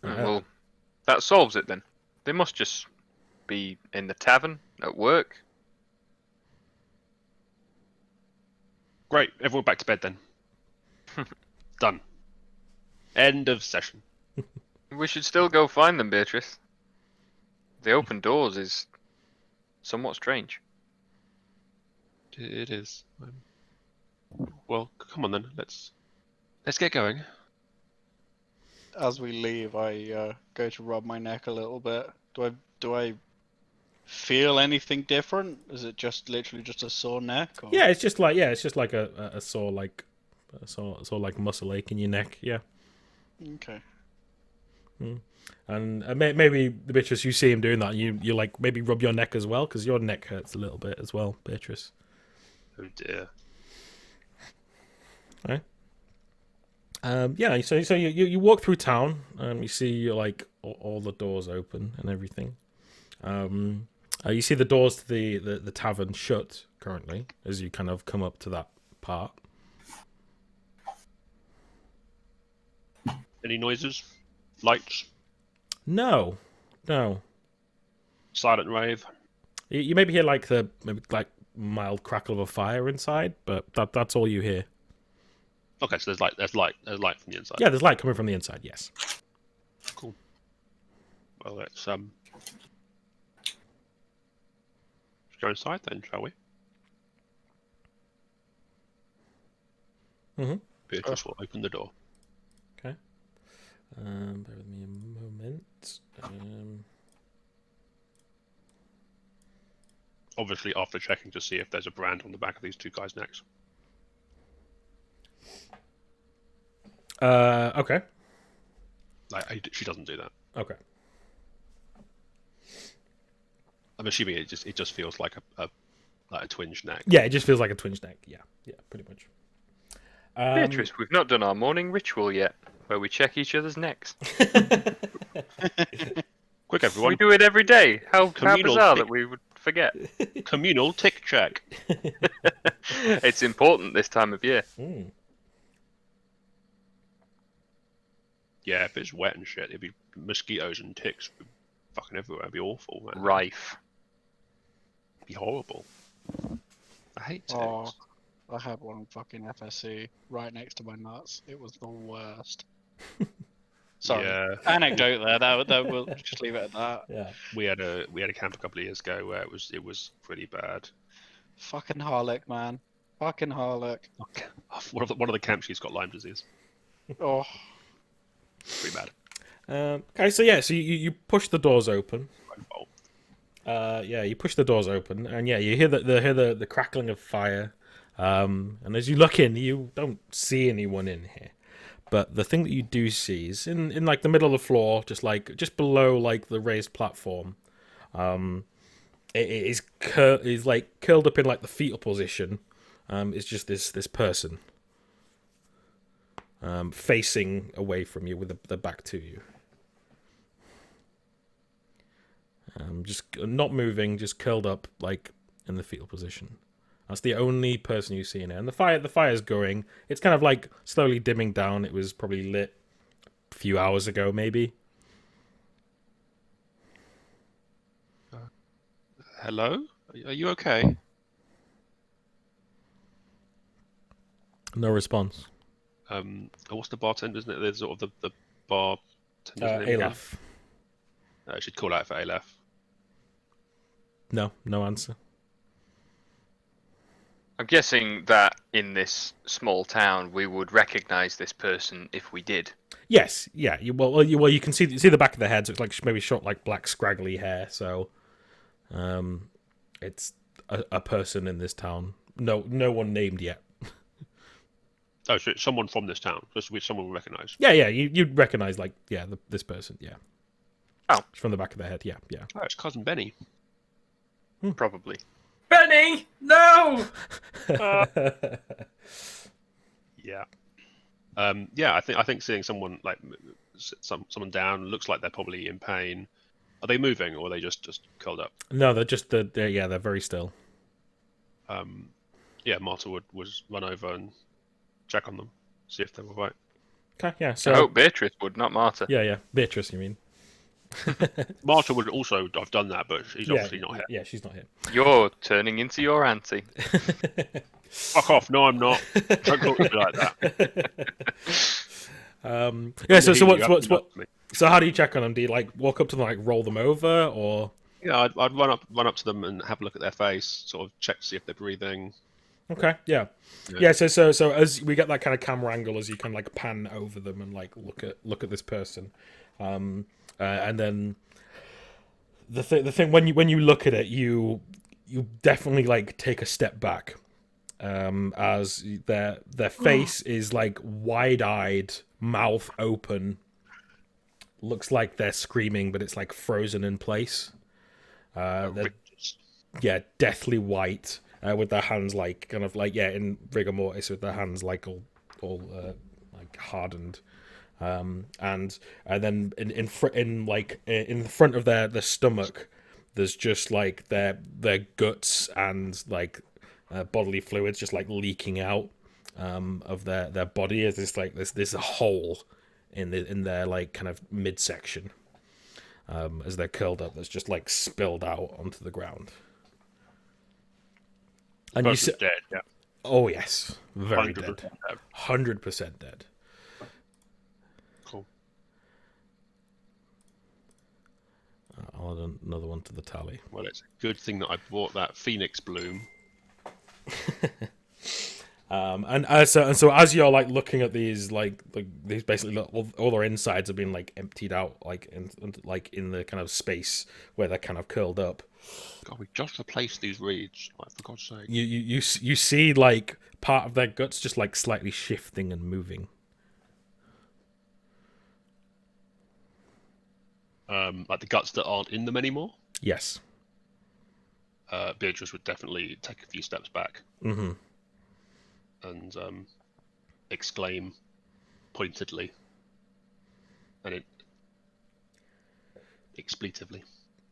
Well, that solves it then. They must just be in the tavern, at work. Great, everyone back to bed then. Done. End of session. We should still go find them, Beatrice. The open doors is somewhat strange. It is. Well, come on then. Let's get going. As we leave, I go to rub my neck a little bit. Do I feel anything different? Is it just literally just a sore neck? Or... Yeah, it's just like a sore like muscle ache in your neck. Yeah. Okay. And maybe Beatrice, you see him doing that, and you like maybe rub your neck as well because your neck hurts a little bit as well, Beatrice. Oh dear. Right. Yeah. So you walk through town. You see like all the doors open and everything. You see the doors to the tavern shut currently as you kind of come up to that part. Any noises? Lights? No. Silent rave? You maybe hear like the mild crackle of a fire inside, but that's all you hear. Okay, so there's light from the inside. Yeah, there's light coming from the inside. Yes. Cool. Well, let's go inside then, shall we? Mm-hmm. Beatrice will open the door. Okay. Bear with me a moment. obviously after checking to see if there's a brand on the back of these two guys' necks. Okay. She doesn't do that. Okay. I'm assuming it just feels like a twinge neck. Yeah, it just feels like a twinge neck. Yeah, pretty much. Beatrice, we've not done our morning ritual yet, where we check each other's necks. Quick, everyone! We do it every day. How Communal bizarre tick. that we would forget. Communal tick check. It's important this time of year. Yeah, if it's wet and shit, it'd be mosquitoes and ticks fucking everywhere. It'd be awful, man. Rife. It'd be horrible. I hate ticks. Oh, I had one fucking FSC right next to my nuts. It was the worst. Sorry. Yeah. Anecdote there. That we'll just leave it at that. Yeah. We had a camp a couple of years ago where it was pretty bad. Fucking harlock, man. Fucking harlock. One of the camps, she's got Lyme disease. Oh. Pretty bad. Okay, so you push the doors open. You push the doors open, and you hear the crackling of fire. And as you look in, you don't see anyone in here. But the thing that you do see is in like the middle of the floor, just below like the raised platform. It is curled up in like the fetal position. It's just this person. Facing away from you with the back to you. Just not moving, just curled up like in the fetal position. That's the only person you see in there. And the fire's going. It's kind of like slowly dimming down. It was probably lit a few hours ago, maybe. Hello? Are you okay? No response. What's the bartender's name? There's sort of the bartender's name. Alaf. I should call out for Alaf. No answer. I'm guessing that in this small town we would recognise this person if we did. Yes, yeah. You can see the back of their head. So it's like maybe short, like black, scraggly hair. So, it's a person in this town. No one named yet. Oh, so it's someone from this town. Just someone we recognise. Yeah. You'd recognise this person. Yeah. Oh, it's from the back of their head. Yeah. Oh, it's cousin Benny. Probably. Benny, no. Yeah. I think seeing someone like someone down looks like they're probably in pain. Are they moving or are they just curled up? No, they're very still. Marta would run over and check on them, see if they're all right. Okay, yeah. So I hope Beatrice would, not Marta. yeah, Beatrice, you mean? Marta would also have done that, but she's obviously not here. Yeah, she's not here. You're turning into your auntie. Fuck off! No, I'm not. Don't talk to me like that. So how do you check on them? Do you like walk up to them, like roll them over, or? Yeah, I'd run up to them and have a look at their face, sort of check to see if they're breathing. Okay, yeah. So as we get that kind of camera angle, as you can like pan over them and like look at this person, and then the thing when you look at it, you definitely like take a step back, as their face is like wide-eyed, mouth open, looks like they're screaming, but it's like frozen in place. Deathly white, with their hands like kind of like in rigor mortis, with their hands like all like hardened. And then in the front of their stomach, there's just like their guts and like bodily fluids just like leaking out of their body. Is this hole in their like kind of midsection, as they're curled up, that's just like spilled out onto the ground. And you see, dead. Yeah. Oh yes, very 100% dead. dead. 100% dead. Cool. I'll add another one to the tally. Well, it's a good thing that I bought that Phoenix bloom. So as you're like looking at these, like these basically all their insides have been like emptied out, like in the kind of space where they're kind of curled up. God, we just replaced these reeds. Like, for God's sake. You see like part of their guts just like slightly shifting and moving. Like the guts that aren't in them anymore. Yes. Beatrice would definitely take a few steps back Mm-hmm. and exclaim pointedly and expletively.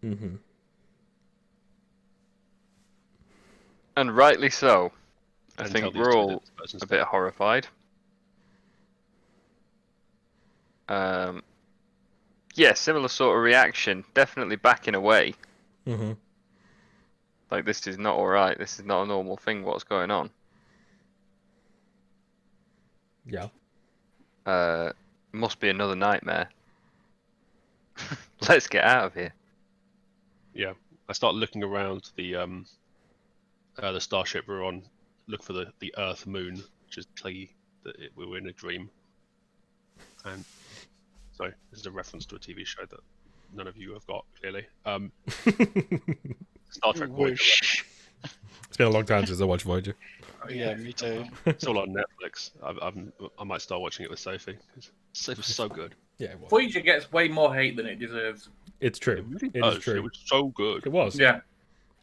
Mm-hmm. And rightly so. I And tell think these we're two all that this person's a bit dead. horrified. Yeah, similar sort of reaction. Definitely backing away. Mm-hmm. Like, this is not alright. This is not a normal thing. What's going on? Yeah. Must be another nightmare. Let's get out of here. Yeah, I start looking around the starship we're on, look for the Earth Moon, which is clearly that we were in a dream. And sorry, this is a reference to a TV show that none of you have got clearly. Star Trek Voyager. Whoosh. It's been a long time since I watched Voyager. Yeah, me too. It's all on Netflix. I might start watching it with Sophie. It was so good. Yeah, it was. Voyager gets way more hate than it deserves. It's true. really It does. is true. It was so good. It was. Yeah.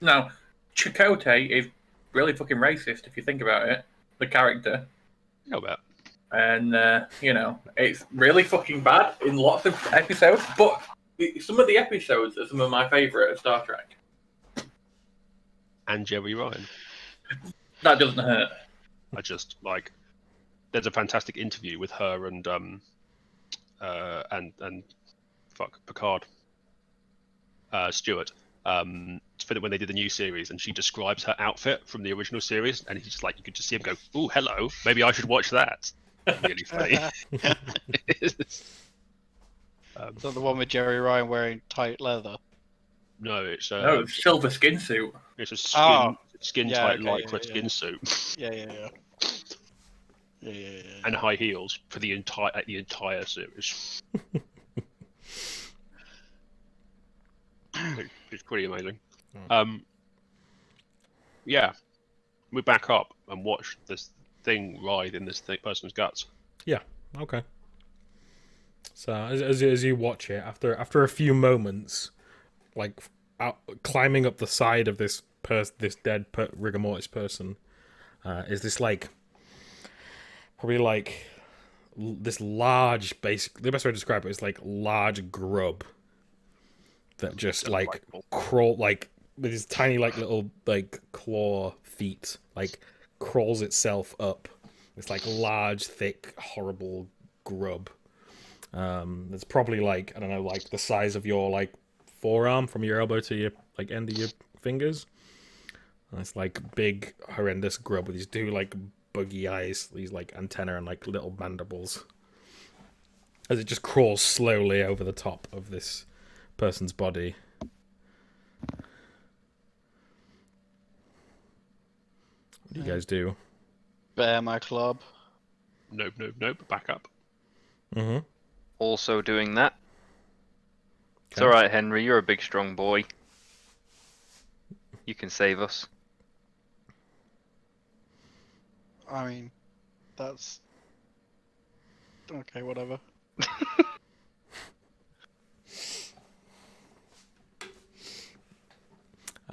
Now, Chakotay is really fucking racist if you think about it. The character. How about? And, it's really fucking bad in lots of episodes, but some of the episodes are some of my favourite of Star Trek. And Jerry Ryan. That doesn't hurt. I just like. There's a fantastic interview with her and Picard. Stewart. For when they did the new series, and she describes her outfit from the original series, and he's just like, you could just see him go, "Ooh, hello, maybe I should watch that." Really funny. Is that the one with Jerry Ryan wearing tight leather? No, it's No, it's silver skin suit. it's a skin Yeah, tight okay, lycra yeah. skin suit Yeah. and high heels for the entire series. It's pretty amazing. Yeah, we back up and watch this thing ride in this person's guts. Okay. So as you watch it, after a few moments, like climbing up the side of this dead rigor mortis person, is this like probably like this large, basically the best way to describe it is like large grub that just like crawl like with his tiny like little like claw feet like crawls itself up. It's like large, thick, horrible grub. It's probably like, I don't know, like the size of your like forearm from your elbow to your like end of your fingers. And it's like big, horrendous grub with these two like buggy eyes, these like antennae and like little mandibles. As it just crawls slowly over the top of this person's body. What do you guys do? Bear my club. Nope. Back up. Mm-hmm. Also doing that. It's Okay. alright, Henry. You're a big, strong boy. You can save us. I mean, that's okay. Whatever.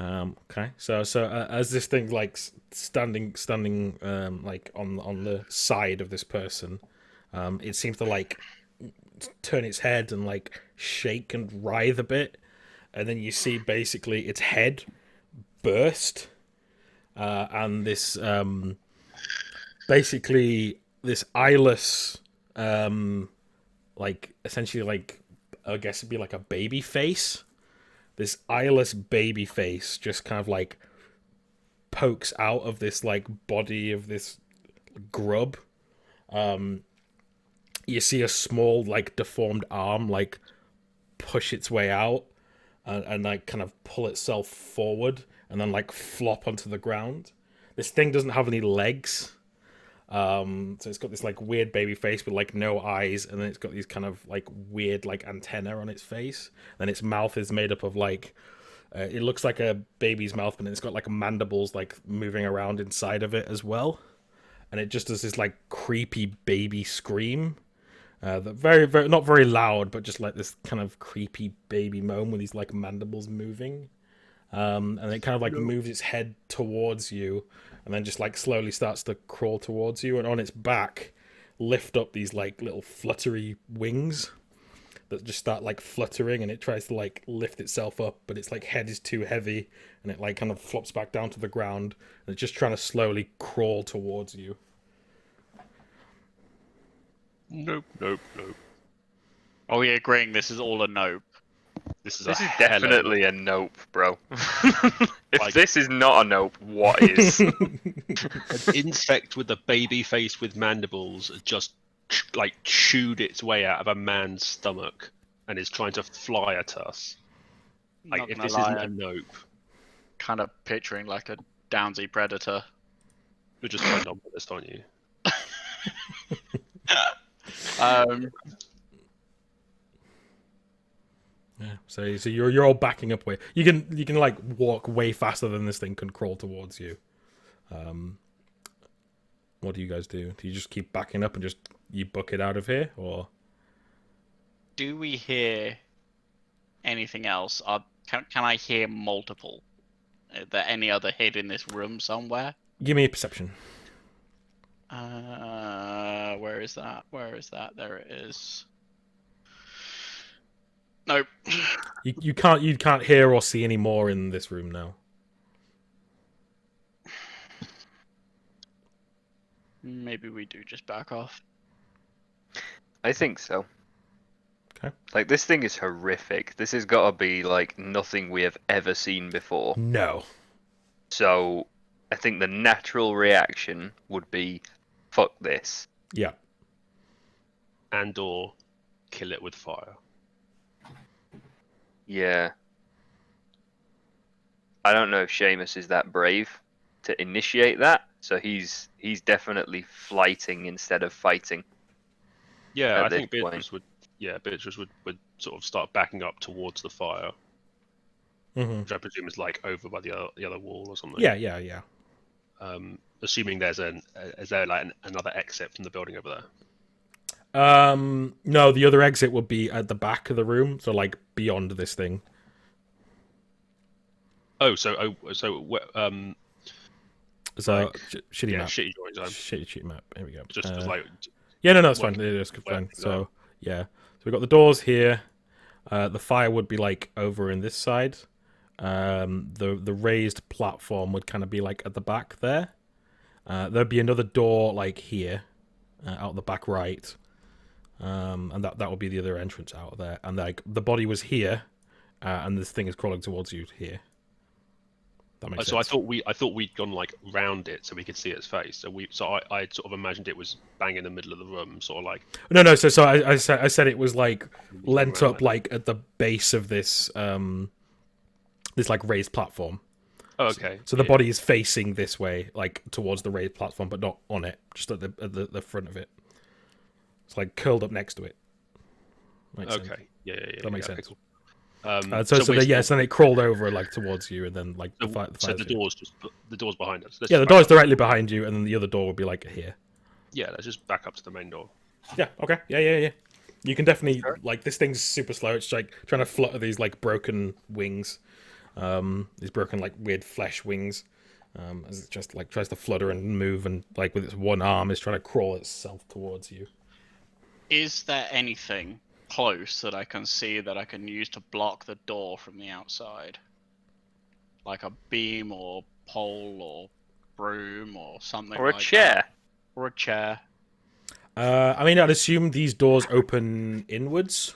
Okay. So as this thing like standing like on the side of this person, it seems to like turn its head and like shake and writhe a bit, and then you see basically its head burst, and this basically this eyeless like essentially like I guess it'd be like a baby face. This eyeless baby face just kind of like pokes out of this like body of this grub. You see a small like deformed arm like push its way out and like kind of pull itself forward and then like flop onto the ground. This thing doesn't have any legs. So it's got this like weird baby face with like no eyes, and then it's got these kind of like weird like antennae on its face. Then its mouth is made up of like It looks like a baby's mouth, but it's got like mandibles like moving around inside of it as well. And it just does this like creepy baby scream. That very not very loud, but just like this kind of creepy baby moan with these like mandibles moving. And it kind of like moves its head towards you, and then just like slowly starts to crawl towards you. And on its back, lift up these like little fluttery wings that just start like fluttering, and it tries to like lift itself up, but its like head is too heavy, and it like kind of flops back down to the ground, and it's just trying to slowly crawl towards you. Nope, nope, nope. Are we agreeing this is all a nope? This is This a is hell of a- definitely a nope, bro. If Like- this is not a nope, what is? An insect with a baby face with mandibles just like chewed its way out of a man's stomach and is trying to fly at us. Like, Not if gonna this lie, isn't a I'm nope, kind of picturing like a Downsy predator. you're just playing on with this, aren't you? Yeah. So you're all backing up way. You can like walk way faster than this thing can crawl towards you. What do you guys do? Do you just keep backing up and just you book it out of here, or? Do we hear anything else? Can I hear multiple? Are there any other hid in this room somewhere? Give me a perception. Where is that? Where is that? There it is. Nope. You can't hear or see any more in this room now. Maybe we do just back off. I think so. Okay. Like, this thing is horrific. This has got to be like nothing we have ever seen before. No. So I think the natural reaction would be, fuck this. Yeah. And or kill it with fire. Yeah. I don't know if Seamus is that brave to initiate that, so he's definitely flighting instead of fighting. Yeah, At I this think point. Beatrice would sort of start backing up towards the fire, Mm-hmm. which I presume is like over by the other wall or something. Yeah. Assuming is there like another exit from the building over there? No, the other exit would be at the back of the room, so like beyond this thing. So So Like, shitty yeah, map. shitty drawings. Shitty map. Here we go. Just as like Yeah, no, it's Like, fine. It is where fine. to So go. yeah, so we've got the doors here. The fire would be like over in this side. The raised platform would kind of be like at the back there. There'd be another door like here, out the back right. And that would be the other entrance out of there. And like the body was here, and this thing is crawling towards you here. That makes so I sense. thought we'd gone like round it so we could see its face. So I sort of imagined it was bang in the middle of the room, sort of like No. So I said it was like moving lent around up like at the base of this this like raised platform. Oh, okay. So the Yeah. body is facing this way, like towards the raised platform, but not on it, just at the front of it. It's like curled up next to it. Makes sense. Okay. Yeah. That makes okay, sense. cool. So then it crawled over like towards you, and then like So, the so the door's behind us. Let's Yeah, the just back door's up. directly behind you, and then the other door would be like here. Yeah, let's just back up to the main door. Yeah. Okay. Yeah. You can definitely like this thing's super slow. It's like trying to flutter these like broken wings, these broken like weird flesh wings, as it just like tries to flutter and move, and like with its one arm is trying to crawl itself towards you. Is there anything close that I can see that I can use to block the door from the outside? Like a beam or pole or broom or something Or a like chair. that. Or a chair. I mean, I'd assume these doors open inwards.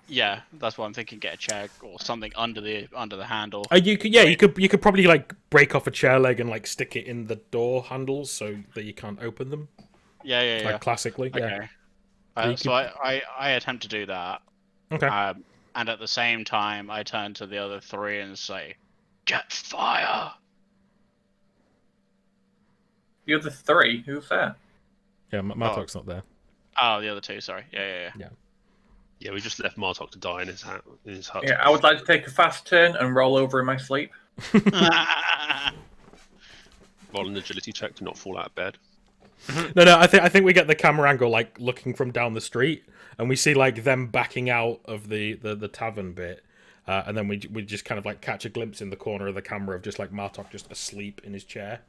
Yeah, that's what I'm thinking. Get a chair or something under the handle. You could probably like break off a chair leg and like stick it in the door handles so that you can't open them. Yeah. Like classically. Yeah. Okay. You So I attempt to do that. Okay. And at the same time, I turn to the other three and say, "Get fire!" The other three, who's there? Yeah, Martok's not there. Oh, the other two. Sorry. Yeah. Yeah, we just left Martok to die in his hut. Yeah, I would like to take a fast turn and roll over in my sleep. Roll an agility check to not fall out of bed. No. I think we get the camera angle like looking from down the street, and we see like them backing out of the tavern bit, and then we just kind of like catch a glimpse in the corner of the camera of just like Martok just asleep in his chair,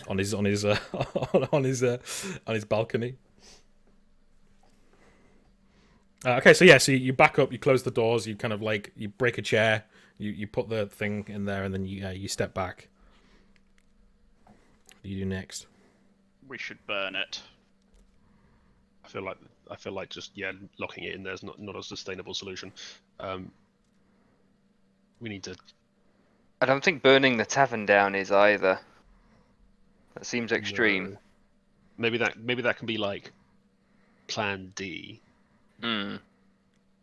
on his on his balcony. Okay, so you back up, you close the doors, you kind of like you break a chair, you put the thing in there, and then you step back. What do you do next? We should burn it. I feel like just locking it in there is not a sustainable solution. We need to. I don't think burning the tavern down is either. That seems extreme. No. Maybe that can be like Plan D. Hmm.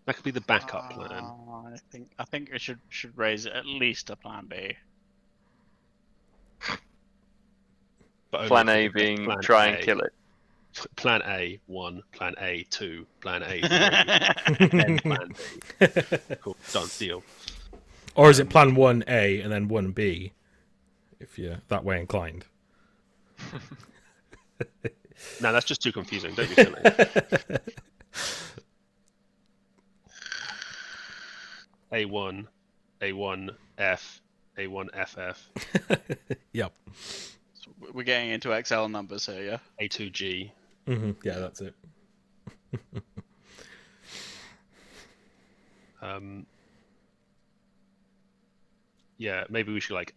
That could be the backup plan. I think we should raise it at least a plan B. But only Plan if A it's being Plan try A. and kill it. Plan A 1, Plan A 2, Plan A 3, and Plan B. Cool, done, deal. Or is it Plan 1A and then 1B, if you're that way inclined? No, that's just too confusing. Don't be silly. A1, A1F, A1FF, Yep. So we're getting into XL numbers here, yeah? A2G. Yeah, that's it. Yeah, maybe we should like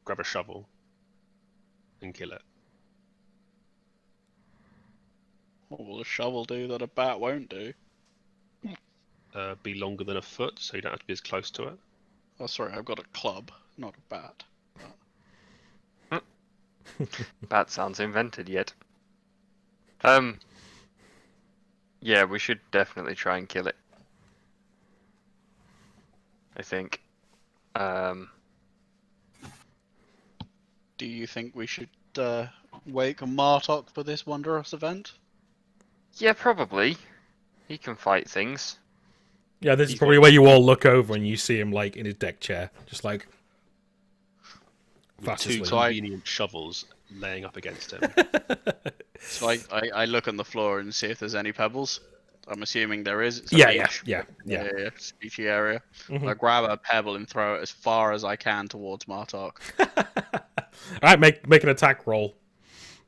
grab a shovel and kill it. What will a shovel do that a bat won't do? Be longer than a foot, so you don't have to be as close to it. Oh, sorry, I've got a club, not a bat. That sounds invented yet. Yeah, we should definitely try and kill it. I think. Do you think we should wake Martok for this wondrous event? Yeah, probably. He can fight things. Yeah, this is probably where you all look over and you see him like in his deck chair, just like With fast two asleep. convenient shovels laying up against him. So I look on the floor and see if there's any pebbles. I'm assuming there is. It's a Yeah, beach. yeah. It's a beachy area. Mhm. I grab a pebble and throw it as far as I can towards Martok. All right, make an attack roll.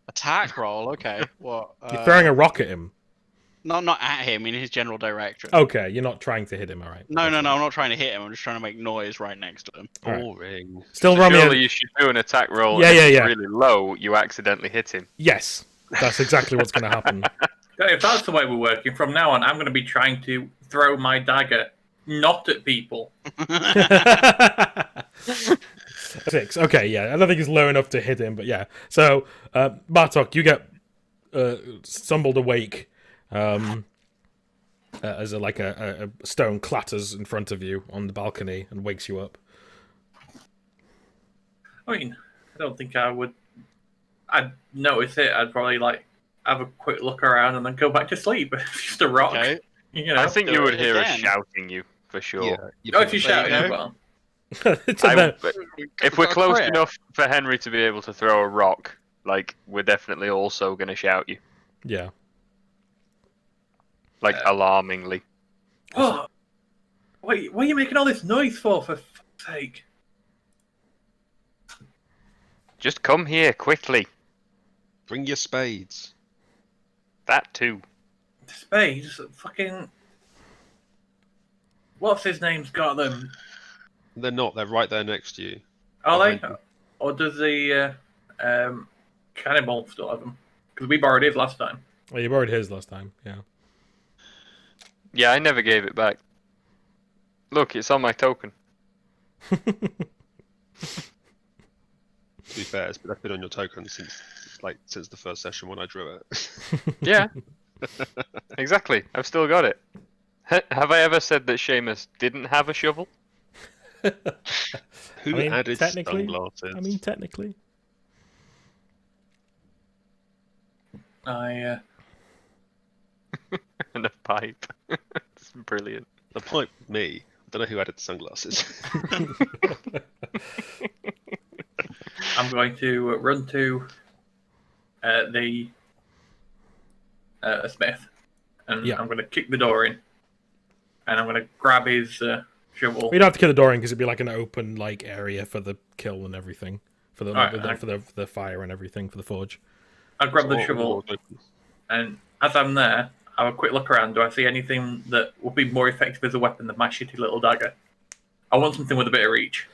Attack roll, okay. What? You're throwing a rock at him. Not at him, in his general direction. Okay, you're not trying to hit him. All right. No, I'm not trying to hit him. I'm just trying to make noise right next to him. Alright. Boring. Still roll me. Surely you should do an attack roll. Yeah, and if yeah, it's yeah. really low, you accidentally hit him. Yes, that's exactly what's going to happen. If that's the way we're working, from now on, I'm going to be trying to throw my dagger not at people. 6. Okay, yeah. I don't think it's low enough to hit him, but yeah. So, Bartok, you get stumbled awake as a stone clatters in front of you on the balcony and wakes you up. I mean, I don't think I would. I'd notice it. I'd probably have a quick look around and then go back to sleep. It's just a rock. Okay. You know. I think do you it would hear us again. shouting you, for sure. Oh, if you shout, There you as go. well. If we're close enough for Henry to be able to throw a rock, we're definitely also going to shout you. Yeah. Alarmingly. Oh, wait, what are you making all this noise for fuck's sake? Just come here, quickly. Bring your spades. That too. Spades, fucking. What's his name's got them? They're not. They're right there next to you. Are they? Behind Or does the cannibal still have them? Because we borrowed his last time. Well, you borrowed his last time. Yeah. Yeah, I never gave it back. Look, it's on my token. To be fair, that's been on your token since the first session when I drew it. Yeah. Exactly. I've still got it. Have I ever said that Seamus didn't have a shovel? Who added technically. sunglasses? Technically. and a pipe. It's brilliant. The pipe, me. I don't know who added the sunglasses. I'm going to run to the smith, and Yeah. I'm going to kick the door in, and I'm going to grab his shovel. You don't have to kill the door in because it'd be like an open like area for the kill and everything, for the Alright, for the fire and everything for the forge. I'll grab the So all shovel, doors open. and as I'm there, I have a quick look around. Do I see anything that will be more effective as a weapon than my shitty little dagger? I want something with a bit of reach.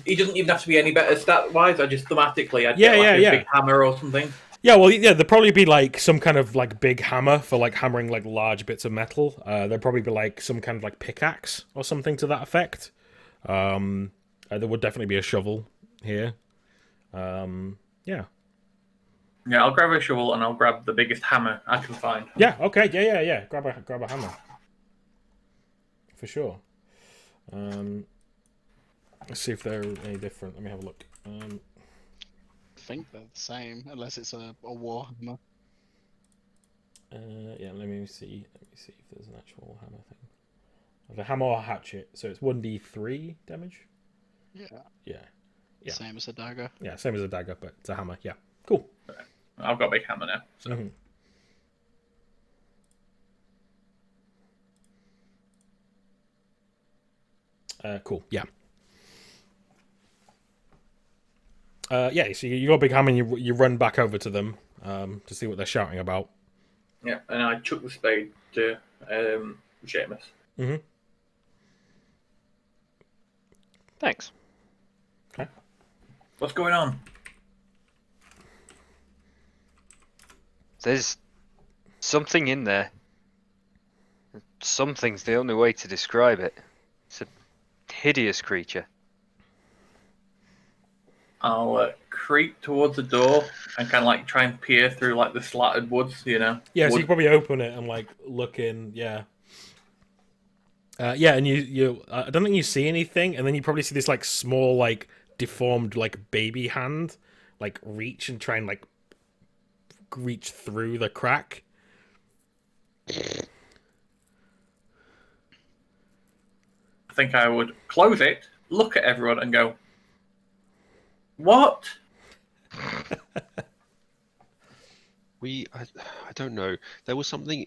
He doesn't even have to be any better stat-wise. I just thematically, I'd get like a big hammer or something. Yeah, well, yeah, there'd probably be like some kind of like big hammer for like hammering like large bits of metal. There'd probably be like some kind of like pickaxe or something to that effect. There would definitely be a shovel here. Yeah. Yeah, I'll grab a shovel and I'll grab the biggest hammer I can find. Yeah. Okay. Yeah. Grab a hammer. For sure. Let's see if they're any different. Let me have a look. I think they're the same, unless it's a warhammer. Yeah. Let me see. If there's an actual hammer thing. The hammer or hatchet. So it's 1d3 damage. Yeah. Yeah. Yeah. Same as a dagger. Yeah. Same as a dagger, but it's a hammer. Yeah. Cool. I've got a big hammer now. So. Mhm. Cool. Yeah. Yeah. So you got a big hammer, and you run back over to them to see what they're shouting about. Yeah, and I chuck the spade to Seamus. Mm-hmm. Thanks. Okay. What's going on? There's something in there. Something's the only way to describe it. It's a hideous creature. I'll creep towards the door and kind of like try and peer through like the slatted woods, you know. Yeah. So Wood. you can probably open it and like look in. Yeah. Yeah, and you I don't think you see anything, and then you probably see this like small like deformed like baby hand like reach and try and like reach through the crack. I think I would close it, look at everyone, and go, "What?" I don't know. There was something.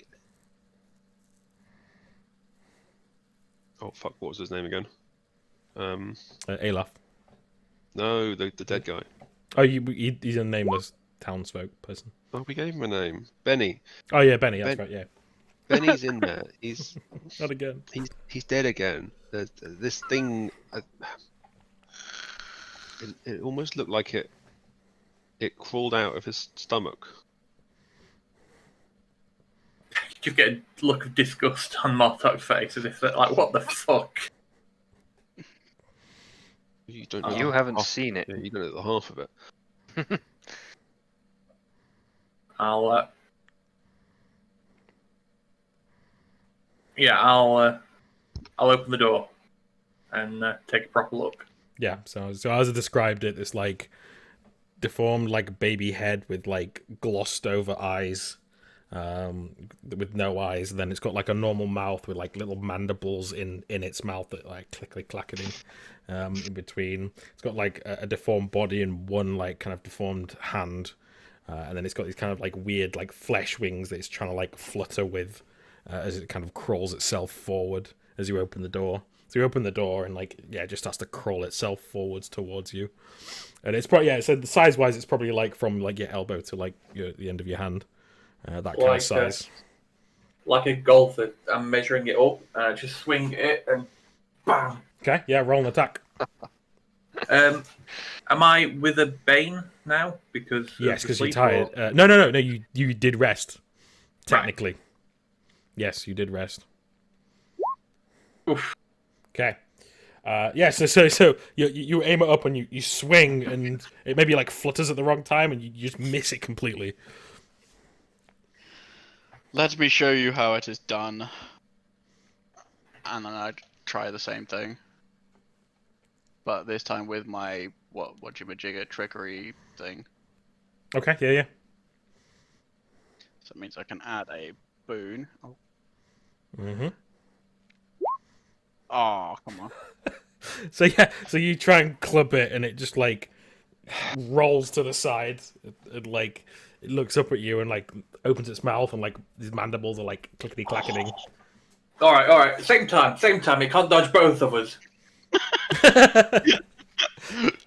Oh fuck! What was his name again? Olaf. No, the dead guy. Oh, he's a nameless townsfolk person. Oh, we gave him a name. Benny. Oh yeah, Benny. That's right. Yeah. Benny's in there. He's Not again. he's dead again. This thing. It almost looked like it crawled out of his stomach. You get a look of disgust on Martok's face, as if they're like, "What the fuck?" You don't know. You the haven't half- seen it. Yeah, you don't know the half of it. I'll open the door and take a proper look. Yeah. So as I described it, this like deformed like baby head with like glossed over eyes, with no eyes. And then it's got like a normal mouth with like little mandibles in its mouth that like clacketing in between. It's got like a deformed body and one like kind of deformed hand, and then it's got these kind of like weird like flesh wings that it's trying to like flutter with as it kind of crawls itself forward as you open the door. So you open the door and like it just has to crawl itself forwards towards you. And it's probably so size wise it's probably like from like your elbow to like the end of your hand. That kind of size. Like a golfer, I'm measuring it up and I just swing it and bam. Okay, yeah, roll an attack. Am I with a bane now? Because Yes, because you're sleep tired. or- No. You did rest. Technically, yes, you did rest. Oof. Okay. Yeah. So you aim it up and you swing and it maybe like flutters at the wrong time and you just miss it completely. Let me show you how it is done. And then I'd try the same thing. But this time with my whatchamajigger trickery thing. Okay. Yeah. So it means I can add a boon. Oh, Mm-hmm. Come on. So yeah, so you try and club it, and it just like rolls to the side, and like it looks up at you and like opens its mouth, and like these mandibles are like clickety clacketing. All right. Same time. It can't dodge both of us.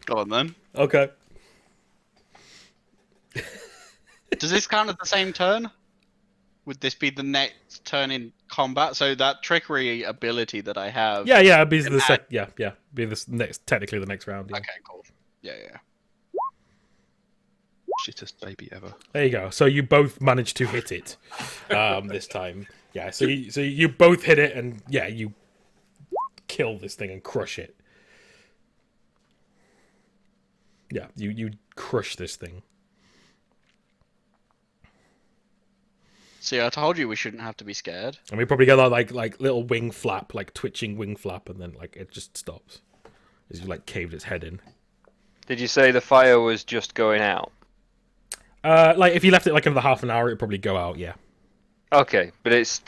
Go on then. Okay. Does this count as the same turn? Would this be the next turn in combat? So that trickery ability that I have. Yeah, it'd be can the add- be this next technically the next round. Yeah. Okay, cool. Yeah. Shittest baby ever. There you go. So you both managed to hit it this time. Yeah. So you both hit it, and yeah, you kill this thing and crush it. Yeah, you crush this thing. See, I told you we shouldn't have to be scared. And we probably get that like little wing flap, like twitching wing flap, and then like it just stops as you like caved its head in. Did you say the fire was just going out? Like if you left it like another half an hour, it'd probably go out. Yeah. Okay, but it's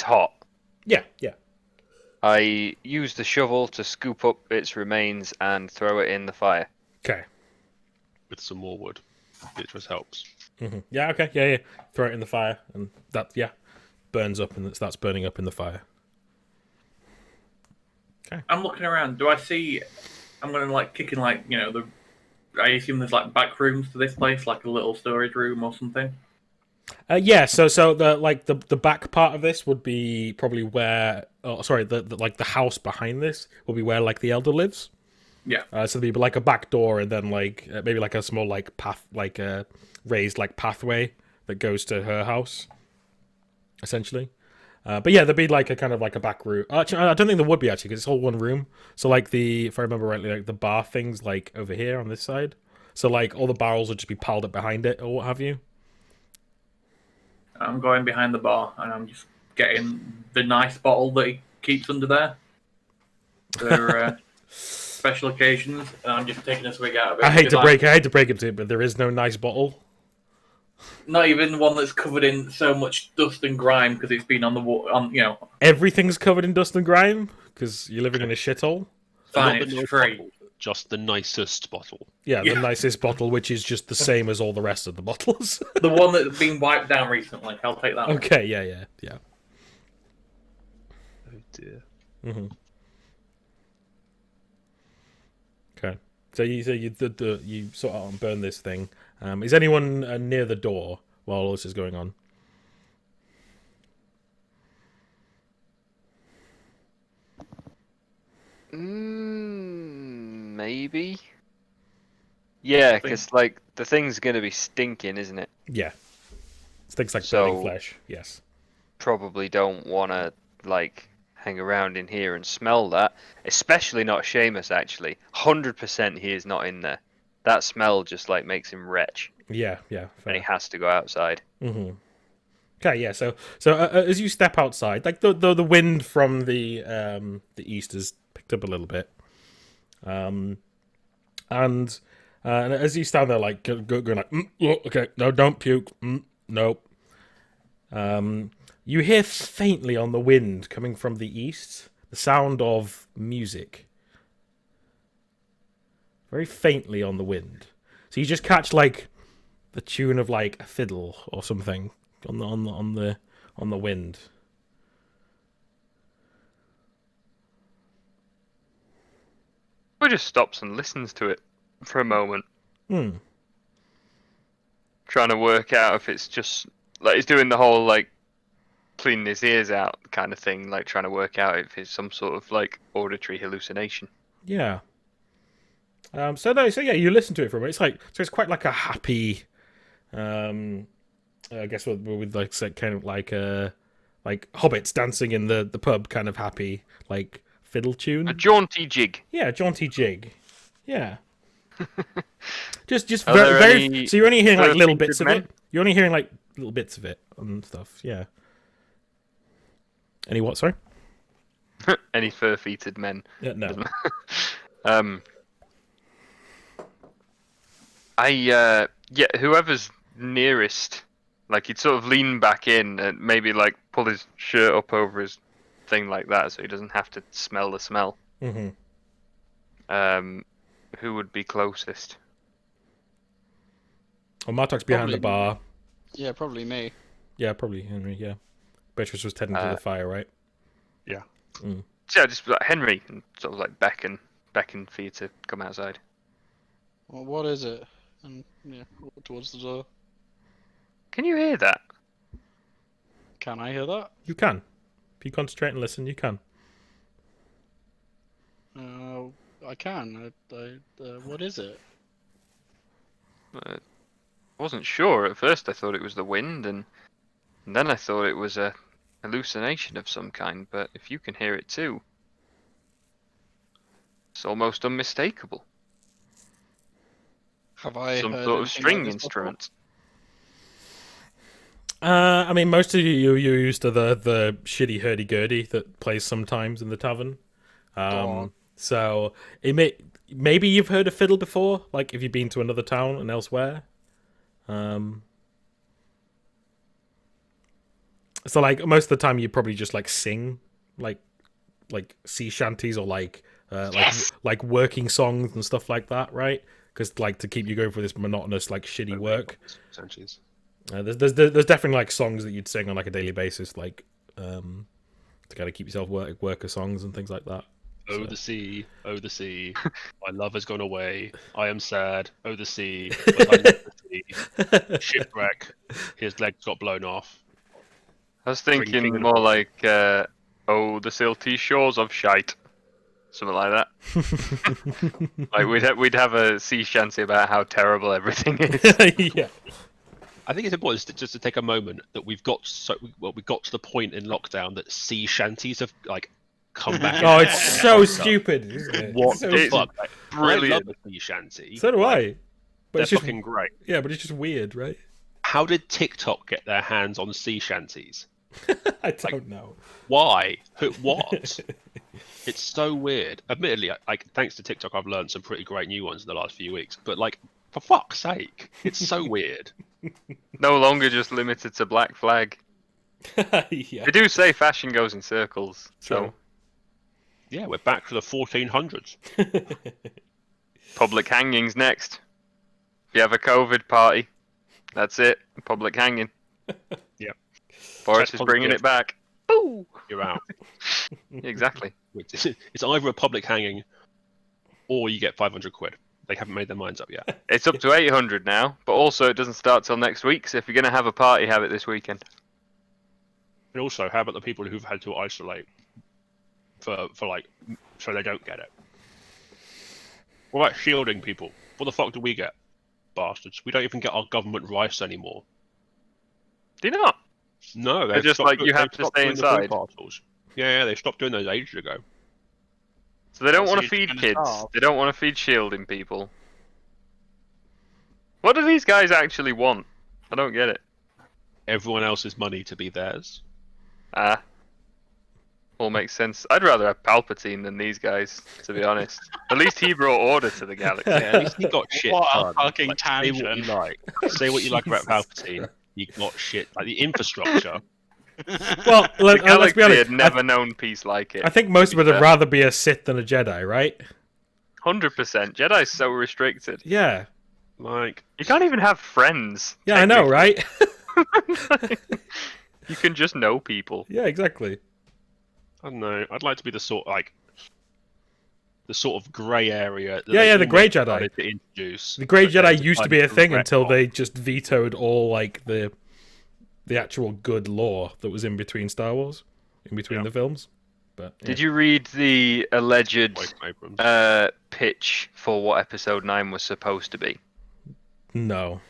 hot. Yeah. I use the shovel to scoop up its remains and throw it in the fire. Okay. With some more wood. Beatrice helps. Mm-hmm. Yeah. Okay. Yeah. Throw it in the fire, and that burns up, and it starts burning up in the fire. I'm looking around. Do I see? I'm gonna like kick in like I assume there's like back rooms to this place, like a little storage room or something. Yeah. So the back part of this would be probably where. Oh, sorry. The house behind this will be where like the elder lives. Yeah. So there'd be like a back door, and then like maybe like a small like path, like a raised like pathway that goes to her house, essentially. But yeah, there'd be like a kind of like a back room. Actually, I don't think there would be actually because it's all one room. So like if I remember rightly, like the bar things like over here on this side. So like all the barrels would just be piled up behind it or what have you. I'm going behind the bar and I'm just getting the nice bottle that he keeps under there for special occasions, and I'm just taking a swig out of it. I hate to break it to you, but there is no nice bottle. Not even one that's covered in so much dust and grime because it's been on the water. Everything's covered in dust and grime because you're living in a shithole. Fine, Not the it's nice free. bottle, just the nicest bottle. Yeah, the Yeah. nicest bottle, which is just the same as all the rest of the bottles. The one that's been wiped down recently. I'll take that. Okay, yeah. Oh dear. Mm-hmm. Okay, so you sort of burn this thing. Is anyone near the door while all this is going on? Maybe. Yeah, because like the thing's gonna be stinking, isn't it? Yeah, it's things like So- burning flesh. Yes. Probably don't want to like hang around in here and smell that. Especially not Seamus. Actually, 100% he is not in there. That smell just like makes him retch, Yeah. and Fair. he has to go outside. Mm-hmm. Okay, yeah. So as you step outside, like the wind from the east has picked up a little bit, and as you stand there, like going like, okay, no, don't puke, nope. You hear faintly on the wind coming from the east the sound of music. Very faintly on the wind, so you just catch like the tune of like a fiddle or something on the wind. We just stops and listens to it for a moment, trying to work out if it's just like he's doing the whole like cleaning his ears out kind of thing, like trying to work out if it's some sort of like auditory hallucination. Yeah. So yeah, you listen to it for a minute. It's like it's quite like a happy, I guess with like kind of like hobbits dancing in the pub kind of happy like fiddle tune. A jaunty jig. Yeah, jaunty jig. Yeah. just Are very, there very. any So you're only hearing like little fur-featured bits of men? it. You're only hearing like little bits of it and stuff. Yeah. Any what? Sorry. Any fur-featured men? Yeah, no. Yeah, whoever's nearest Like he'd sort of lean back in and maybe like pull his shirt up over his thing like that, so he doesn't have to smell the smell. Mm-hmm. Who would be closest? Well, Martok's behind the Probably- bar. Yeah, probably me. Yeah, probably Henry. Yeah, Beatrice was tending to the fire, right? So yeah, just like Henry, and sort of like beckon for you to come outside. Well, what is it? And yeah, walk towards the door. Can you hear that? Can I hear that? You can. If you concentrate and listen, you can. I can. What is it? I wasn't sure at first. I thought it was the wind, and then I thought it was a hallucination of some kind. But if you can hear it too, it's almost unmistakable. Have I Some heard sort of anything string like this before? instrument. I mean, most of you're used to the shitty hurdy-gurdy that plays sometimes in the tavern. on. So maybe you've heard a fiddle before, like if you've been to another town and elsewhere. So like most of the time you probably just like sing like sea shanties or like like working songs and stuff like that, right? Because like to keep you going for this monotonous like shitty work. Sanchez. There's definitely like songs that you'd sing on like a daily basis, like to kind of keep yourself worker songs and things like that. Oh, the sea, oh, the sea. My love has gone away. I am sad. Oh, the sea. But I love the sea. Shipwreck. His legs got blown off. I was Drinking thinking and more all. like, oh, the silty shores of shite, something like that. Like we'd have a sea shanty about how terrible everything is. Yeah. I think it's important just to take a moment that we got to the point in lockdown that sea shanties have like come back. Oh, it's so stupid, isn't it? What It's so the stupid. fuck? Like, Brilliant. I love a sea shanty. So do I. But They're it's just fucking great. yeah, but it's just weird, right? How did TikTok get their hands on sea shanties? I don't know. Why? Who? What? It's so weird. Admittedly, like thanks to TikTok, I've learned some pretty great new ones in the last few weeks. But like, for fuck's sake, it's so weird. No longer just limited to Black Flag. Yeah. They do say fashion goes in circles, so True. Yeah, we're back to the 1400s. public hangings next. If you have a COVID party, that's it. Public hanging. Yep. Boris Test is bringing positive. it back. Boo! You're out. Exactly. It's either a public hanging, or you get 500 quid. They haven't made their minds up yet. It's up to 800 now, but also it doesn't start till next week. So if you're gonna have a party, have it this weekend. And also, how about the people who've had to isolate for like so they don't get it? What about shielding people? What the fuck do we get, bastards? We don't even get our government rice anymore. Do you not? No, They're just like, you have to stay inside. Yeah, they stopped doing those ages ago. So they don't So want to you're feed gonna kids. starve. They don't want to feed shielding people. What do these guys actually want? I don't get it. Everyone else's money to be theirs. Ah. All makes sense. I'd rather have Palpatine than these guys, to be honest. At least he brought order to the galaxy. Yeah, at least he got shit What a done. fucking Like, say what you tangent. like. Say what you like about Palpatine. You got shit like the infrastructure. Well, The let's galaxy be honest. had never known peace like it. I think most to would be have fair. rather be a Sith than a Jedi, right? 100%. Jedi's so restricted. Yeah. Like, You can't even have friends. Yeah, I know, right? You can just know people. Yeah, exactly. I don't know. I'd like to be the sort of grey area. That Yeah, they yeah, the grey almost Jedi. started to introduce. The Grey but then Jedi used to decided be a thing regret until not. they just vetoed all like the actual good lore that was in between Star Wars, in between Yeah. the films. But yeah. Did you read the alleged Away from Abrams. pitch for what Episode 9 was supposed to be? No.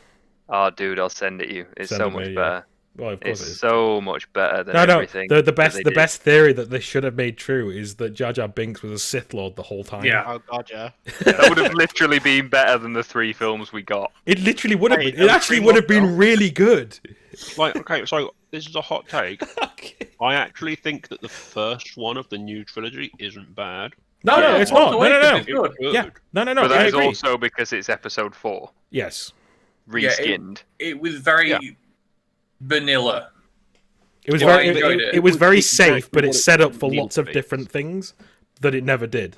Oh, dude, I'll send it you. It's Send so it much me, yeah. better. Well, of course It's it is. so much better than No, everything. the that best they the did. best theory that they should have made true is that Jar Jar Binks was a Sith Lord the whole time. Yeah. Oh god, yeah. That would have literally been better than the 3 films we got. It literally would have Hey, been. It there actually was would have three been more really good. Like, okay, so this is a hot take. Okay. I actually think that the first one of the new trilogy isn't bad. No, Yeah, no, it's Force not. No, no, Awakens no. is good. Yeah, no, no, no. But that I is agree. also because it's Episode 4. Yes. Reskinned. It was very. Yeah. vanilla. It was Well, I very enjoyed it, it. was very It's safe, exactly but what it's it set up for needed lots to of be. different things that it never did.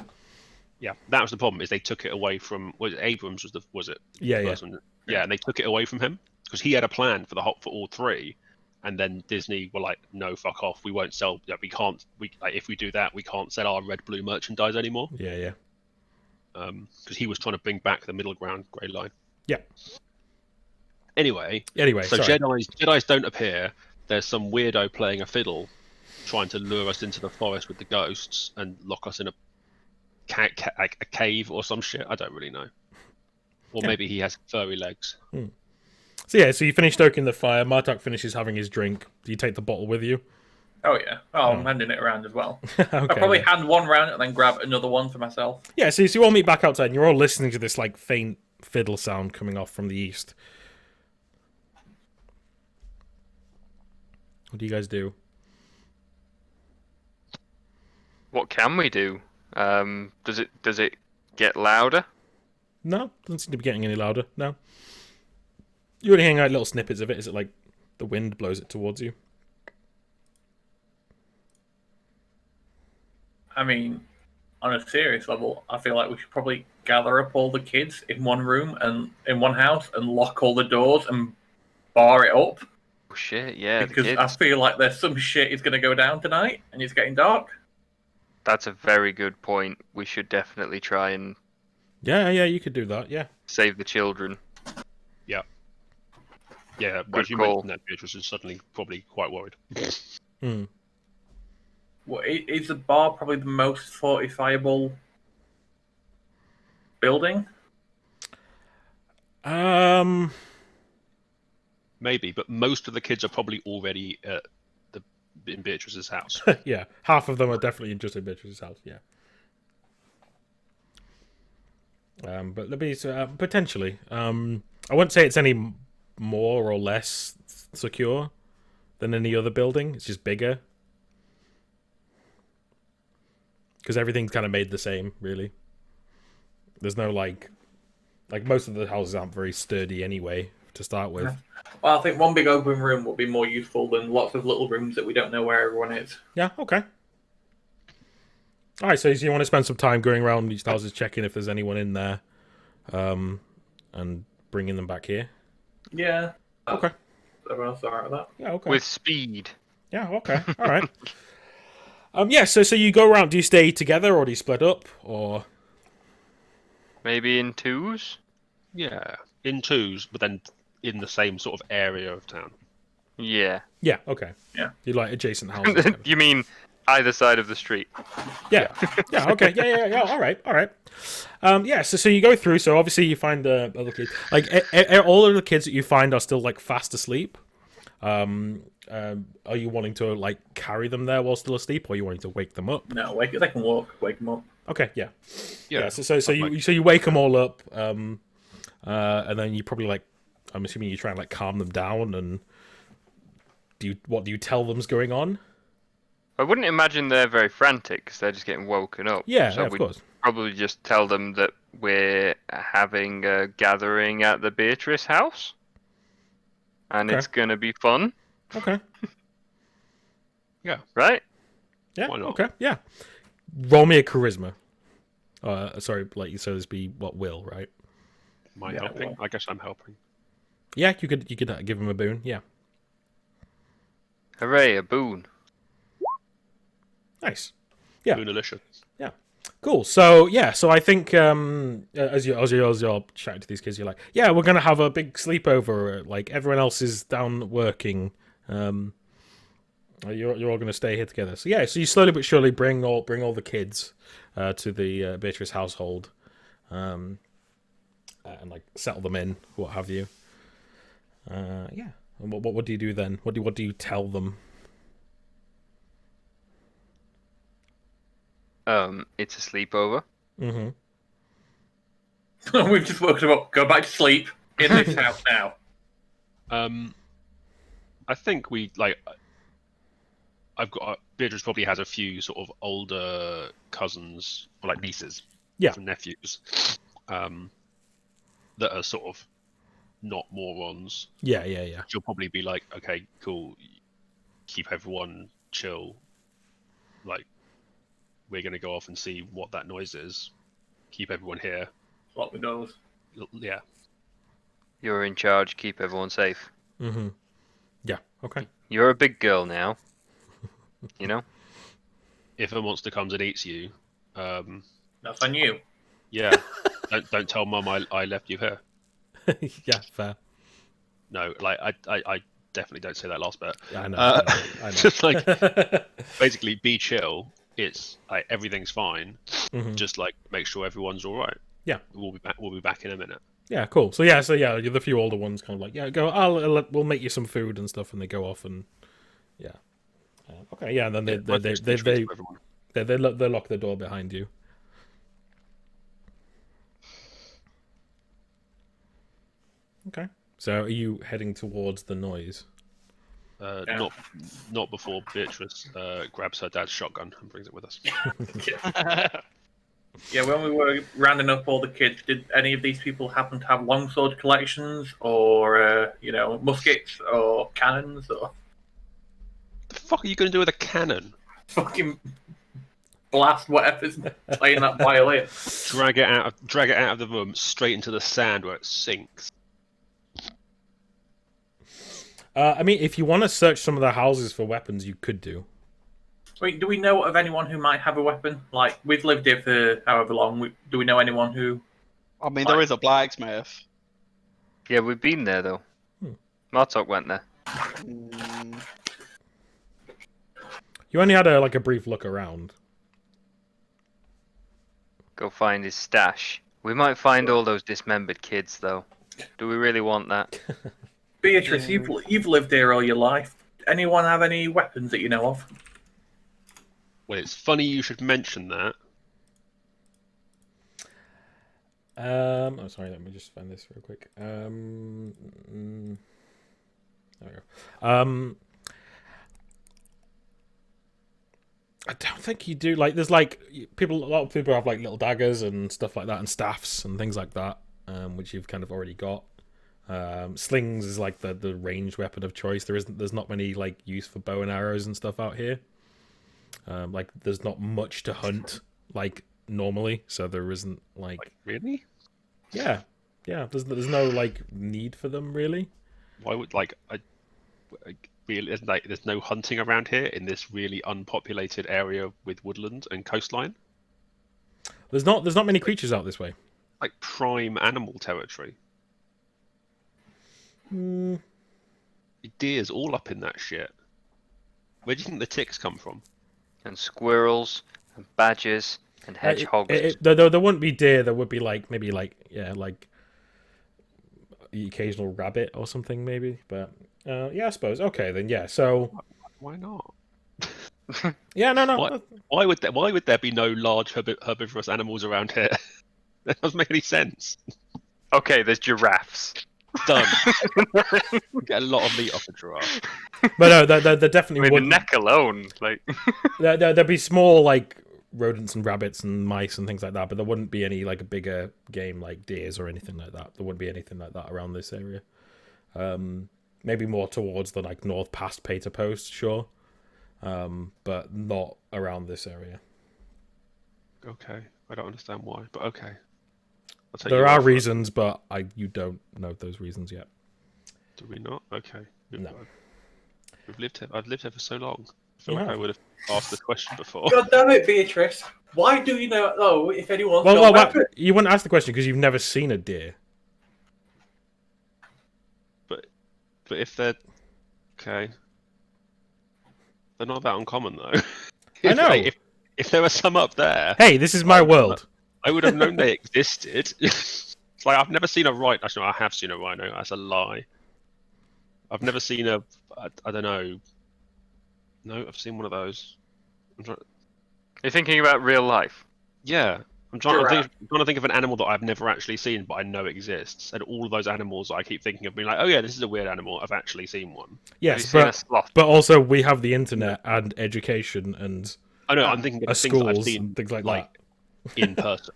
Yeah, that was the problem. Is they took it away from Abrams was it Yeah, the yeah. first one? Yeah, and they took it away from him because he had a plan for for all three, and then Disney were like, no, fuck off. We won't sell. Yeah, we can't. If we do that, we can't sell our red blue merchandise anymore. Yeah, yeah. Because he was trying to bring back the middle ground grey line. Yeah. Anyway, so sorry. Jedi's don't appear. There's some weirdo playing a fiddle, trying to lure us into the forest with the ghosts and lock us in a cave or some shit. I don't really know. Or maybe he has furry legs. So yeah, so you finish stoking the fire. Martok finishes having his drink. Do you take the bottle with you? Oh yeah. Oh, I'm handing it around as well. Okay. I'll probably hand one round and then grab another one for myself. Yeah, so you all meet back outside, and you're all listening to this like faint fiddle sound coming off from the east. What do you guys do? What can we do? Does it get louder? No, doesn't seem to be getting any louder. No. You only hang out little snippets of it. Is it like the wind blows it towards you? I mean, on a serious level, I feel like we should probably gather up all the kids in one room and in one house and lock all the doors and bar it up. Oh shit, yeah, Because the I kids. feel like there's some shit is going to go down tonight and it's getting dark. That's a very good point. We should definitely try and Yeah, you could do that. Yeah. save the children. Yeah, Good as you call. mentioned that, Beatrice is suddenly probably quite worried. Hmm. Well, is the bar probably the most fortifiable building? Maybe, but most of the kids are probably already in Beatrice's house. Yeah, half of them are definitely interested in Beatrice's house. Yeah. But let me potentially. I wouldn't say it's any more or less secure than any other building. It's just bigger because everything's kind of made the same. Really, there's no like most of the houses aren't very sturdy anyway to start with. Yeah. Well, I think one big open room will be more useful than lots of little rooms that we don't know where everyone is. Yeah. Okay. All right. So you want to spend some time going around these houses, checking if there's anyone in there, and bringing them back here. Yeah. Okay. Everyone else alright with that? Yeah. Okay. With speed. Yeah, okay. All right. Yeah, so you go around, do you stay together or do you split up or Maybe in twos? Yeah, in twos, but then in the same sort of area of town. Yeah. Yeah, okay. Yeah. You like adjacent houses. kind of. You mean either side of the street? Yeah. Yeah, okay. Yeah. All right. Yeah, so you go through, so obviously you find the other kids. Like all of the kids that you find are still like fast asleep. Are you wanting to like carry them there while still asleep, or are you wanting to wake them up? No, they can walk. Wake them up. Okay, yeah. Yeah. So you wake them all up, and then you probably like, I'm assuming you try and like calm them down, and what do you tell them's going on? I wouldn't imagine they're very frantic because they're just getting woken up. Yeah, so of we'd course. probably just tell them that we're having a gathering at the Beatrice house. And Okay. it's going to be fun, Okay. right? Yeah. Why not? Okay. Yeah. Roll me a charisma. Sorry, like so this be what will, right? Am I Yeah, helping? well. I guess I'm helping. Yeah, you could give him a boon. Yeah. Hooray, a boon. Nice. Yeah. Boonalicia. Cool. So I think as you're chatting to these kids, you're like, yeah, we're gonna have a big sleepover. Like everyone else is down working. You're all gonna stay here together. So yeah, so you slowly but surely bring all the kids to the Beatrice household, and like settle them in, what have you. Yeah. And what do you do then? What do you tell them? It's a sleepover. Mm-hmm. We've just woken them up. Go back to sleep in this house now. I think we like. I've got Beatrice probably has a few sort of older cousins or like nieces, Yeah. some nephews, that are sort of not morons. Yeah, yeah, yeah. She'll probably be like, okay, cool, keep everyone chill. Like, we're gonna go off and see what that noise is. Keep everyone here. Lock the doors. Yeah. You're in charge. Keep everyone safe. Mm-hmm. Yeah. Okay. You're a big girl now. You know. If a monster comes and eats you, That's on you. yeah, don't tell Mum I left you here. Yeah, fair. No, like I definitely don't say that last bit. Yeah, I know. I know. Just like basically be chill. It's like everything's fine. Mhm. Just like make sure everyone's all right. Yeah. We'll be back in a minute. Yeah, cool. So yeah, the few older ones kind of like, yeah, go. We'll make you some food and stuff, and they go off and yeah. Okay, yeah, and then they lock the door behind you. Okay. So are you heading towards the noise? Yeah. Not before Beatrice grabs her dad's shotgun and brings it with us. Yeah, when we were rounding up all the kids, did any of these people happen to have longsword collections, or muskets or cannons, or The fuck are you going to do with a cannon? fucking blast whatever's playing that violin? Drag it out of the room straight into the sand where it sinks. I mean, if you want to search some of the houses for weapons, you could do. Wait, do we know of anyone who might have a weapon? Like, we've lived here for however long. Do we know anyone who? I mean, there is a blacksmith. Yeah, we've been there though. Martok went there. Mm, You only had a brief look around. Go find his stash. We might find all those dismembered kids though. Do we really want that? Beatrice, you've lived here all your life. Anyone have any weapons that you know of? Well, it's funny you should mention that. Oh, sorry. Let me just find this real quick. There we go. I don't think you do. Like, there's a lot of people have like little daggers and stuff like that, and staffs and things like that, which you've kind of already got. Slings is like the ranged weapon of choice. There's not many like use for bow and arrows and stuff out here. Like there's not much to hunt like normally, so there isn't like Really? yeah. There's no like need for them really. Why would there's no hunting around here in this really unpopulated area with woodland and coastline? There's not many creatures out this way. Like prime animal territory. Deer's all up in that shit. Where do you think the ticks come from? And squirrels and badgers and hedgehogs. There wouldn't be deer. There would be maybe the occasional rabbit or something maybe. But yeah, I suppose. Okay then. Yeah. So Why not? yeah, no. Why would there be no large herbivorous animals around here? That doesn't make any sense. Okay, there's giraffes. Done. Get a lot of meat off a giraffe. But no, there definitely The would. neck alone, like. There'd be small rodents and rabbits and mice and things like that, but there wouldn't be any bigger game like deers or anything like that. There wouldn't be anything like that around this area. Maybe more towards the north past Pater Post, sure, but not around this area. Okay, I don't understand why, but okay. There are reasons, but you don't know those reasons yet. Do we not? Okay. No. I've lived here for so long. I feel like I would have asked this question before. God damn it, Beatrice! Why do you know if anyone's got a Well, weapon? you wouldn't ask the question because you've never seen a deer. But if they're okay, they're not that uncommon though. I know. If there were some up there, Hey, this is my world. I would have known they existed. It's like I've never seen a rhino. Actually, no, I have seen a rhino. That's a lie. I've never seen I don't know. No, I've seen one of those. You're thinking about real life. Yeah, I'm trying to think of an animal that I've never actually seen, but I know exists. And all of those animals I keep thinking of being like, oh yeah, this is a weird animal. I've actually seen one. Have you Yes, seen a sloth? but also we have the internet and education and I know. I'm thinking of things that I've schools seen and things like that. in person.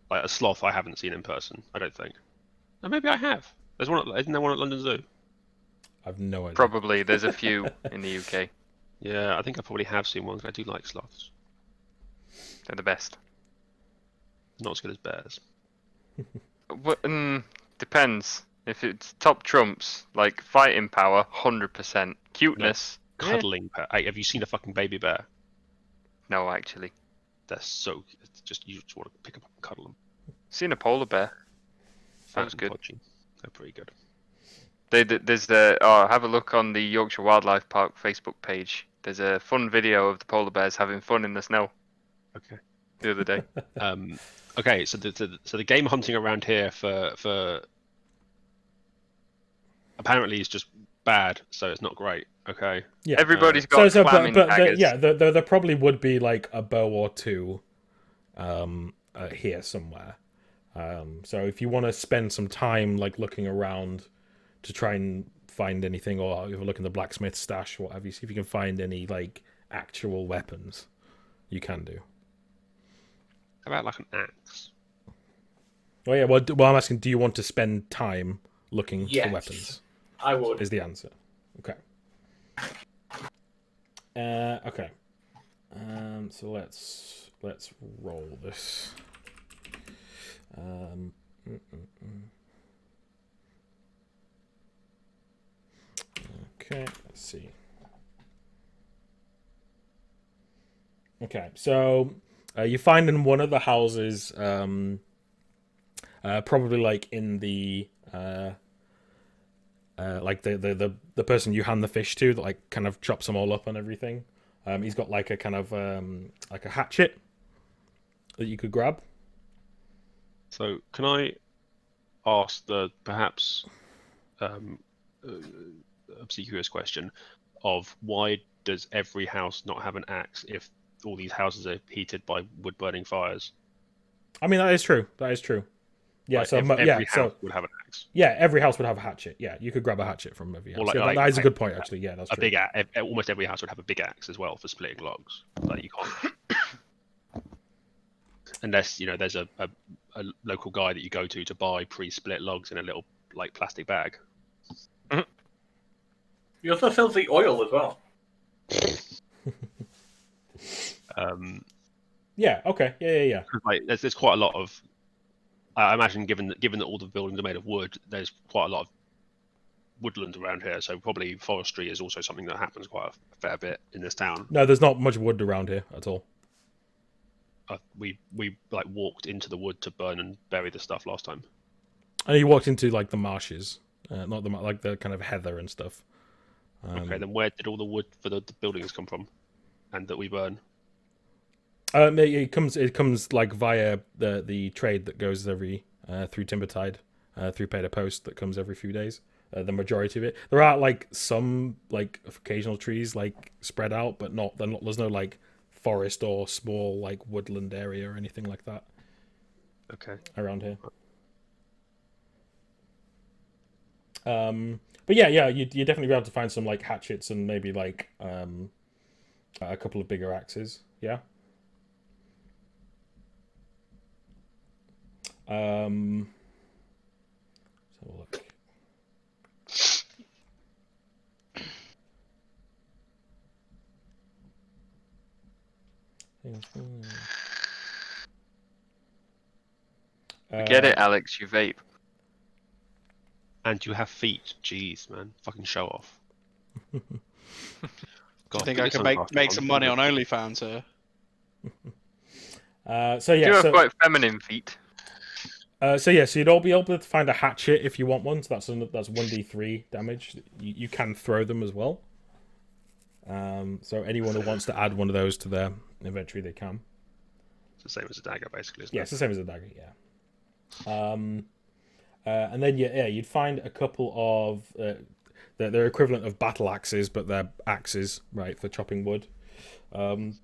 Like a sloth, I haven't seen in person. I don't think. Or maybe I have. There's one. Isn't there one at London Zoo? I've no idea. Probably there's a few in the UK. Yeah, I think I probably have seen one. I do like sloths. They're the best. Not as good as bears. Depends. If it's top trumps, like fighting power, 100%. Cuteness, Cuddling. Hey, have you seen a fucking baby bear? no, actually. They're so. It's just you just want to pick them up and cuddle them. Seen a polar bear. Fat Sounds and good. podgy. They're pretty good. There's have a look on the Yorkshire Wildlife Park Facebook page. There's a fun video of the polar bears having fun in the snow Okay. the other day. Okay. So the game hunting around here for apparently is just bad. So it's not great. Okay. Yeah. Everybody's got clamming daggers. There probably would be like a bow or two here somewhere. So if you want to spend some time like looking around to try and find anything, or if you look in the blacksmith stash, what have you, see if you can find any like actual weapons, you can do. How about like an axe? Oh yeah, well I'm asking, do you want to spend time looking Yes. for weapons? I would. Is the answer. Okay. Okay. So let's roll this. Okay, let's see. Okay, so you find in one of the houses, probably like in the like the person you hand the fish to, that like kind of chops them all up and everything. He's got like a kind of like a hatchet that you could grab. So can I ask the perhaps obsequious question of why does every house not have an axe if all these houses are heated by wood burning fires? I mean, that is true. That is true. Yeah. Like, So every house would have an axe. yeah, every house would have a hatchet. Yeah, you could grab a hatchet from every house. Or like- Yeah, like- that is a like good point, actually. Yeah, that's A true. big axe. Almost every house would have a big axe as well for splitting logs. Like you can't, unless there's a local guy that you go to buy pre-split logs in a little like plastic bag. You also sells the oil as well. Yeah. Okay. Yeah. Like there's quite a lot of. I imagine given that all the buildings are made of wood, there's quite a lot of woodland around here. So probably forestry is also something that happens quite a fair bit in this town. No, there's not much wood around here at all. We like walked into the wood to burn and bury the stuff last time. And you walked into like the marshes, not like the kind of heather and stuff. Okay, then where did all the wood for the buildings come from, and that we burn? It comes like via the trade that goes every through Timbertide, through Pay to Post, that comes every few days. The majority of it. There are like some like occasional trees like spread out, but there's no like forest or small like woodland area or anything like that Okay. around here. But yeah, you definitely be able to find some like hatchets and maybe like a couple of bigger axes. Yeah. Let's have a look. Get it, Alex, you vape. And you have feet. Jeez, man, fucking show off. Do God, you think put I your can sunglasses make on. some money on OnlyFans here? So You yeah, have so quite feminine feet. so you'd all be able to find a hatchet if you want one. So that's 1d3 damage. You can throw them as well. So anyone who wants to add one of those to their inventory, they can. It's the same as a dagger, basically. Isn't Yeah, it? it's the same as a dagger. Yeah. And then you'd find a couple of they're equivalent of battle axes, but they're axes, right, for chopping wood. And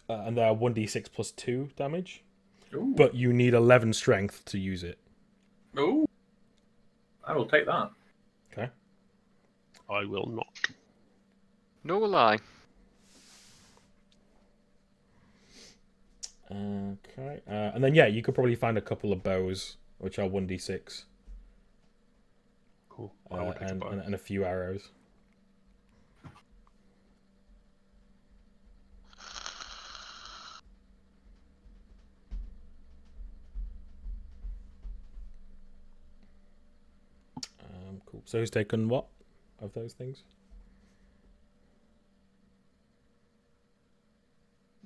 they're 1d6 plus 2 damage. Ooh. But you need 11 strength to use it. Ooh. I will take that. Okay. I will not. No lie. Okay. And then, yeah, you could probably find a couple of bows, which are 1d6. Cool. I will take a bow. And a few arrows. Cool. So who's taken what of those things?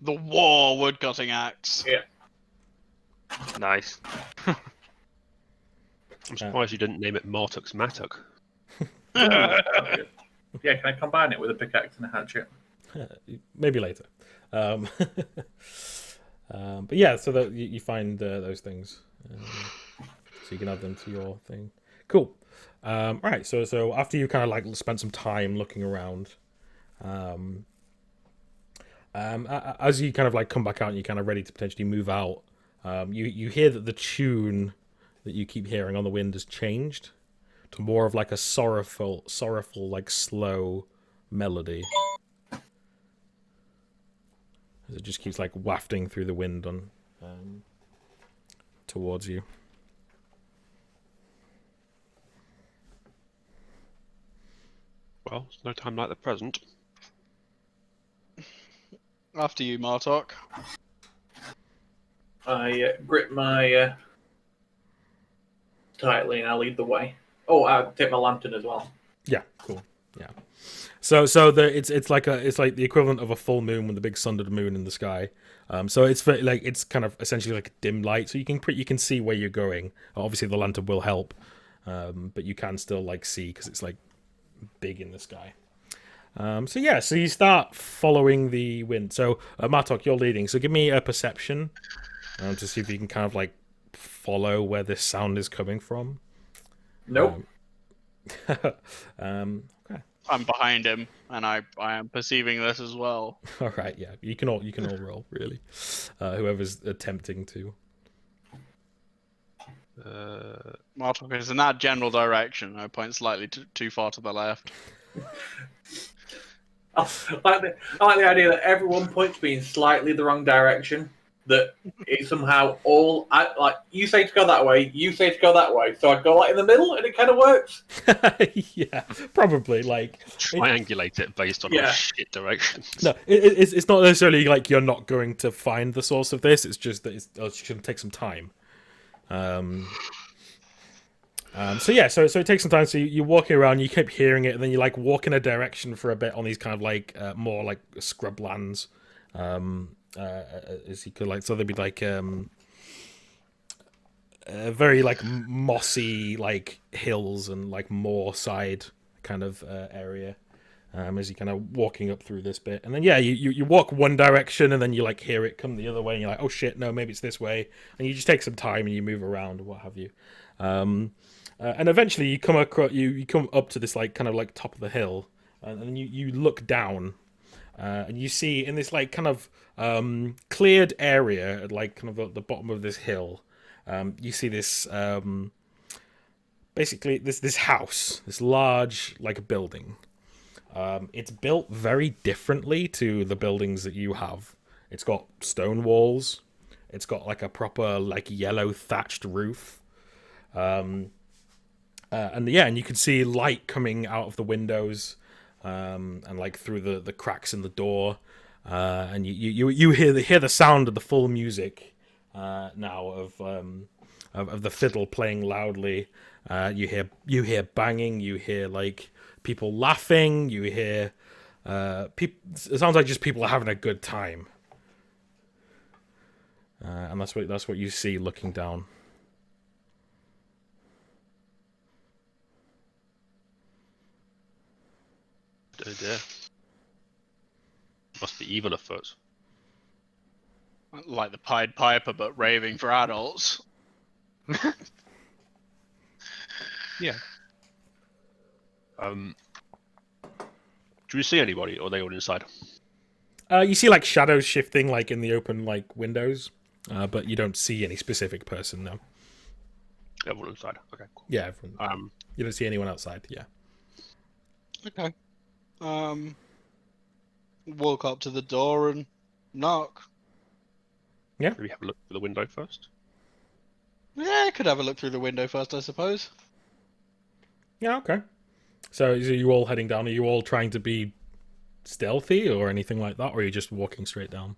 The war woodcutting axe. Yeah. Nice. I'm surprised you didn't name it Martuk's Matuk. Yeah, can I combine it with a pickaxe and a hatchet? Maybe later. But yeah, so that you find those things, so you can add them to your thing. Cool. Right. So after you kind of like spent some time looking around, as you kind of like come back out and you're kind of ready to potentially move out, you hear that the tune that you keep hearing on the wind has changed to more of like a sorrowful, like slow melody. It just keeps like wafting through the wind on towards you. Well, it's no time like the present. After you, Martok. I grip my tightly and I lead the way. Oh, I take my lantern as well. Yeah, cool. Yeah. So it's like the equivalent of a full moon with a big sundered moon in the sky. So it's kind of essentially like a dim light, so you can see where you're going. Obviously, the lantern will help, but you can still like see because it's like big in the sky. So you start following the wind. So Martok, you're leading. So give me a perception to see if you can kind of like follow where this sound is coming from. Nope. Okay. I'm behind him, and I am perceiving this as well. All right, yeah, you can all roll really. Whoever's attempting to. Martok is in that general direction. I point slightly too far to the left. I like the idea that everyone points me in slightly the wrong direction. That it's somehow all like you say to go that way, you say to go that way, so I go like in the middle, and it kind of works. Yeah, probably like Triangulate it based on all shit directions. No, it's not necessarily like you're not going to find the source of this. It's just that it's going to take some time. So it takes some time. So you're walking around, you keep hearing it, and then you like walk in a direction for a bit on these kind of like more like scrublands. As you could like, so there'd be like a very like mossy like hills and like moor side kind of area. As you're kind of walking up through this bit, and then you walk one direction, and then you like hear it come the other way, and you're like, oh shit, no, maybe it's this way, and you just take some time and you move around or what have you. And eventually you come across you come up to this like kind of like top of the hill, and then you look down, and you see in this like kind of cleared area at like kind of at the bottom of this hill, you see this basically this house, this large like building. It's built very differently to the buildings that you have. It's got stone walls. It's got like a proper like yellow thatched roof. And you can see light coming out of the windows, and like through the cracks in the door. And you hear the sound of the full music now of the fiddle playing loudly. You hear banging. You hear like people laughing. You hear people. It sounds like just people are having a good time. And that's what you see looking down. Oh dear. Must be evil afoot. Like the Pied Piper, but raving for adults. Yeah. Do you see anybody, or are they all inside? You see like shadows shifting like in the open like windows, but you don't see any specific person. No. Everyone inside. Okay, cool. Yeah, everyone. You don't see anyone outside. Yeah. Okay. Walk up to the door and knock. Yeah. Maybe have a look through the window first. Yeah, I could have a look through the window first, I suppose. Yeah, okay. So are you all heading down? Are you all trying to be stealthy or anything like that? Or are you just walking straight down?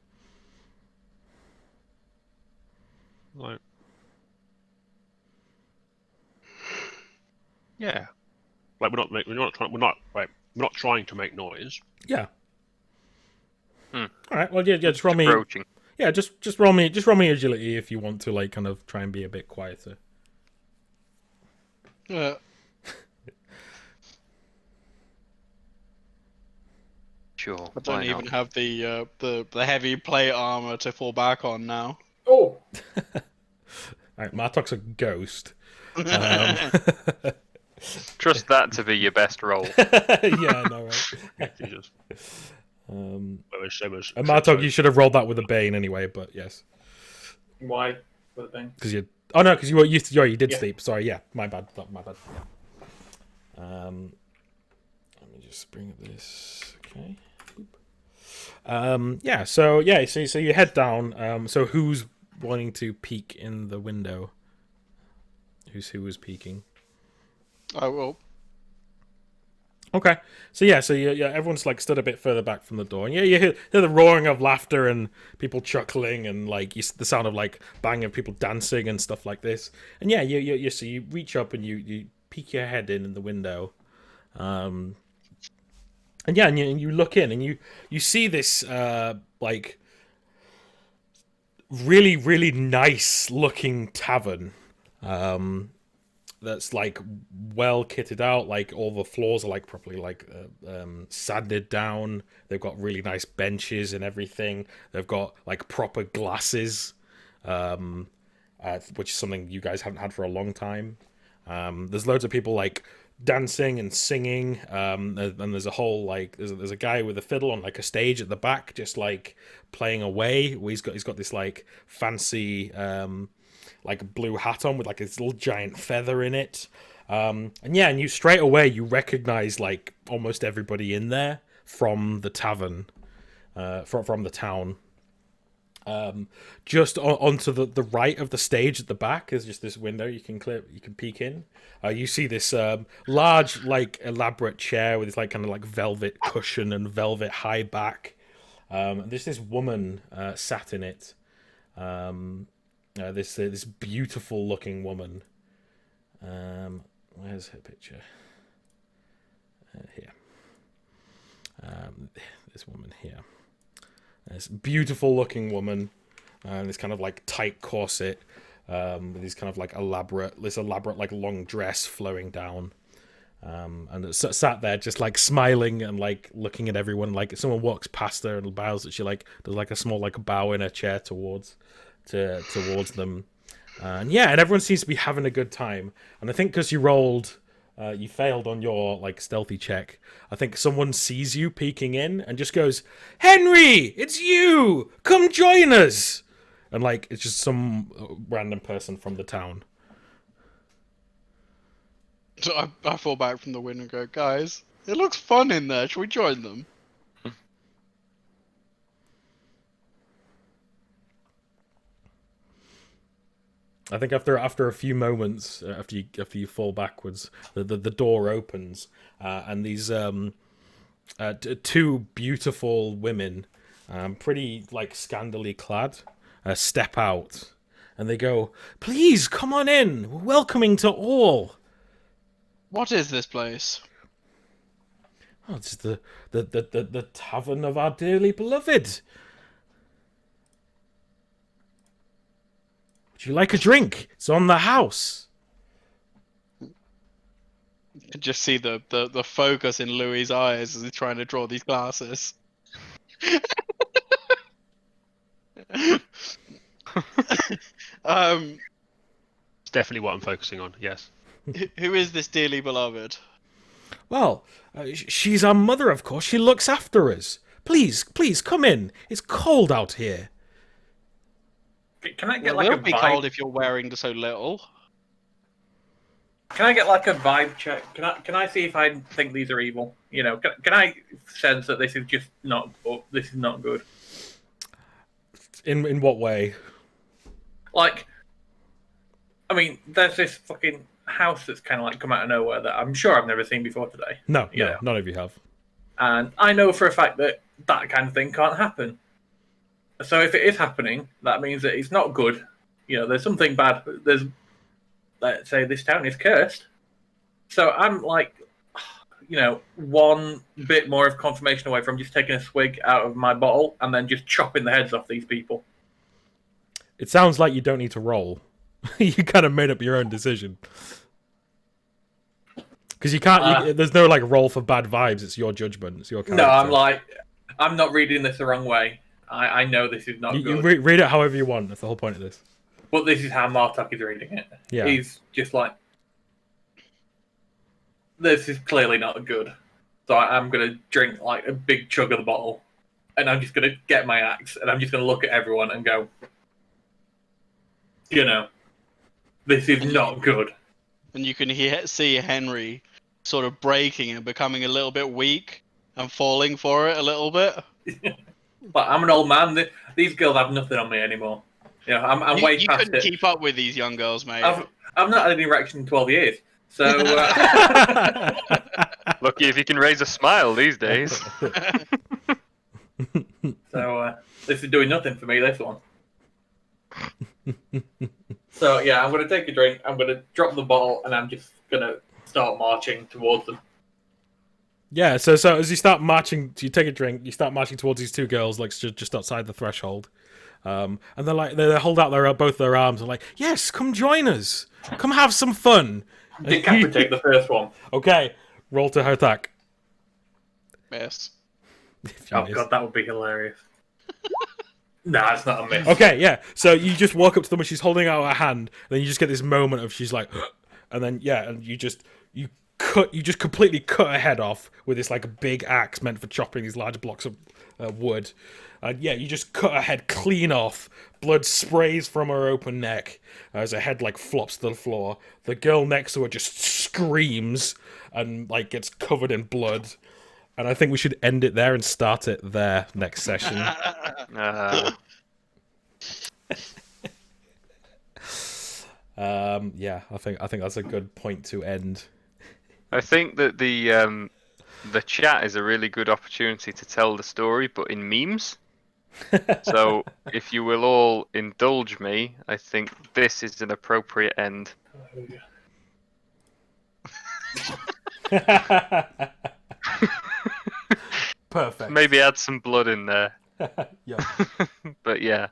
Like, yeah, like we're not trying to make noise. Yeah. Hmm. All right. Well, yeah. Just roll me. Approaching. Yeah. Just roll me. Just roll me agility if you want to like kind of try and be a bit quieter. Sure. I why don't not? even have the heavy plate armor to fall back on now. Oh, All right. Martok's a ghost. Trust that to be your best roll. Yeah. No. Right. Yeah, Jesus. And Seamus, Martok, you should have rolled that with a bane anyway. But yes, why? For the thing. because you. Oh no, because you did Yeah. sleep. Sorry. Yeah. My bad. My bad. Let me just bring up this. Okay. Yeah. So you head down. So who's wanting to peek in the window? Who was peeking? I will. Okay. So everyone's like stood a bit further back from the door, and you hear the roaring of laughter and people chuckling, and like the sound of like bang of people dancing and stuff like this. And so you reach up and you peek your head in the window, and you look in and you see this like really nice looking tavern. That's like well kitted out, like all the floors are like properly like sanded down. They've got really nice benches and everything. They've got like proper glasses, which is something you guys haven't had for a long time. There's loads of people like dancing and singing, and there's a whole like there's a guy with a fiddle on like a stage at the back, just like playing away. He's got this like fancy like blue hat on with like this little giant feather in it, and you straight away you recognize like almost everybody in there from the tavern, from the town. Just onto the right of the stage at the back is just this window you can peek in. You see this large like elaborate chair with this like kind of like velvet cushion and velvet high back. And there's this woman sat in it. This beautiful looking woman. Where's her picture? Here. This woman here. This beautiful looking woman, this kind of like tight corset, with these kind of like elaborate like long dress flowing down, and it sat there just like smiling and like looking at everyone. Like if someone walks past her and bows, that she like does like a small like bow in her chair towards them, and everyone seems to be having a good time. And I think because you failed on your like stealthy check, I think someone sees you peeking in and just goes, "Henry, it's you! Come join us!" And like it's just some random person from the town. So I fall back from the window and go, guys, it looks fun in there. Should we join them? I think after a few moments, after you fall backwards, the door opens, and these two beautiful women, pretty like scandally clad, step out, and they go, "Please come on in. We're welcoming to all." What is this place? Oh, it's the tavern of our dearly beloved. Would you like a drink? It's on the house. You can just see the focus in Louis' eyes as he's trying to draw these glasses. It's definitely what I'm focusing on. Yes. Who is this dearly beloved? Well, she's our mother, of course. She looks after us. Please come in. It's cold out here. Can I get Well, like a it'll be vibe? cold if you're wearing so little. Can I get like a vibe check? Can I see if I think these are evil? You know, can I sense that this is just not this is not good? In what way? Like, I mean, there's this fucking house that's kind of like come out of nowhere that I'm sure I've never seen before today. No, You no, know. none of you have. And I know for a fact that that kind of thing can't happen. So if it is happening, that means that it's not good. You know, there's something bad. There's, let's say, this town is cursed. So I'm like, you know, one bit more of confirmation away from just taking a swig out of my bottle and then just chopping the heads off these people. It sounds like you don't need to roll. You kind of made up your own decision. Because you can't. There's no like roll for bad vibes. It's your judgment. It's your character. No, I'm not reading this the wrong way. I know this is not You good. read it however you want. That's the whole point of this. But this is how Martok is reading it. Yeah. He's just like, this is clearly not good. So I'm going to drink like a big chug of the bottle. And I'm just going to get my axe. And I'm just going to look at everyone and go, you know, this is not good. And you can see Henry sort of breaking and becoming a little bit weak and falling for it a little bit. But I'm an old man. These girls have nothing on me anymore. You know, I'm way You past couldn't it. keep up with these young girls, mate. I've not had an erection in 12 years. So, Lucky if you can raise a smile these days. this is doing nothing for me, this one. So, yeah, I'm going to take a drink. I'm going to drop the bottle, and I'm just going to start marching towards them. Yeah, so as you start marching, you take a drink, you start marching towards these two girls, like just outside the threshold, and they're like they hold out both their arms and like, yes, come join us, come have some fun. Decapitate the first one. Okay, roll to attack. Yes. Oh god, that would be hilarious. Nah, it's not a miss. Okay, yeah. So you just walk up to them and she's holding out her hand, and then you just get this moment of she's like, and then and you just completely cut her head off with this like a big axe meant for chopping these large blocks of wood. And you just cut her head clean off. Blood sprays from her open neck as her head like flops to the floor. The girl next to her just screams and like gets covered in blood. And I think we should end it there and start it there next session. Yeah, I think that's a good point to end. I think that the chat is a really good opportunity to tell the story, but in memes. So if you will all indulge me, I think this is an appropriate end. Perfect. Maybe add some blood in there. Yeah. But yeah.